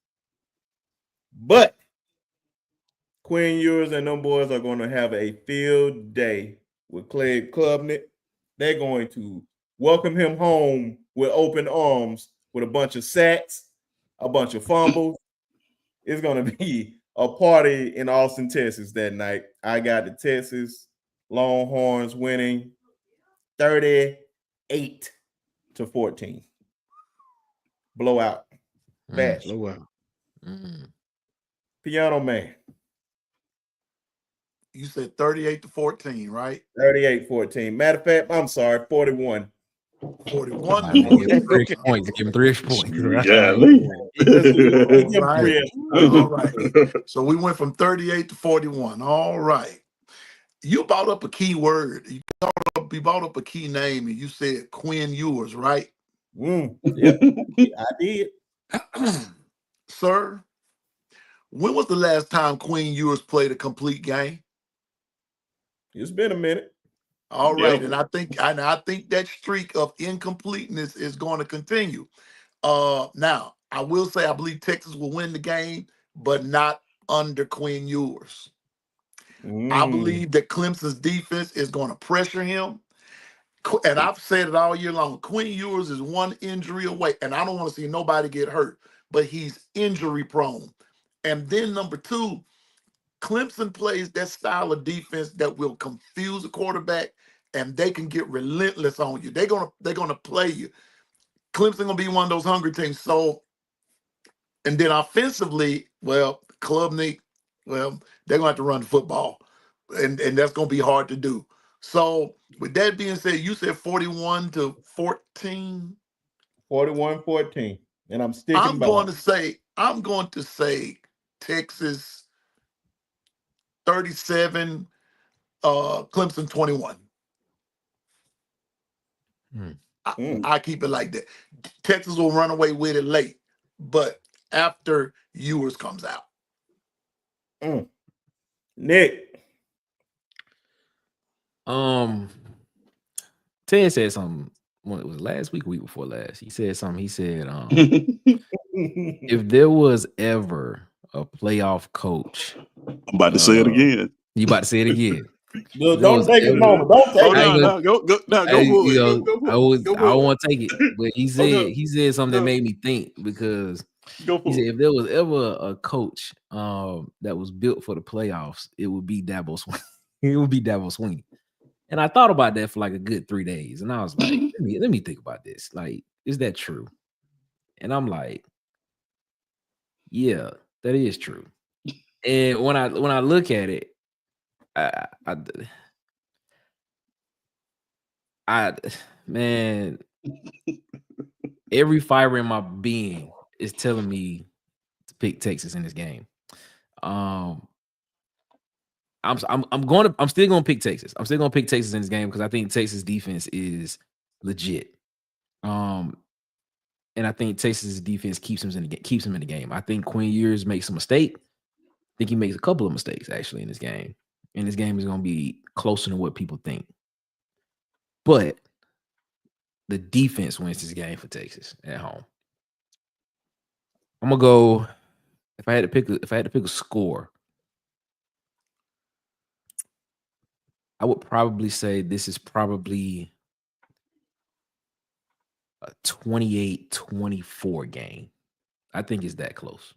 But Quinn Ewers and them boys are going to have a field day with Clay Klubnik. They're going to welcome him home with open arms with a bunch of sacks, a bunch of fumbles. It's going to be a party in Austin, Texas that night. I got the Texas Longhorns winning 38-14. Blowout. Bash. Blowout. Piano Man. You said 38-14, right? 38-14. Matter of fact, I'm sorry, 41. 41. Give him 3 extra points. Give him 3 extra points. Right? Yeah, All right. So we went from 38 to 41. All right. You brought up a key word. You brought up a key name, and you said Quinn Ewers, right? Yep, I did. Sir, when was the last time Quinn Ewers played a complete game? It's been a minute. All right, Yep. and I think that streak of incompleteness is going to continue. Now, I will say I believe Texas will win the game, but not under Quinn Ewers. I believe that Clemson's defense is going to pressure him. And I've said it all year long. Quinn Ewers is one injury away, and I don't want to see nobody get hurt, but he's injury prone. And then number 2, Clemson plays that style of defense that will confuse the quarterback, and they can get relentless on you. They're gonna play you. Clemson gonna be one of those hungry teams. So, and then offensively, well, Klubnik, well, they're gonna have to run the football, and that's gonna be hard to do. So, with that being said, you said 41-14. 41-14. And I'm sticking I'm by going to say Texas 37, Clemson 21. I keep it like that. Texas will run away with it late, but after Ewers comes out. Nick. Ted said something. When it was last week, week before last. He said something. He said, if there was ever a playoff coach, I'm about to say it again. You about to say it again? Don't take his moment. Don't take it. No, go for it. I don't want to take it, but he said something that made me think, because he said if there was ever a coach that was built for the playoffs, it would be Dabo Swinney. It would be Dabo Swinney. And I thought about that for like a good 3 days, and I was like, let me think about this. Like, is that true? And I'm like, yeah, that is true. And when I look at it, man, every fiber in my being is telling me to pick Texas in this game. I'm still gonna pick Texas. I'm still gonna pick Texas in this game because I think Texas defense is legit. And I think Texas defense keeps him in the game. I think Quinn Ewers makes a mistake. I think he makes a couple of mistakes actually in this game. And this game is gonna be closer than what people think. But the defense wins this game for Texas at home. I'm gonna go. If I had to pick a score, I would probably say this is probably a 28-24 game. I think it's that close.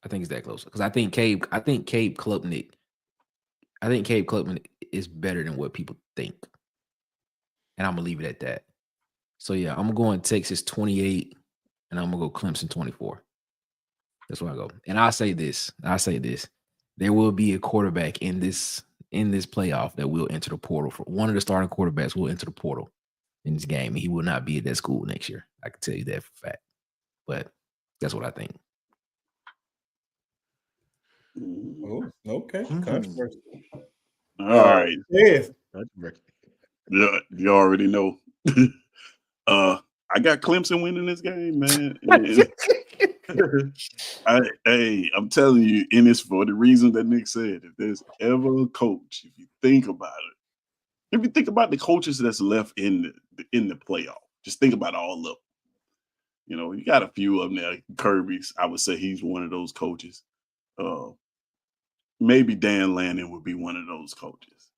Because I think Cade Klubnik is better than what people think. And I'm gonna leave it at that. So yeah, I'm going Texas 28, and I'm gonna go Clemson 24. That's where I go. And I say this. There will be a quarterback in this playoff that will enter the portal. For one of the starting quarterbacks will enter the portal in this game, and he will not be at that school next year. I can tell you that for a fact. But that's what I think. Oh, okay. Controversy. All right. Yes. Yeah, you already know. I got Clemson winning this game, man. I'm telling you, and it's for the reason that Nick said. If there's ever a coach, if you think about the coaches that's left in the playoff, just think about all of them. You know, you got a few of them there. Kirby's, I would say he's one of those coaches. Maybe Dan Lanning would be one of those coaches.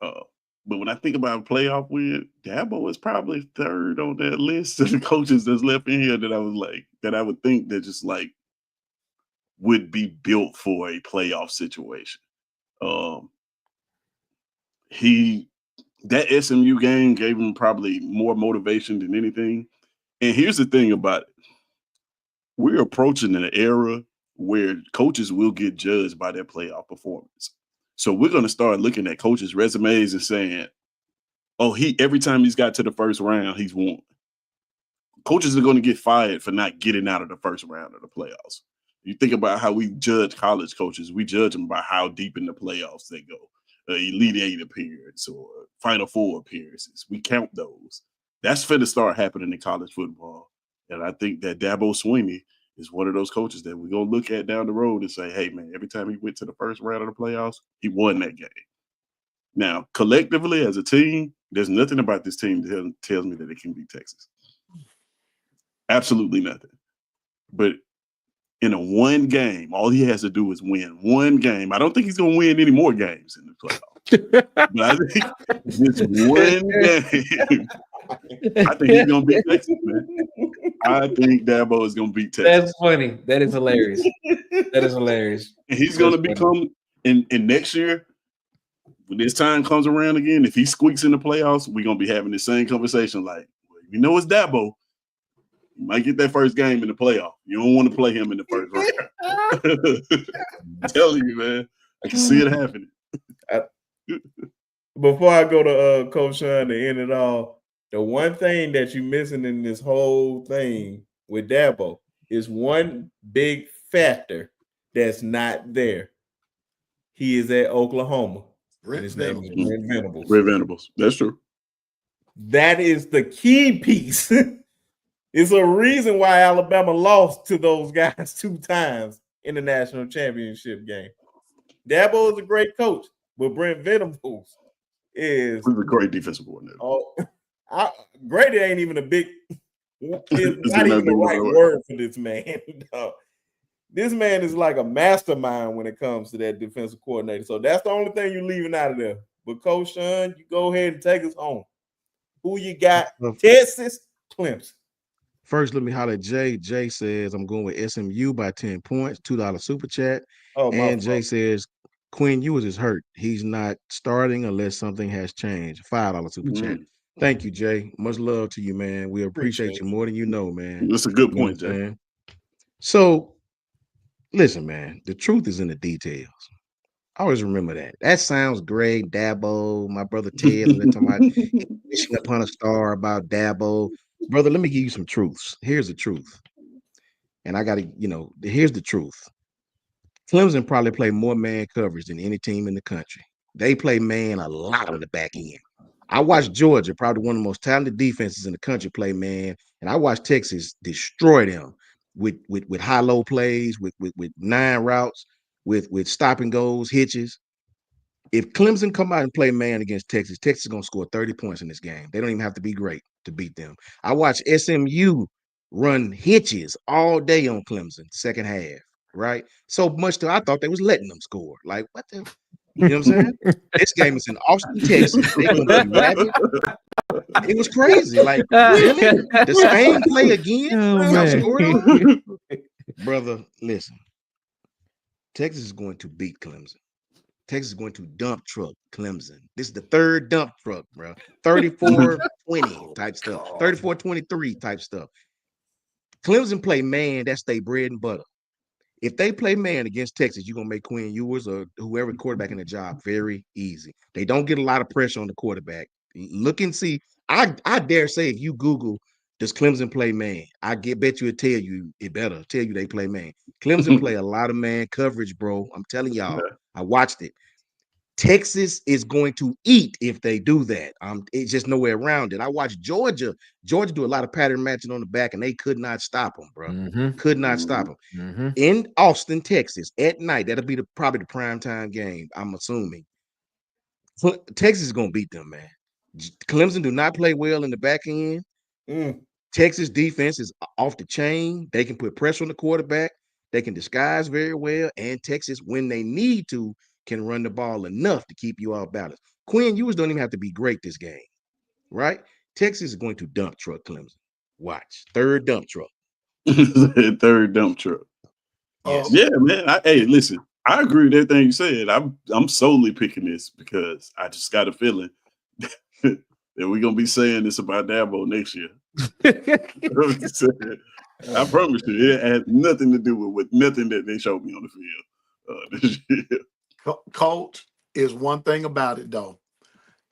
But when I think about a playoff win, Dabo is probably third on that list of the coaches that's left in here that I would think that just like would be built for a playoff situation. That SMU game gave him probably more motivation than anything. And here's the thing about it. We're approaching an era where coaches will get judged by their playoff performance. So we're going to start looking at coaches' resumes and saying, oh, every time he's got to the first round, he's won. Coaches are going to get fired for not getting out of the first round of the playoffs. You think about how we judge college coaches. We judge them by how deep in the playoffs they go. Elite Eight appearance or Final Four appearances. We count those. That's going to start happening in college football. And I think that Dabo Swinney is one of those coaches that we're going to look at down the road and say, hey, man, every time he went to the first round of the playoffs, he won that game. Now, collectively as a team, there's nothing about this team that tells me that it can beat Texas. Absolutely nothing. But in a one game, all he has to do is win one game. I don't think he's going to win any more games in the playoffs. But I think this one game, I think he's going to beat Texas, man. I think Dabo is going to beat Texas. That's funny. That is hilarious. And he's going to become, in next year, when this time comes around again, if he squeaks in the playoffs, we're going to be having the same conversation like, well, you know it's Dabo. You might get that first game in the playoff. You don't want to play him in the first round. I'm telling you, man. I can see it happening. Before I go to Coach Sean to end it all, the one thing that you're missing in this whole thing with Dabo is one big factor that's not there. He is at Oklahoma. And his name is Brent Venables. Brent Venables. That's true. That is the key piece. It's a reason why Alabama lost to those guys 2 times in the national championship game. Dabo is a great coach, but Brent Venables is He's a great defensive coordinator. Grady ain't even a big. It's not even the right word for this man. No. This man is like a mastermind when it comes to that defensive coordinator. So that's the only thing you're leaving out of there. But Coach Sean, you go ahead and take us home. Who you got? Texas, Clemson. First, let me holler at Jay. Jay says I'm going with SMU by 10 points, $2 super chat. And Jay says Quinn Ewers is hurt. He's not starting unless something has changed. $5 super chat. Thank you, Jay. Much love to you, man. We appreciate you more than you know, man. That's a good point, Jay. So, listen, man, the truth is in the details. I always remember that. That sounds great. Dabo, my brother Ted, and they're talking about wishing upon a star about Dabo. Brother, let me give you some truths. Here's the truth. And I got to, here's the truth. Clemson probably play more man coverage than any team in the country. They play man a lot on the back end. I watched Georgia, probably one of the most talented defenses in the country, play man, and I watched Texas destroy them with high-low plays, with 9 routes, with stop and goes, hitches. If Clemson come out and play man against Texas, Texas is going to score 30 points in this game. They don't even have to be great to beat them. I watched SMU run hitches all day on Clemson, second half, right? So much that I thought they was letting them score. Like, what the? You know what I'm saying? This game is in Austin, Texas. They're going to be rabid. It was crazy. Like, really? The same play again? Brother, listen. Texas is going to beat Clemson. Texas is going to dump truck Clemson. This is the third dump truck, bro. 34-20 type stuff. 34-23 type stuff. Clemson play man, that's their bread and butter. If they play man against Texas, you're going to make Quinn Ewers or whoever quarterback in the job very easy. They don't get a lot of pressure on the quarterback. Look and see. I dare say if you Google, does Clemson play man? I bet you tell you they play man. Clemson play a lot of man coverage, bro. I'm telling y'all. I watched it. Texas is going to eat if they do that. It's just nowhere around it. I watched Georgia. Georgia do a lot of pattern matching on the back, and they could not stop them, bro. Could not stop them. In Austin, Texas, at night. That'll be probably the primetime game, I'm assuming. Texas is going to beat them, man. Clemson do not play well in the back end. Texas defense is off the chain. They can put pressure on the quarterback. They can disguise very well. And Texas, when they need to, can run the ball enough to keep you off balance. Quinn Ewers don't even have to be great this game, right? Texas is going to dump truck Clemson. Watch. Third dump truck. Third dump truck. Yes. Yeah, man. Hey, listen. I agree with everything you said. I'm solely picking this because I just got a feeling that we're gonna be saying this about Dabo next year. I promise you, it has nothing to do with nothing that they showed me on the field this year. Coach, is one thing about it though,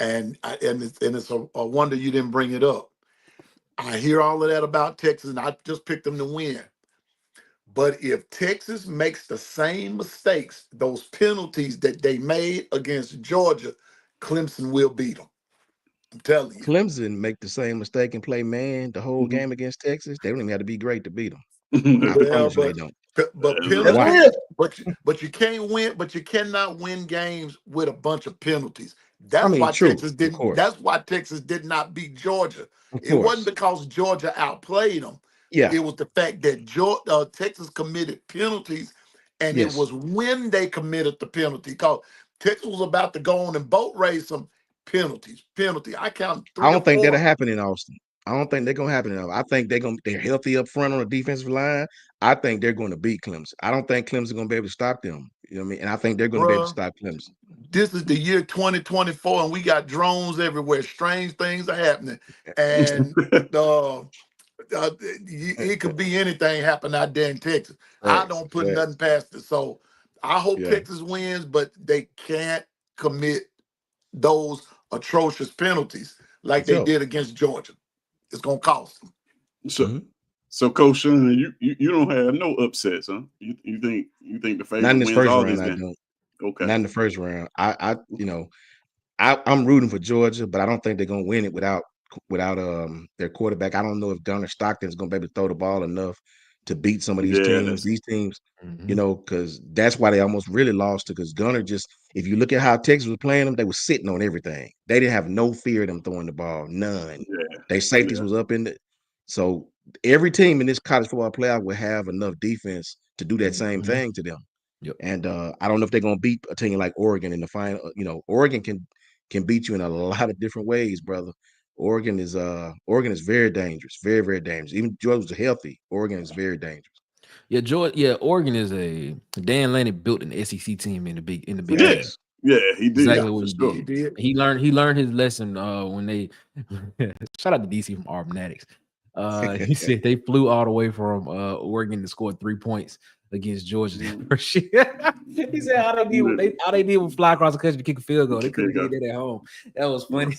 and it's a wonder you didn't bring it up. I hear all of that about Texas, and I just picked them to win. But if Texas makes the same mistakes, those penalties that they made against Georgia, Clemson will beat them. I'm telling you. Clemson make the same mistake and play man the whole game against Texas. They don't even have to be great to beat them. I promise you they don't. But penalties, but you can't win. But you cannot win games with a bunch of penalties. That's why Texas didn't. That's why Texas did not beat Georgia. It wasn't because Georgia outplayed them. Yeah, it was the fact that Texas committed penalties, and it was when they committed the penalty. Because Texas was about to go on and boat race some penalties. I count 3 I don't think 4. that'll happen in Austin. I don't think they're gonna happen in Austin. I think they're healthy up front on the defensive line. I think they're going to beat Clemson. I don't think Clemson's gonna be able to stop them. You know what I mean? And I think they're gonna be able to stop Clemson. This is the year 2024, and we got drones everywhere. Strange things are happening, and it could be anything happen out there in Texas. I don't put nothing past it. So I hope Texas wins, but they can't commit those atrocious penalties like they did against Georgia. It's gonna cost them. So Coach Sean, you don't have no upsets, huh? You think the favorite not in this wins first all round? this I game? don't. Okay. Not in the first round. I'm rooting for Georgia, but I don't think they're gonna win it without their quarterback. I don't know if Gunnar Stockton's gonna be able to throw the ball enough to beat some of these Yeah, teams. These teams, you know, because that's why they almost really lost to. Because Gunner just, if you look at how Texas was playing them, they were sitting on everything. They didn't have no fear of them throwing the ball, none. yeah, Their safeties was up in the. So every team in this college football playoff will have enough defense to do that same thing to them. Yep. And I don't know if they're gonna beat a team like Oregon in the final. You know, Oregon can beat you in a lot of different ways, brother. Oregon is very dangerous, very, very dangerous. Even Georgia's healthy. Oregon is very dangerous. Yeah, Georgia. Yeah, Oregon is Dan Lanning built an SEC team in the Big yeah, Ten. yeah. He did Exactly what for he sure. did. He learned his lesson when they shout out to DC from Auburn. He said they flew all the way from Oregon to score 3 points against Georgia that first year. He said how they did with fly across the country to kick a field goal. They couldn't get that at home. That was funny.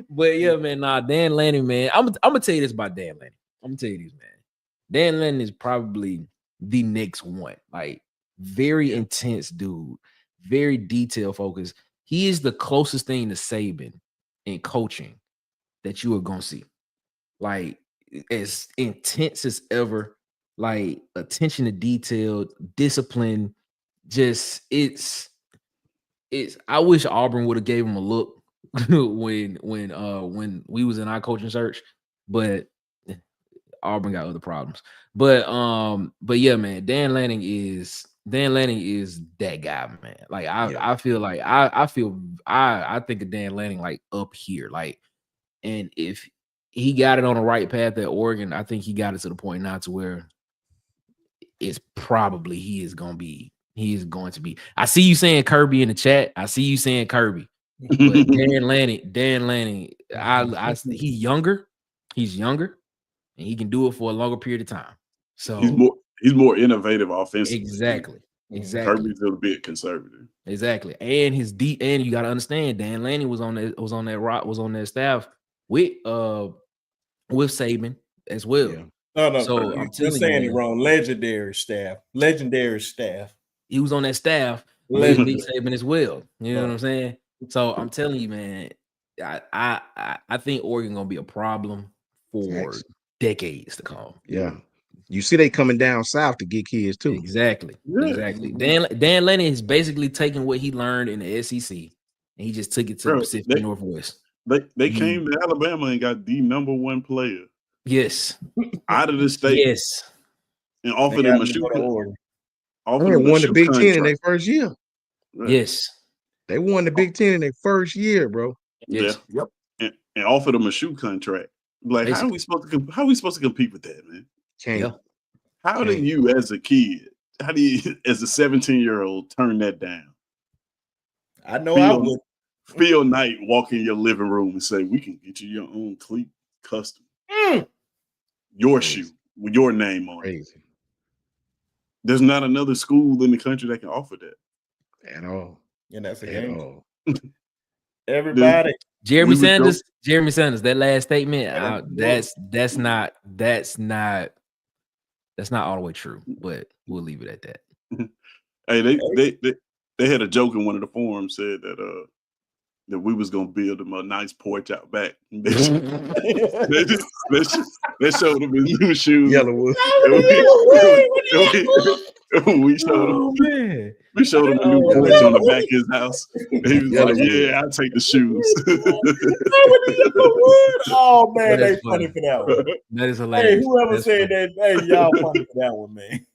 But yeah, man, Dan Lanning, man. I'm gonna tell you this about Dan Lanning. I'm gonna tell you this, man. Dan Lanning is probably the next one. Like, very intense dude, very detail focused. He is the closest thing to Saban in coaching that you are gonna see. Like, as intense as ever, like attention to detail, discipline. Just it's I wish Auburn would have gave him a look when we was in our coaching search, but Auburn got other problems. But yeah, man, Dan Lanning is that guy, man. Like I feel like I think of Dan Lanning like up here, like, and if he got it on the right path at Oregon, I think he got it to the point now to where it's probably he is going to be. I see you saying Kirby in the chat. I see you saying Kirby. But Dan Lanning, he's younger, and he can do it for a longer period of time. So he's more innovative offensively. Exactly. Kirby's a little bit conservative. Exactly. And and you got to understand, Dan Lanning was on that staff with Saban as well. Yeah. No. So I'm you're telling saying you, it wrong. Legendary staff. He was on that staff with Nick Saban as well. You know what I'm saying? So I'm telling you, man, I think Oregon gonna be a problem for decades to come. Yeah. You see they coming down south to get kids too. Exactly. Dan Lanning is basically taking what he learned in the SEC and he just took it to the Pacific Northwest. They came to Alabama and got the #1 player. Yes. Out of the state. Yes. And offered him a shoe. They won the Big Ten in their first year. Right. Yes. They won the Big Ten in their first year, bro. Yes. Yep. And offered him a shoe contract. Like, how are we supposed to compete with that, man? Can't. How do you, as a kid, as a 17-year-old, turn that down? I know I would. Phil Knight walk in your living room and say, "We can get you your own cleat custom, your shoe with your name on it." There's not another school in the country that can offer that at all. And that's a game. Everybody, Jeremy Sanders, that last statement, that's not all the way true, but we'll leave it at that. Hey, they had a joke in one of the forums, said that we was gonna build them a nice porch out back. They showed them his new shoes. Yellowwood. We showed him a new porch on the back of his house. And he was like, "Yeah, I'll take the shoes." Oh man, they funny for that one. That is hilarious. Hey, whoever said that, hey, y'all funny for that one, man.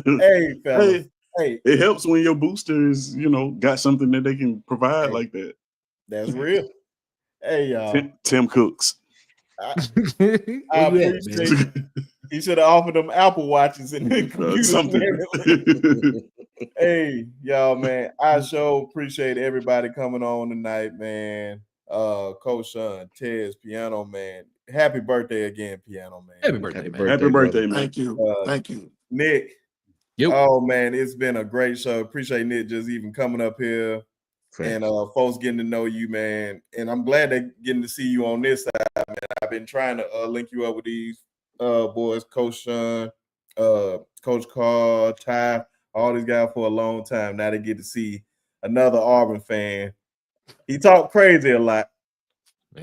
Hey, fellas. Hey, it helps when your boosters, got something that they can provide like that. That's real. Hey, y'all. Tim Cooks. I appreciate he should have offered them Apple Watches and something. Hey, y'all, man. I sure appreciate everybody coming on tonight, man. Coach Sean, Tez, Piano Man. Happy birthday again, Piano Man. Happy birthday, man. Happy birthday, man. Thank you. Thank you. Nick. Yep. Oh man, it's been a great show. Appreciate Nick just even coming up here. And folks getting to know you, man. And I'm glad they're getting to see you on this side, man. I've been trying to link you up with these boys, Coach Sean, Coach Carl, Ty, all these guys for a long time. Now they get to see another Auburn fan. He talked crazy a lot.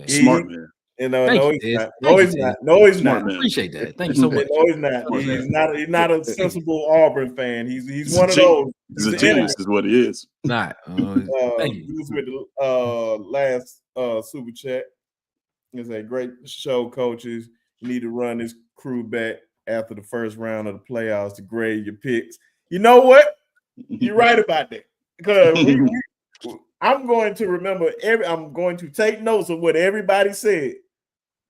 Smart man. You know, Thank no, you, he's Tiz. not. Thank No, you, he's Tiz. not. No, he's Smart not. man. Appreciate that. Thank you so much. No, he's not. Smart He's man. not a sensible Auburn fan. He's He's one a of genius. those. He's a an genius, is what he is. Not. Thank He you. was with the last super chat. It's a great show, coaches. You need to run this crew back after the first round of the playoffs to grade your picks. You know what? You're right about that. Because I'm going to remember I'm going to take notes of what everybody said.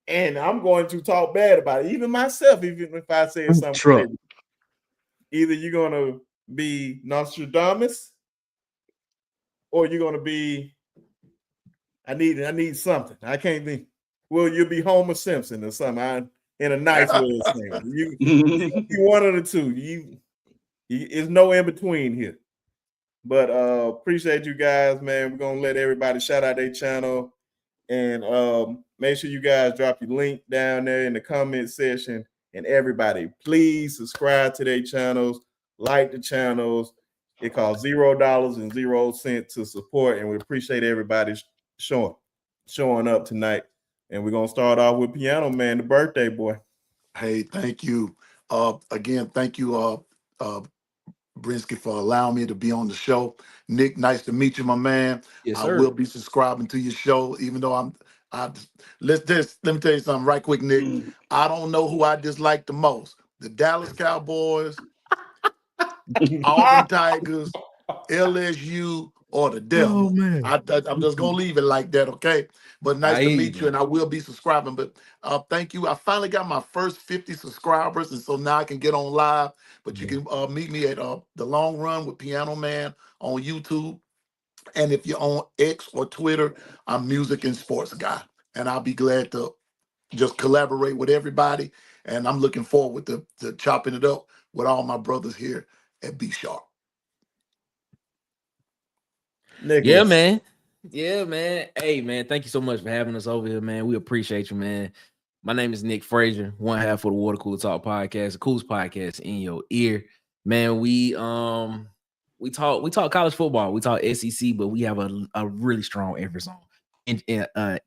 And I'm going to talk bad about it, even myself, even if I say something crazy. Either you're gonna be Nostradamus or you're gonna be I need something. I can't be. Well, you'll be Homer Simpson or something. In a nice way of saying you be one of the two. There's no in between here. But appreciate you guys, man. We're gonna let everybody shout out their channel and make sure you guys drop your link down there in the comment section. And everybody, please subscribe to their channels, like the channels. It costs $0.00 to support, and we appreciate everybody showing up tonight. And we're gonna start off with Piano Man, the birthday boy. Hey, thank you. Again, thank you, Brinsky, for allowing me to be on the show. Nick, nice to meet you, my man. Yes, I sir. will be subscribing to your show, even though let me tell you something right quick, Nick. I don't know who I dislike the most: the Dallas Cowboys, Auburn Tigers, LSU, or the Devils. Oh, man. I'm just gonna leave it like that, okay? But nice I to hear meet you, you, and I will be subscribing. But thank you. I finally got my first 50 subscribers, and so now I can get on live. But you can meet me at The Long Run with Piano Man on YouTube. And if you're on X or Twitter, I'm Music and Sports Guy. And I'll be glad to just collaborate with everybody. And I'm looking forward to chopping it up with all my brothers here at B Sharp. Nicholas. Yeah, man. Yeah, man. Hey, man, thank you so much for having us over here, man. We appreciate you, man. My name is Nick Frazier, one half of the Water Cooler Talk podcast, the coolest podcast in your ear. Man, we talk college football, we talk SEC, but we have a really strong emphasis on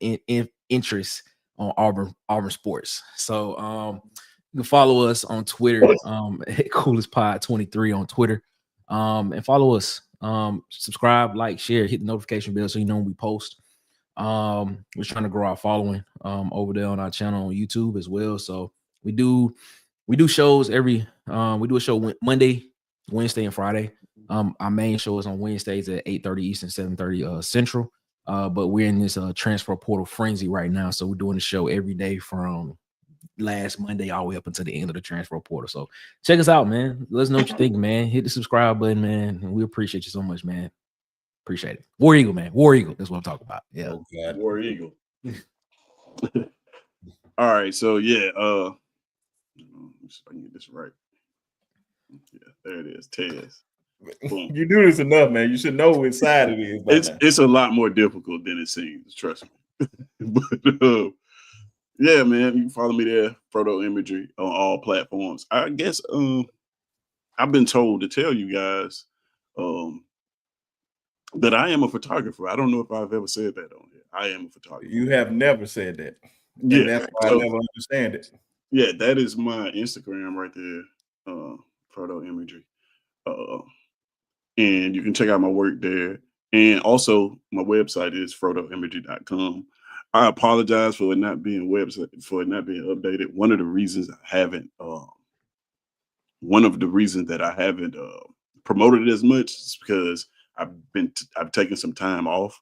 interest on Auburn sports. So you can follow us on Twitter, at coolestpod23 on Twitter. And follow us. Subscribe, like, share, hit the notification bell so you know when we post. We're trying to grow our following over there on our channel on YouTube as well. So we do shows every we do a show Monday, Wednesday, and Friday. Our main show is on Wednesdays at 8:30 Eastern, 7:30 Central. But we're in this transfer portal frenzy right now. So we're doing the show every day from last Monday all the way up until the end of the transfer portal. So check us out, man. Let us know what you think, man. Hit the subscribe button, man. And we appreciate you so much, man. Appreciate it. War Eagle, man. War Eagle. That's what I'm talking about. Yeah. Oh, God. War Eagle. All right, so yeah, let me see if I can get this right. Yeah, there it is. Tez. Boom. You do this enough, man. You should know which side it is. It's a lot more difficult than it seems. Trust me. But yeah, man, you can follow me there, Proto Imagery, on all platforms. I guess I've been told to tell you guys that I am a photographer. I don't know if I've ever said that on here. I am a photographer. You have never said that. Yeah, And that's why I never understand it. Yeah, that is my Instagram right there, Proto Imagery. And you can check out my work there. And also my website is frodoimagery.com. I apologize for it not being updated. One of the reasons that I haven't promoted it as much is because I've taken some time off.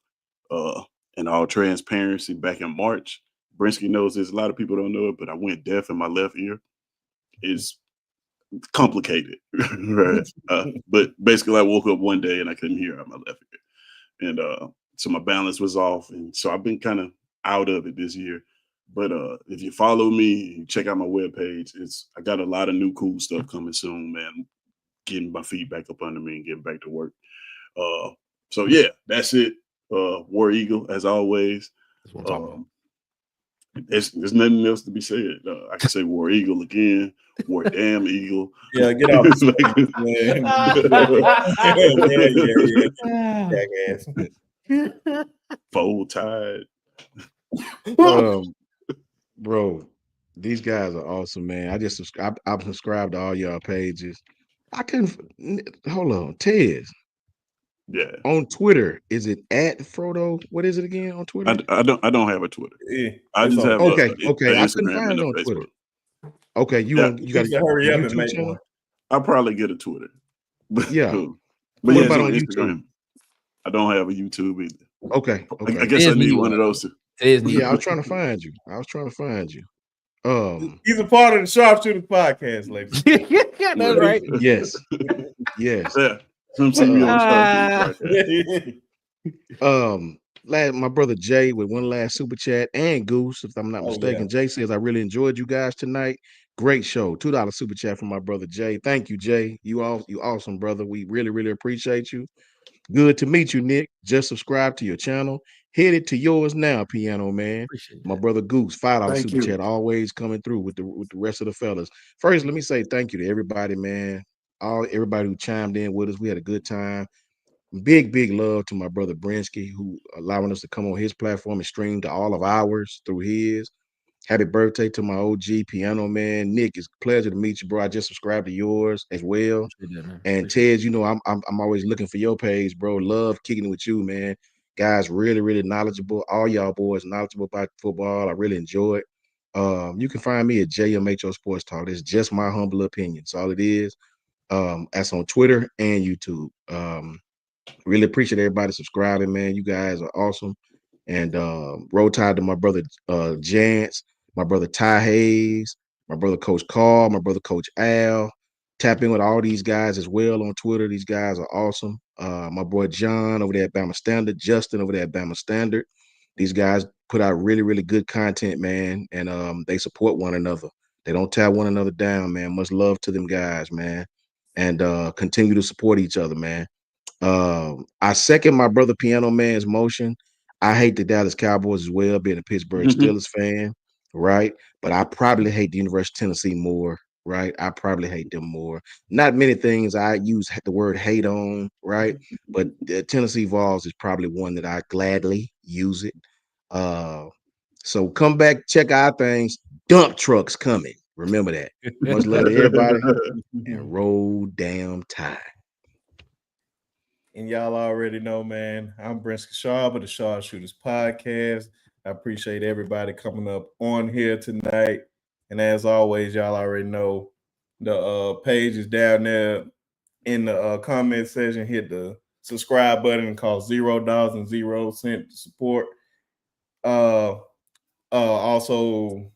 In all transparency, back in March, Brinsky knows this. A lot of people don't know it, but I went deaf in my left ear. It's complicated, right? But basically, I woke up one day and I couldn't hear out my left ear, and so my balance was off, and so I've been kind of out of it this year. But if you follow me, and check out my webpage. I got a lot of new cool stuff coming soon, man. Getting my feet back up under me and getting back to work. So yeah, that's it. War Eagle, as always. That's what I'm talking about. There's nothing else to be said. I can say War Eagle again. War Damn Eagle. Yeah, get off. Yeah. Fold Tide. Bro, these guys are awesome, man. I just I'm subscribed to all y'all pages. I couldn't hold on. Tez Yeah, on Twitter. Is it at Frodo? What is it again on Twitter? I don't have a Twitter. Yeah, I it's just on. have Okay, a okay. I couldn't Instagram find and it a on Twitter. Facebook. Okay, you Yeah, on you You got should a hurry up and YouTube make channel? one. I'll probably get a Twitter. But Yeah. but What yeah, it's about on on Instagram. YouTube? I don't have a YouTube either. Okay, I okay. guess I Tez need need one of one. those. Tez need Yeah, I one. was trying to find you. He's a part of the Sharpshooters podcast, ladies. That's right. Yes, yes. Yeah. Come see me on the Ah. Sharpshooter podcast. My brother Jay with one last super chat and Goose, if I'm not Oh, mistaken. yeah. Jay says, I really enjoyed you guys tonight. Great show. $2 super chat from my brother Jay. Thank you, Jay. You awesome, brother. We really, really appreciate you. Good to meet you, Nick. Just subscribe to your channel. Hit it to yours now, Piano Man. Appreciate My that. brother Goose, $5 Thank super you. chat, always coming through with the rest of the fellas. First, let me say thank you to everybody, man. Everybody who chimed in with us. We had a good time. Big love to my brother Brinsky, who allowing us to come on his platform and stream to all of ours through his. Happy birthday to my OG Piano Man. Nick, it's a pleasure to meet you, bro. I just subscribed to yours as well. Appreciate that, man. And Appreciate Ted, you know, I'm always looking for your page, bro. Love kicking it with you, man. Guys, really knowledgeable. All y'all boys knowledgeable about football. I really enjoy it. You can find me at JMHO Sports Talk. It's just my humble opinion. That's all it is. That's on Twitter and YouTube. Really appreciate everybody subscribing, man. You guys are awesome. And roll tide to my brother Jance, my brother Ty Hayes, my brother Coach Carl, my brother Coach Al. Tap in with all these guys as well on Twitter. These guys are awesome. My boy John over there at Bama Standard, Justin over there at Bama Standard. These guys put out really good content, man, and they support one another. They don't tear one another down, man. Much love to them guys, man, and continue to support each other, man. I second my brother Piano Man's motion. I hate the Dallas Cowboys as well, being a Pittsburgh Steelers fan, right? But I probably hate the University of Tennessee more, right? I probably hate them more. Not many things I use the word hate on, right? But Tennessee Vols is probably one that I gladly use it. So come back, check our things. Dump trucks coming. Remember that. Much love to everybody, and roll damn tide. And y'all already know, man, I'm Brinsky Sharp of the Sharpshooters podcast. I appreciate everybody coming up on here tonight. And as always, y'all already know the page is down there in the comment section. Hit the subscribe button and cost $0.00 to support. Also,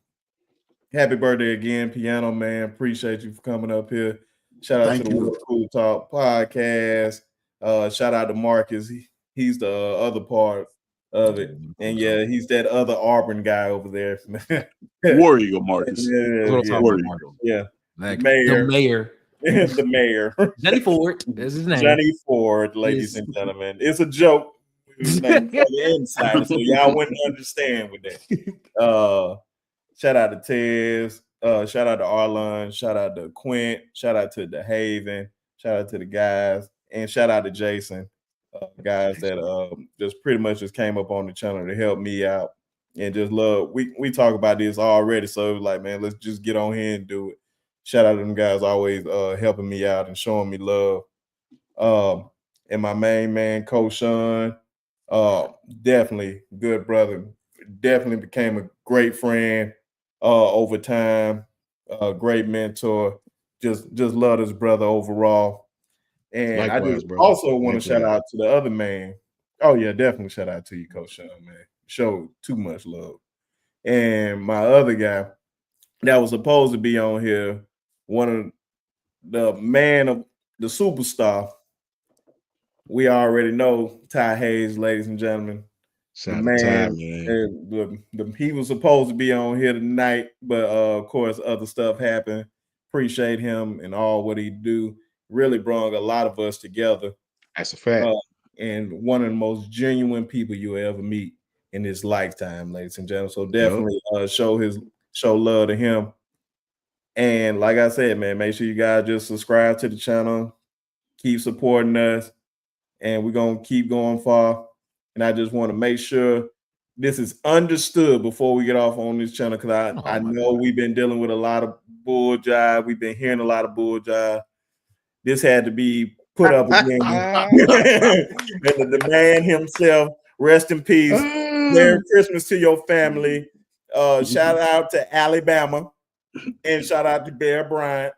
happy birthday again, Piano Man. Appreciate you for coming up here. Shout out Thank to the you. Water Cool Talk podcast. Shout out to Marcus. He's the other part of it. And yeah, he's that other Auburn guy over there. War Eagle Marcus. That's what I'm talking War about, Eagle. Marcus. Yeah. Like, Mayor. the mayor. The mayor. Johnny Ford. That's his name. Johnny Ford, ladies and gentlemen. It's a joke. His name for the insider, so y'all wouldn't understand with that. Shout out to Tez. Shout out to Arlon. Shout out to Quint. Shout out to the Haven. Shout out to the guys. And shout out to Jason. Guys that just pretty much just came up on the channel to help me out. And just love. We talk about this already. So like, man, let's just get on here and do it. Shout out to them guys always helping me out and showing me love. And my main man, Coach Sean, definitely good brother. Definitely became a great friend over time. Great mentor. Just love his brother overall. And Likewise, I just brother. also want to shout Likewise. out to the other man. Oh yeah, definitely shout out to you, Coach Sean, man. Showed too much love. And my other guy that was supposed to be on here, one of the man of the superstar. We already know Ty Hayes, ladies and gentlemen. The Shout out to Ty, man, man. he was supposed to be on here tonight, but of course, other stuff happened. Appreciate him and all what he do. Really brought a lot of us together. That's a fact. And one of the most genuine people you will ever meet in this lifetime, ladies and gentlemen. So definitely show love to him. And like I said, man, make sure you guys just subscribe to the channel, keep supporting us, and we're gonna keep going far. And I just want to make sure this is understood before we get off on this channel, because Oh, I my know God. we've been dealing with a lot of bull jive. We've been hearing a lot of bull jive. This had to be put up again. And the man himself, rest in peace. Merry Christmas to your family. Shout out to Alabama and shout out to Bear Bryant.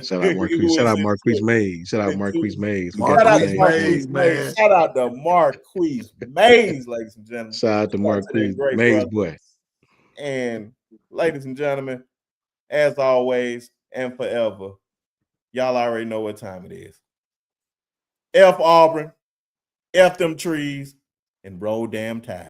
Shout out Marquise. Shout out Marquise Mays. Shout out Marquise Mays. We got Shout the out to Marquise same Mays, Marquise thing. Mays. man. Shout out to Marquise Mays, ladies and gentlemen. Shout out to that Marquise great Mays, brother. boy. And ladies and gentlemen, as always and forever, y'all already know what time it is. F Auburn, F them trees, and roll damn tide.